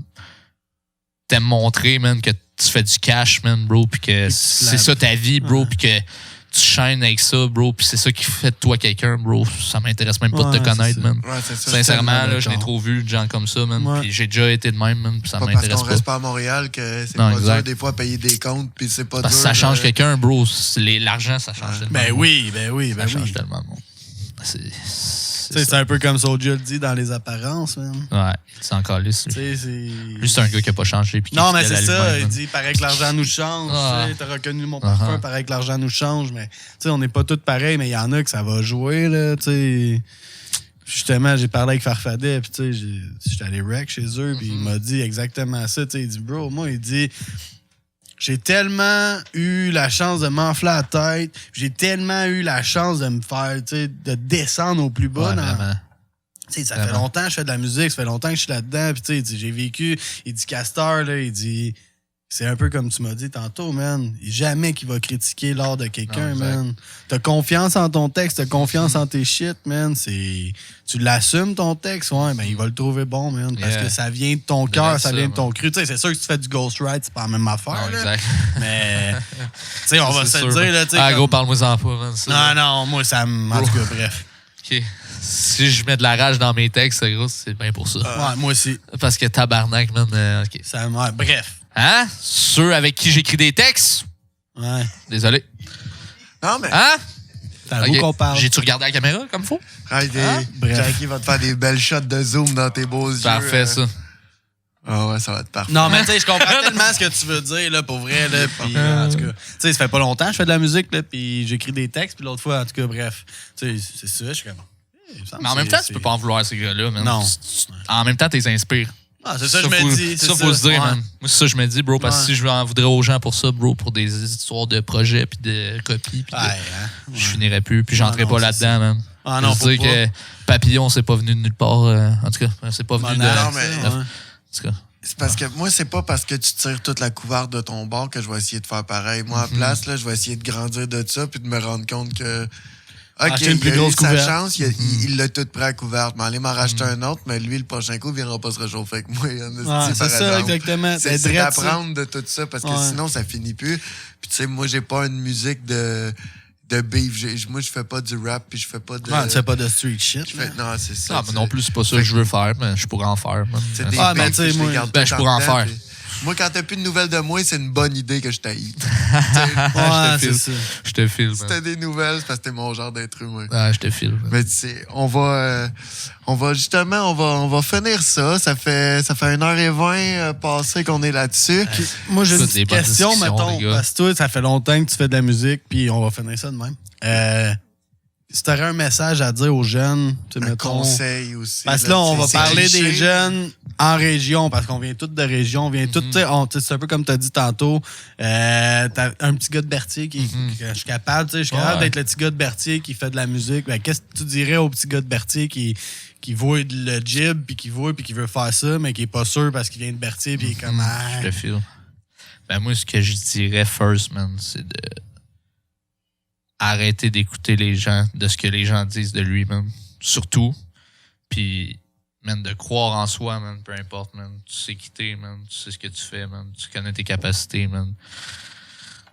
montrer, man, que tu fais du cash, man, bro, puis que c'est ça ta vie, bro, puis que tu chaînes avec ça, bro, puis c'est ça qui fait de toi quelqu'un, bro. Ça m'intéresse même pas de te connaître, man. Ouais, c'est ça, sincèrement, là, je l'ai trop vu de gens comme ça, man. Puis j'ai déjà été de même, man, puis ça m'intéresse pas. Parce qu'on reste pas à Montréal que c'est pas dur des fois à payer des comptes, puis c'est pas dur. Parce que ça change quelqu'un, bro. L'argent, ça change tellement. Ben oui. Ça change tellement, bon. C'est un peu comme Soulja le dit dans les apparences, man. Ouais, c'est encore lisse. Lui, c'est un gars qui a pas changé. Non, mais c'est ça. Il dit, paraît que l'argent nous change. T'as reconnu mon parfum, paraît que l'argent nous change. Mais on n'est pas tous pareils, mais il y en a que ça va jouer, là. Justement, j'ai parlé avec Farfadet, puis j'étais allé rec chez eux, puis il m'a dit exactement ça. Il dit, bro, moi, il dit... J'ai tellement eu la chance de m'enfler la tête. J'ai tellement eu la chance de me faire, de descendre au plus bas. Ça fait longtemps que je fais de la musique, ça fait longtemps que je suis là-dedans. Puis j'ai vécu, il dit Castor, là, il dit, c'est un peu comme tu m'as dit tantôt, man. Jamais qu'il va critiquer l'art de quelqu'un, Non, man. T'as confiance en ton texte, t'as confiance en tes shit, man. Tu l'assumes, ton texte, ouais, ben il va le trouver bon, man. Parce que ça vient de ton cœur, ça vient de ton cru. Tu sais, c'est sûr que tu fais du ghostwrite, c'est pas la même affaire, Non, là. exact. Mais, tu sais, on va se le dire, là, tu sais. Ah, comme- gros, parle-moi-en pas, man. Ça, Non, moi, ça me. En tout cas, bref. OK. Si je mets de la rage dans mes textes, gros, c'est bien pour ça. Ouais, moi aussi. Parce que tabarnak, man. OK. Ça, ouais, bref. Hein? Ceux avec qui j'écris des textes? Ouais. Désolé. Non, mais. Hein? T'as OK. qu'on parle. J'ai-tu regardé la caméra comme faut? Bref. Jackie va te faire des belles shots de zoom dans tes beaux yeux. Parfait, ça. Ah ouais, ça va être parfait. Non, mais tu sais, je comprends tellement ce que tu veux dire, là, pour vrai, là. Puis, en tout cas, tu sais, ça fait pas longtemps que je fais de la musique, là, puis j'écris des textes, puis l'autre fois, en tout cas, bref. Tu sais, c'est ça, je suis comme. Mais en même temps, tu peux pas en vouloir ces gars-là, man. Non. En même temps, t'es inspires. Ah, c'est ça, je me dis. Ça, faut se dire, man. Moi, c'est ça, je me dis, bro, parce que si je en voudrais aux gens pour ça, bro, pour des histoires de projets, puis de copies, puis je finirais plus, puis j'entrais pas là-dedans, man. Ah non, faut dire que Papillon, c'est pas venu de nulle part. En tout cas, c'est pas venu de. non, mais- En tout cas. C'est parce que moi, c'est pas parce que tu tires toute la couverte de ton bord que je vais essayer de faire pareil. Moi, à place, là, je vais essayer de grandir de ça puis de me rendre compte que. OK, Acheter une plus il a eu grosse sa couverte. chance, il l'a tout prêt à couverte. Mais aller m'en racheter un autre, mais lui, le prochain coup, il viendra pas se réchauffer avec moi. Ouais, c'est ça, exactement. C'est drette, ça. d'apprendre de tout ça parce que sinon, ça finit plus. Puis tu sais, moi, j'ai pas une musique de beef. Moi, je fais pas du rap puis je fais pas de... Ouais, tu fais pas de street shit. je fais- Non, c'est ça. Ah, mais non plus, c'est pas ça que je veux faire, mais je pourrais en faire, man. C'est des Ah, beefs, mais tu sais, puis je les moi- garde Ben, tout je le pourrais en temps, faire. puis- Moi, quand t'as plus de nouvelles de moi, c'est une bonne idée que je t'haïs. Ouais, c'est file. ça. Je te file, Si man. t'as des nouvelles, c'est parce que t'es mon genre d'être humain. Ah, je te file. man. Mais tu sais, on va justement, on va finir ça. Ça fait 1h20 passé qu'on est là-dessus. Moi, j'ai une Écoute, des petite bonnes question, discussions, mettons. les gars. Parce que toi, ça fait longtemps que tu fais de la musique, puis on va finir ça de même. Si tu aurais un message à dire aux jeunes, tu sais, Un mettons. conseil aussi. Parce que là, on va c'est parler cliché. des jeunes en région, parce qu'on vient tous de région. On vient tous, tu sais, c'est un peu comme tu as dit tantôt. T'as un petit gars de Berthier qui que je suis capable, tu sais, je suis capable Ouais. d'être le petit gars de Berthier qui fait de la musique. Ben, qu'est-ce que tu dirais au petit gars de Berthier qui voit le jib, puis qui veut faire ça, mais qui est pas sûr parce qu'il vient de Berthier, puis il est comme. Ah. Je te file. Ben, moi, ce que je dirais first, man, c'est de arrêter d'écouter les gens, de ce que les gens disent de lui, man. Surtout. Puis, man, de croire en soi, man, peu importe, man. Tu sais qui t'es, man. Tu sais ce que tu fais, man. Tu connais tes capacités, man.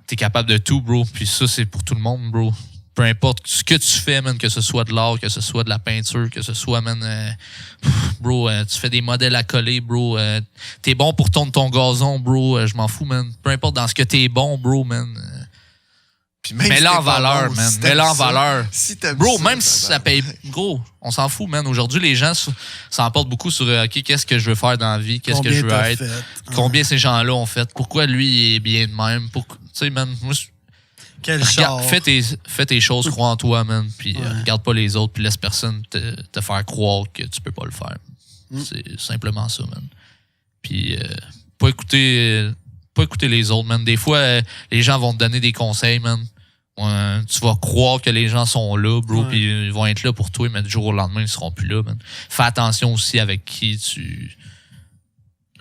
T'es capable de tout, bro. Puis ça, c'est pour tout le monde, bro. Peu importe ce que tu fais, man, que ce soit de l'art, que ce soit de la peinture, que ce soit, man, bro, tu fais des modèles à coller, bro. T'es bon pour tondre ton gazon, bro. Je m'en fous, man. Peu importe dans ce que t'es bon, bro, man. Puis même Mets-le si en t'es pas valeur, bon, man. si t'aimes Mets-le en ça, valeur. Si t'aimes Bro, ça, même si ça paye, gros, on s'en fout, man. Aujourd'hui, les gens s'emportent beaucoup sur OK, qu'est-ce que je veux faire dans la vie, qu'est-ce que je veux t'as être, fait? combien ces gens-là ont fait, pourquoi lui il est bien de même. Tu sais, man, moi, Quel char. regarde, fais tes choses, crois en toi, man. Puis Ouais. regarde pas les autres, puis laisse personne te faire croire que tu peux pas le faire. C'est simplement ça, man. Puis pas écouter les autres, man. Des fois, les gens vont te donner des conseils, man. Tu vas croire que les gens sont là, bro, puis ils vont être là pour toi, mais du jour au lendemain, ils seront plus là, man. Fais attention aussi avec qui tu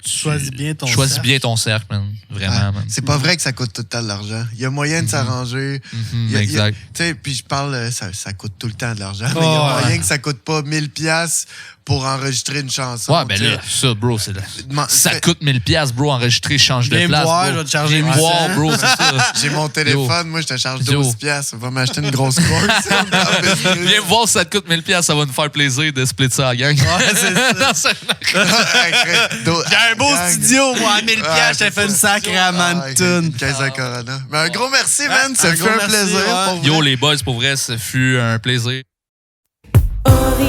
Choisis bien ton Choisis cercle. bien ton cercle, man. Vraiment, Ah, man. c'est pas vrai que ça coûte tout le temps de l'argent. Il y a moyen de s'arranger. Il y a- Exact. Tu sais, puis je parle, ça coûte tout le temps de l'argent. Mais Oh, il y a ouais. moyen que ça coûte pas 1000$ pour enregistrer une chanson. Ouais, ben tu sais. là, ça, bro, c'est là. Ça Fait- coûte 1000$, bro, enregistrer, change de Viens me place. voir, bro. je vais te charger Viens me 800. voir, bro, c'est ça. J'ai mon téléphone, moi, je te charge Yo. 12$. Va m'acheter une grosse course. Viens me voir si ça te coûte 1000$, ça va nous faire plaisir de splitter ça à la gang. Ouais, c'est ça. Non, c'est- J'ai un beau studio, moi, à 1000$, je t'ai fait une sacrament de tune. 15 à Corona. Mais un gros merci, man. Ça un fait gros un merci, plaisir. ouais. Pour vrai. Yo, les boys, pour vrai, ça fut un plaisir. Ori